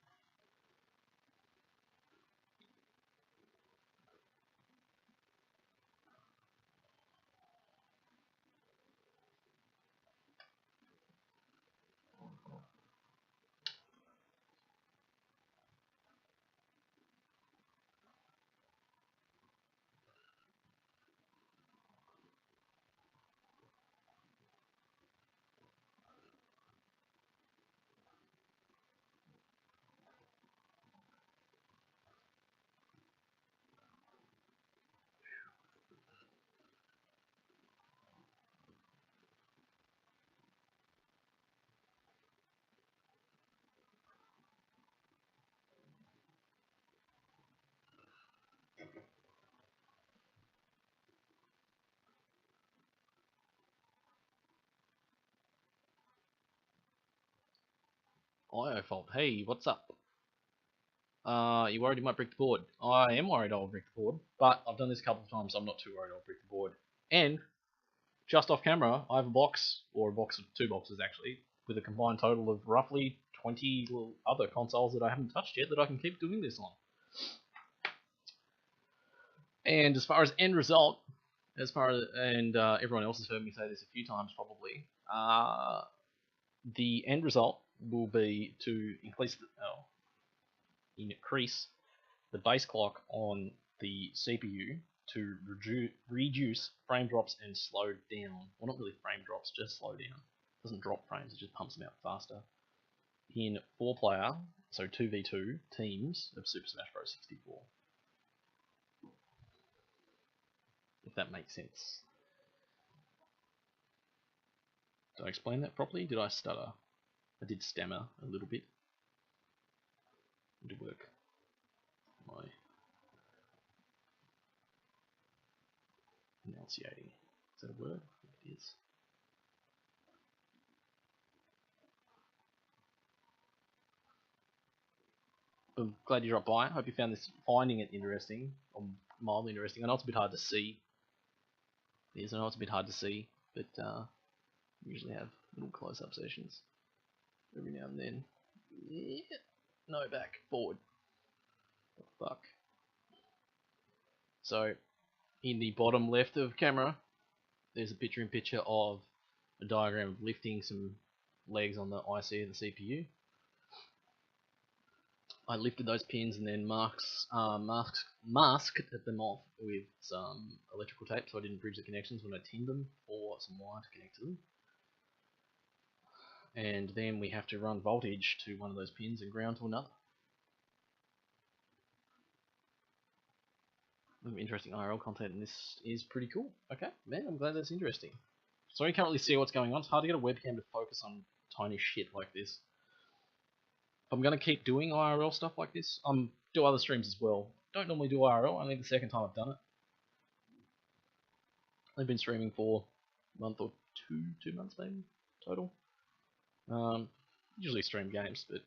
IO fault. Hey, what's up? You worried you might break the board? I am worried I'll break the board, but I've done this a couple of times, so I'm not too worried I'll break the board. And just off camera, I have a box, or a box of 2 boxes actually, with a combined total of roughly 20 other consoles that I haven't touched yet that I can keep doing this on. And as far as end result, everyone else has heard me say this a few times probably, the end result will be to increase the base clock on the CPU to reduce frame drops and slow down. Well, not really frame drops, just slow down. It doesn't drop frames, it just pumps them out faster. In 4-player, so 2v2 teams of Super Smash Bros. 64. If that makes sense. Did I explain that properly? Did I stutter? I did stammer a little bit. To work my enunciating. Is that a word? It is. I'm glad you dropped by. I hope you found finding it interesting, or mildly interesting. I know it's a bit hard to see. I know it's a bit hard to see, but we usually have little close-up sessions every now and then. Yeah. No, back, forward. What the fuck? So, in the bottom left of camera, there's a picture-in-picture of a diagram of lifting some legs on the IC of the CPU. I lifted those pins and then masked them off with some electrical tape so I didn't bridge the connections when I tinned them for some wire to connect to them. And then we have to run voltage to one of those pins and ground to another. Some interesting IRL content, and this is pretty cool. Okay, man, I'm glad that's interesting. So you can't really see what's going on. It's hard to get a webcam to focus on tiny shit like this. If I'm going to keep doing IRL stuff like this, do other streams as well. Don't normally do IRL, only the second time I've done it. I've been streaming for a month or 2 months maybe, total. Usually stream games, but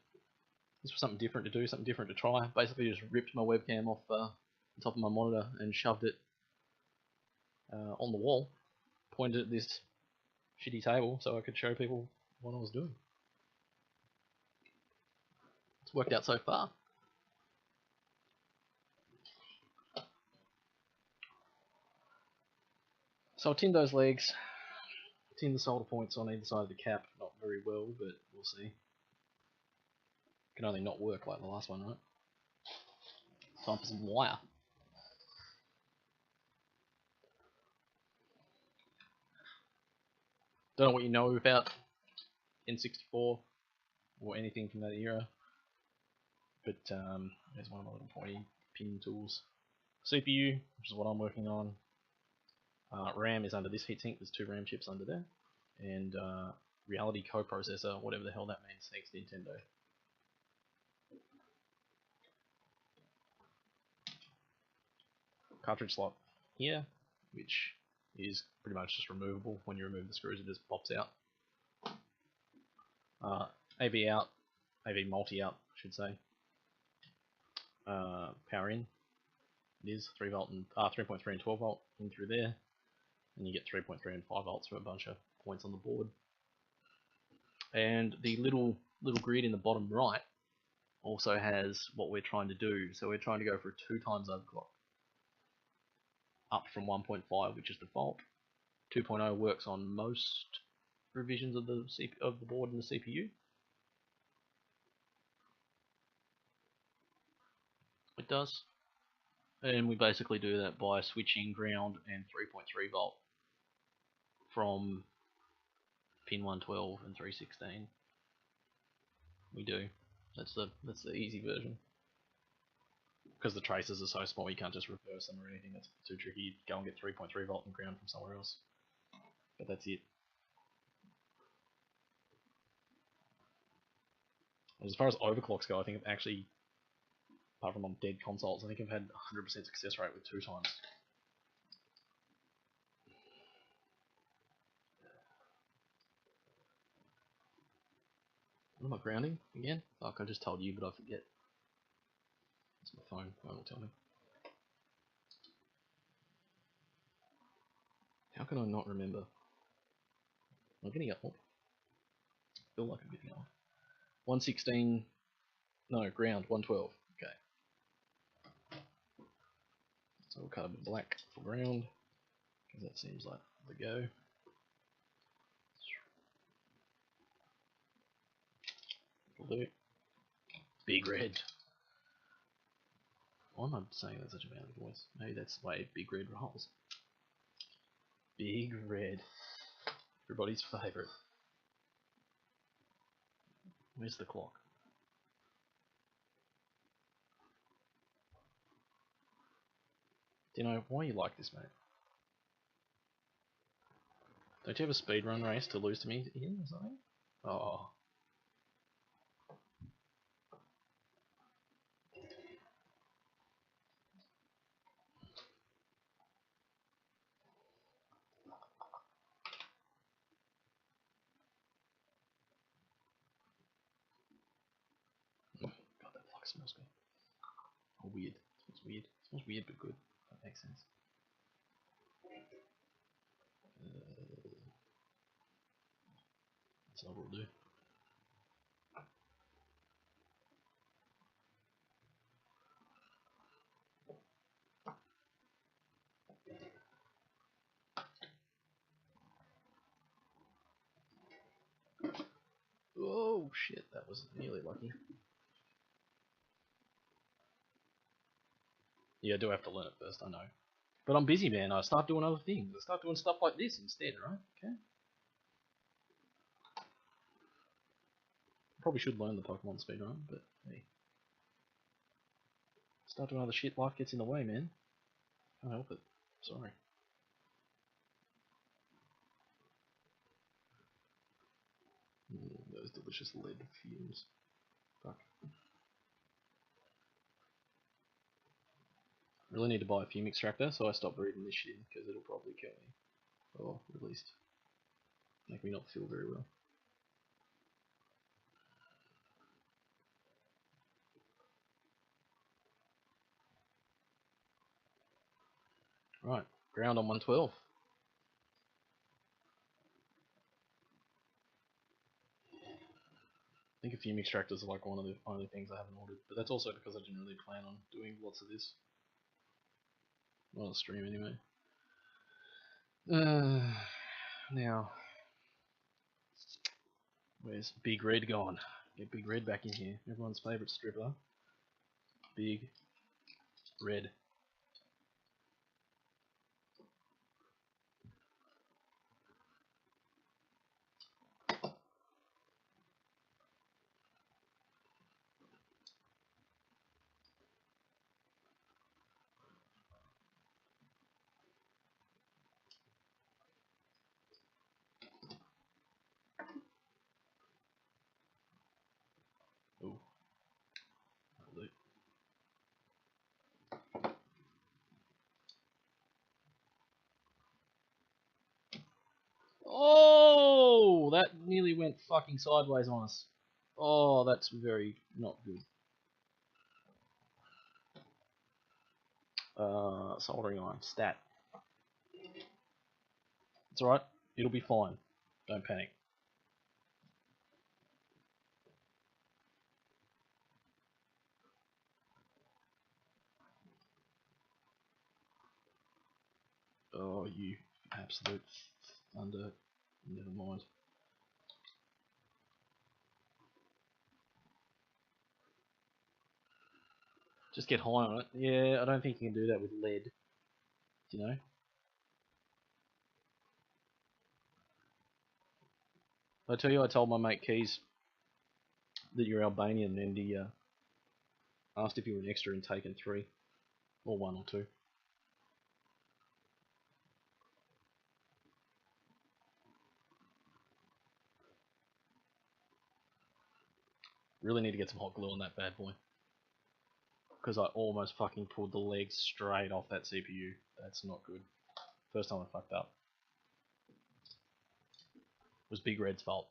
this was something different to do, something different to try. Basically just ripped my webcam off the top of my monitor and shoved it on the wall, pointed at this shitty table so I could show people what I was doing. It's worked out so far. So I tinned those legs, tinned the solder points on either side of the cap, not very well, but we'll see. Can only not work like the last one, right? Time for some wire. Don't know what you know about N64 or anything from that era, but there's one of my little pointy pin tools. CPU, which is what I'm working on. RAM is under this heatsink, there's 2 RAM chips under there, and reality coprocessor, whatever the hell that means, thanks Nintendo. Cartridge slot here, which is pretty much just removable. When you remove the screws, it just pops out. AV out, AV multi out, I should say. Power in, it is 3 volt and 3.3 and 12 volt in through there, and you get 3.3 and 5 volts from a bunch of points on the board. And the little grid in the bottom right also has what we're trying to do. So we're trying to go for a 2 times overclock, up from 1.5, which is default. 2.0 works on most revisions of the board and the CPU. It does. And we basically do that by switching ground and 3.3 volt from pin 112 and 316. We do. That's the easy version. Because the traces are so small, you can't just reverse them or anything. That's too tricky. You go and get 3.3 volt and ground from somewhere else. But that's it. As far as overclocks go, I think I've actually, apart from on dead consoles, I think I've had 100% success rate with 2 times. Am I grounding again? Fuck, I just told you, but I forget. It's my phone. Phone will tell me. How can I not remember? I'm getting old. I feel like I'm getting old. 116. No, ground. 112. Okay. So we'll cut a bit black for ground, because that seems like the go. Will do. Big red. Why am I saying that such a manly voice? Maybe that's the way big red rolls. Big red. Everybody's favourite. Where's the clock? Do you know why you like this, mate? Don't you have a speedrun race to lose to me in or something? Oh. God, that fuck smells good. Oh, weird. It smells weird. It smells weird but good. That makes sense. That's not what we'll do. Oh shit, that was nearly lucky. Yeah, I do have to learn it first, I know. But I'm busy, man. I start doing other things. I start doing stuff like this instead, right? Okay. Probably should learn the Pokemon speedrun, but hey. Start doing other shit, life gets in the way, man. Can't help it. Sorry. Those delicious lead fumes. Fuck. Really need to buy a fume extractor, so I stop breathing this shit, because it'll probably kill me. Or at least make me not feel very well. Right, ground on 112. I think a fume extractors are like one of the only things I haven't ordered, but that's also because I didn't really plan on doing lots of this. Not on the stream anyway. Now, where's Big Red gone? Get Big Red back in here. Everyone's favourite stripper. Big Red. Ooh. Oh, that nearly went fucking sideways on us. Oh, that's very not good. Soldering iron. Stat. It's alright. It'll be fine. Don't panic. Oh, you absolute under. Never mind. Just get high on it. Yeah, I don't think you can do that with lead. You know? I tell you, I told my mate Keys that you're Albanian, and he asked if you were an extra in Taken 3. Or 1 or 2. Really need to get some hot glue on that bad boy. Because I almost fucking pulled the legs straight off that CPU. That's not good. First time I fucked up. It was Big Red's fault.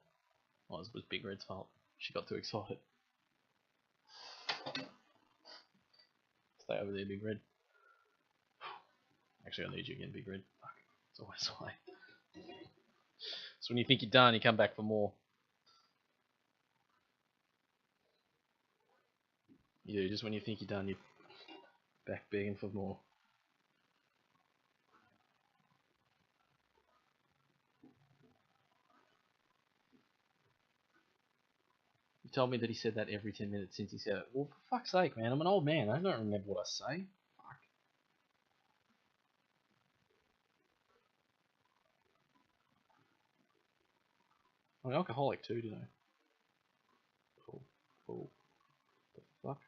Oh, it was Big Red's fault. She got too excited. Stay over there, Big Red. Actually, I need you again, Big Red. Fuck. It's always the way. So when you think you're done, you come back for more. You do, just when you think you're done, you're back begging for more. You told me that he said that every 10 minutes since he said it. Well, for fuck's sake, man, I'm an old man. I don't remember what I say. Fuck. I'm an alcoholic too, you know. Cool. Cool. The fuck?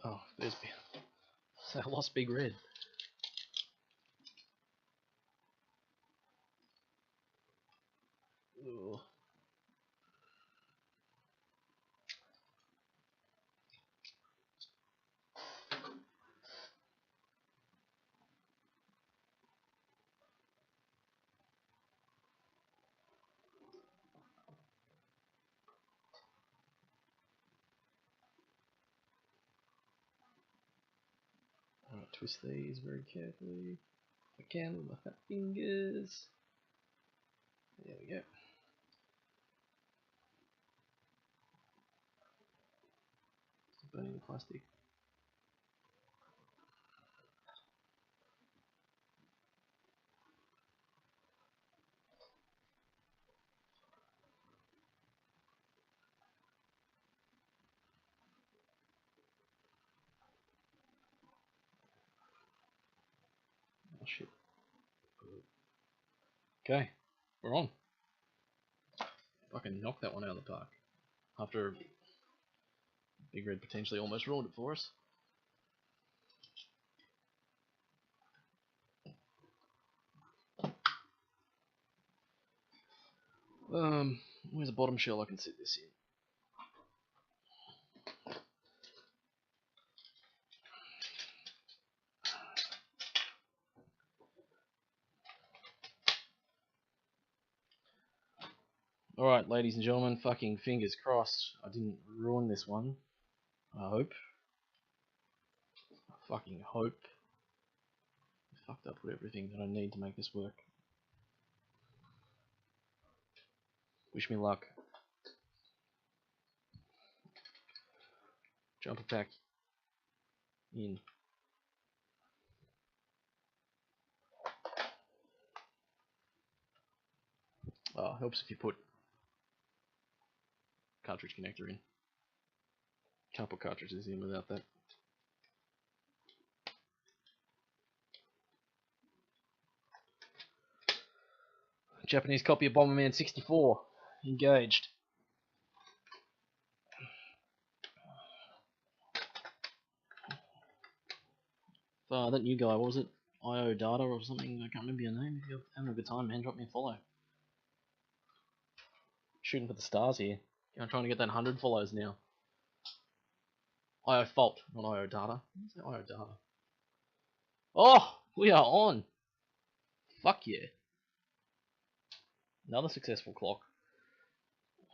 Oh, there's... So I lost Big Red. Ugh. Alright, twist these very carefully. If I can with my fat fingers. There we go. Burning the plastic. Oh shit. Okay, we're on. Fucking knock that one out of the park. After Big Red potentially almost ruined it for us. Where's the bottom shell I can sit this in? Alright, ladies and gentlemen, fucking fingers crossed I didn't ruin this one. I hope. I fucking hope. I fucked up with everything that I need to make this work. Wish me luck. Jumper pack in. Oh, helps if you put cartridge connector in. Can't put cartridges in without that. Japanese copy of Bomberman 64. Engaged. That new guy, what was it? IO Data or something? I can't remember your name. If you're having a good time, man, drop me a follow. Shooting for the stars here. I'm trying to get that 100 follows now. IO Fault, not IO Data. What's that IO Data? Oh, we are on. Fuck yeah. Another successful clock.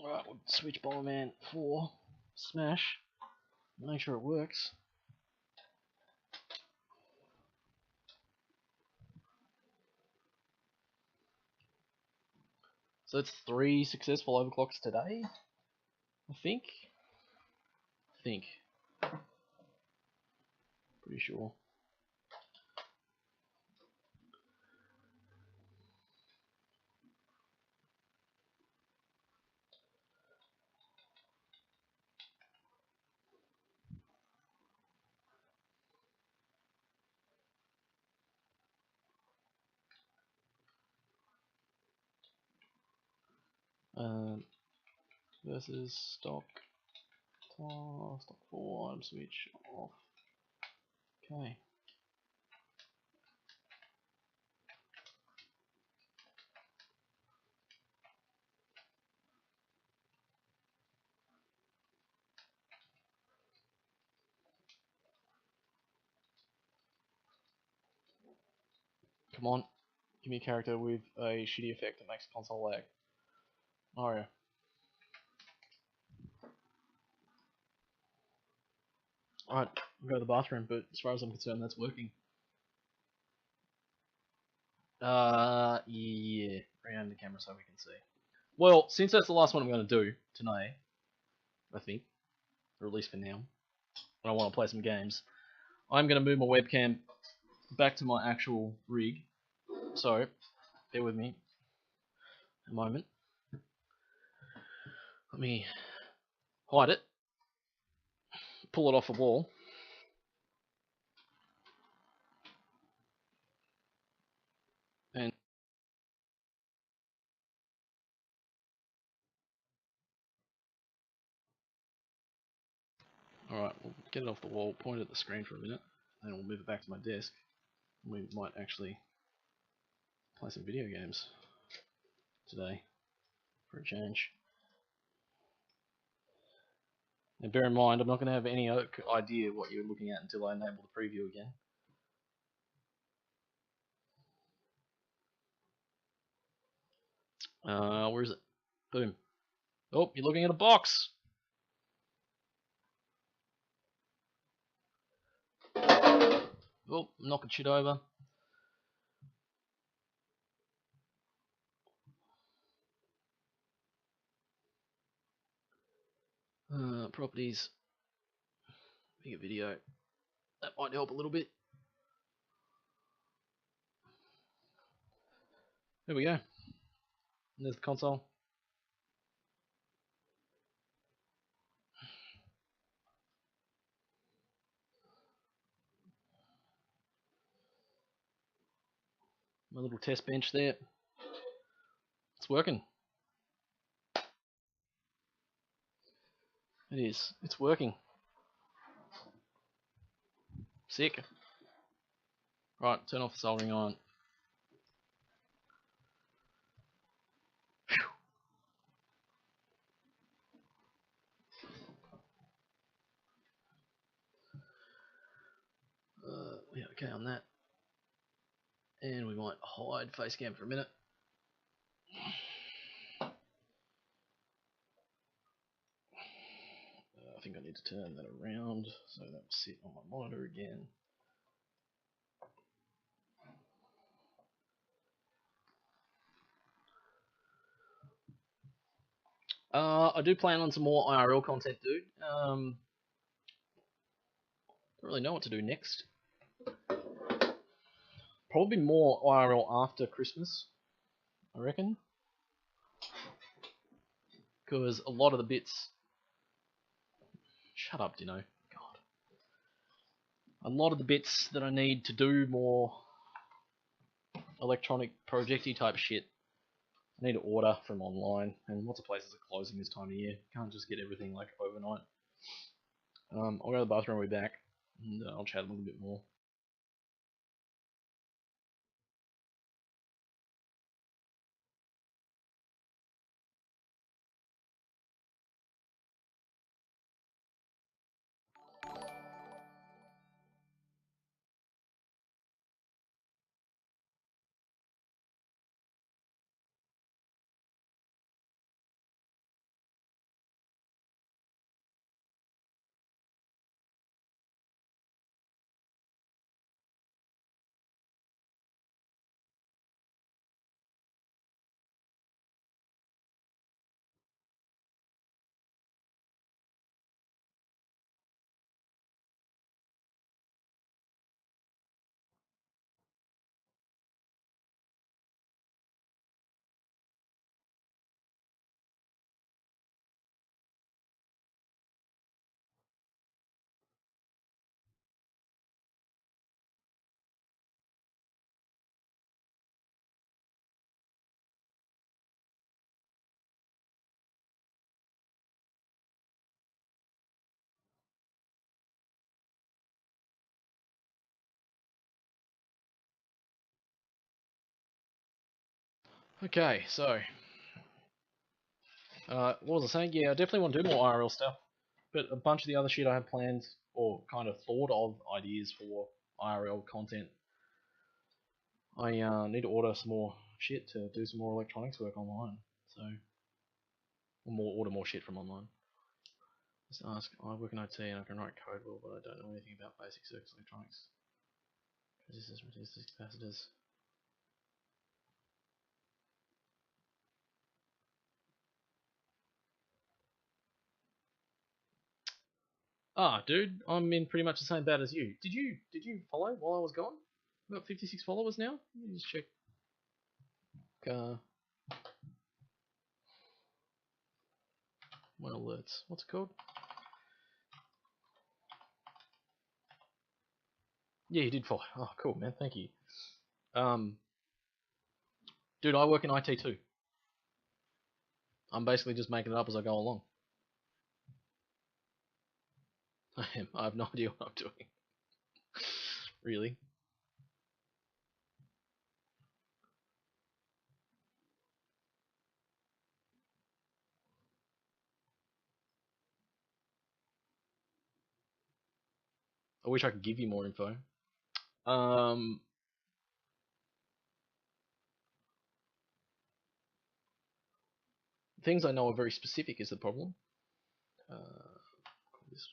Alright, we'll switch Bomberman 4. Smash. Make sure it works. So it's 3 successful overclocks today, I think. Pretty sure. versus stock 4 item switch off. Okay. Come on, give me a character with a shitty effect that makes console lag. Mario. Alright, I'll go to the bathroom, but as far as I'm concerned, that's working. Yeah, around the camera so we can see. Well, since that's the last one I'm going to do tonight, I think, or at least for now, when I want to play some games, I'm going to move my webcam back to my actual rig. So, bear with me a moment. Let me hide it, pull it off the wall. And alright, we'll get it off the wall, point it at the screen for a minute, then we'll move it back to my desk. We might actually play some video games today for a change. And bear in mind, I'm not going to have any idea what you're looking at until I enable the preview again. Where is it? Boom. Oh, you're looking at a box! Oh, knocking shit over. Properties. Bigger video. That might help a little bit. There we go. And there's the console. My little test bench there. It's working. It is. It's working. Sick. Right, turn off the soldering iron. Yeah, okay on that. And we might hide facecam for a minute. I think I need to turn that around so that will sit on my monitor again. I do plan on some more IRL content, dude. Don't really know what to do next. Probably more IRL after Christmas, I reckon. Because a lot of the bits... Shut up, Dino. God. A lot of the bits that I need to do more electronic projecty type shit, I need to order from online, and lots of places are closing this time of year. You can't just get everything like overnight. I'll go to the bathroom and be back, and I'll chat a little bit more. Okay, so what was I saying? Yeah, I definitely want to do more IRL stuff, but a bunch of the other shit I have planned or kind of thought of ideas for IRL content. I need to order some more shit to do some more electronics work online. So, order more shit from online. Just ask. I work in IT and I can write code well, but I don't know anything about basic circuits electronics. Resistors, capacitors. Ah, dude, I'm in pretty much the same boat as you. Did you follow while I was gone? I've got 56 followers now. Let me just check. My alerts. What's it called? Yeah, you did follow. Oh, cool, man. Thank you. Dude, I work in IT too. I'm basically just making it up as I go along. I am. I have no idea what I'm doing. Really. I wish I could give you more info. Um, things I know are very specific is the problem.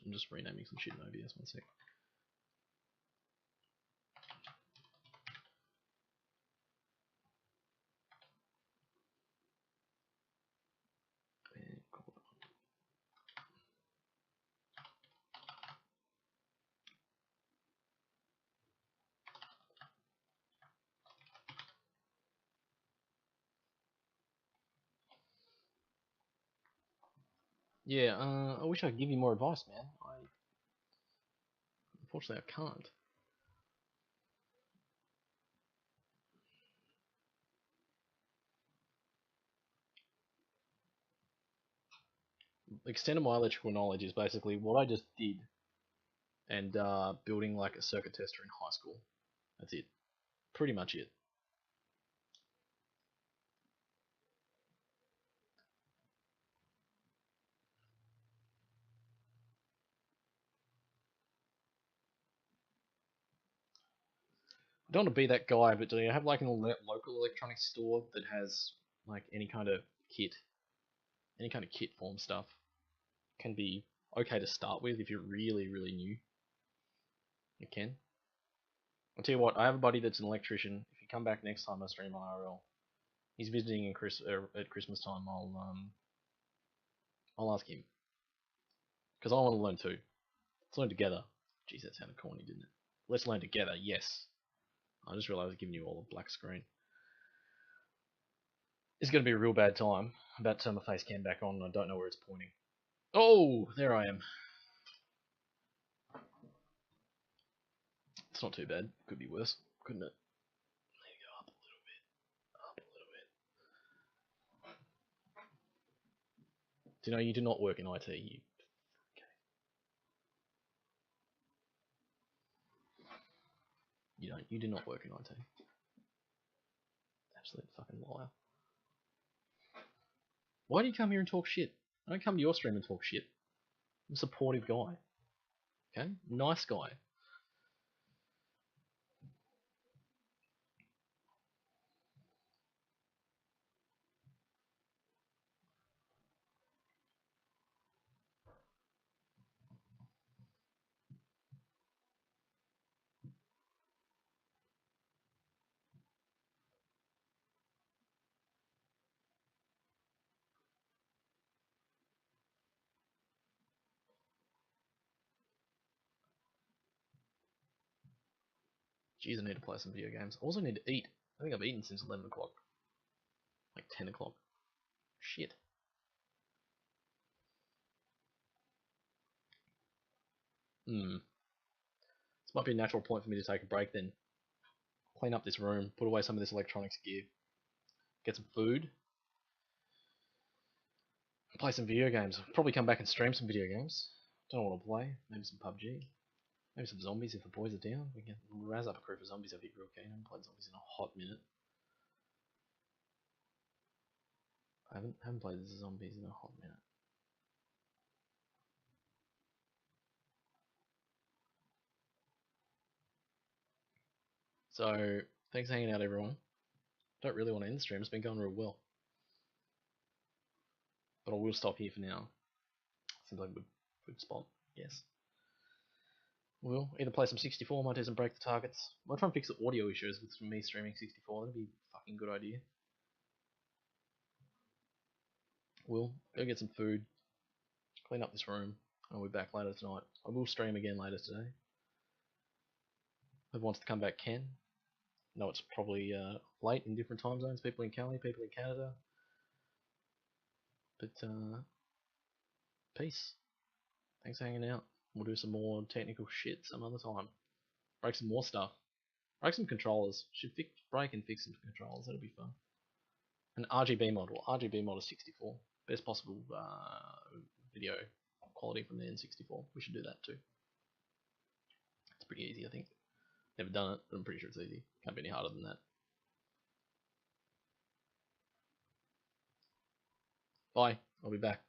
I'm just renaming some shit in OBS. One sec. Yeah, I wish I could give you more advice, man. Unfortunately, I can't. The extent of my electrical knowledge is basically what I just did, and building like a circuit tester in high school. That's it. Pretty much it. I don't want to be that guy, but do you have like a local electronics store that has like any kind of kit, form stuff? Can be okay to start with if you're really, really new. You can. I'll tell you what, I have a buddy that's an electrician. If you come back next time I stream IRL, he's visiting at Christmas time. I'll ask him because I want to learn too. Let's learn together. Jeez, that sounded corny, didn't it? Let's learn together. Yes. I just realised I was giving you all a black screen. It's going to be a real bad time. I'm about to turn my face cam back on and I don't know where it's pointing. Oh, there I am. It's not too bad. Could be worse, couldn't it? Maybe go up a little bit. Up a little bit. Do you know you do not work in IT? You don't. You do not work in IT. Absolute fucking liar. Why do you come here and talk shit? I don't come to your stream and talk shit. I'm a supportive guy. Okay? Nice guy. Jeez, I need to play some video games. I also need to eat. I think I've eaten since 11 o'clock. Like 10 o'clock. Shit. This might be a natural point for me to take a break then. Clean up this room, put away some of this electronics gear, get some food, play some video games. Probably come back and stream some video games. Don't know what to play. Maybe some PUBG. Maybe some zombies if the boys are down. We can razz up a crew for zombies. I'd be real keen. I haven't played zombies in a hot minute. haven't played the zombies in a hot minute. So thanks for hanging out, everyone. Don't really want to end the stream. It's been going real well, but I will stop here for now. Seems like a good spot. Yes. We'll either play some 64, might do some break the targets. Might try and fix the audio issues with me streaming 64. That'd be a fucking good idea. We'll go get some food, clean up this room, and I'll be back later tonight. I will stream again later today. Whoever wants to come back can. No, it's probably late in different time zones. People in Cali, people in Canada. But peace. Thanks for hanging out. We'll do some more technical shit some other time. Break some more stuff. Break some controllers. Should break and fix some controllers. That'll be fun. An RGB model. RGB model 64. Best possible video quality from the N64. We should do that too. It's pretty easy, I think. Never done it, but I'm pretty sure it's easy. Can't be any harder than that. Bye. I'll be back.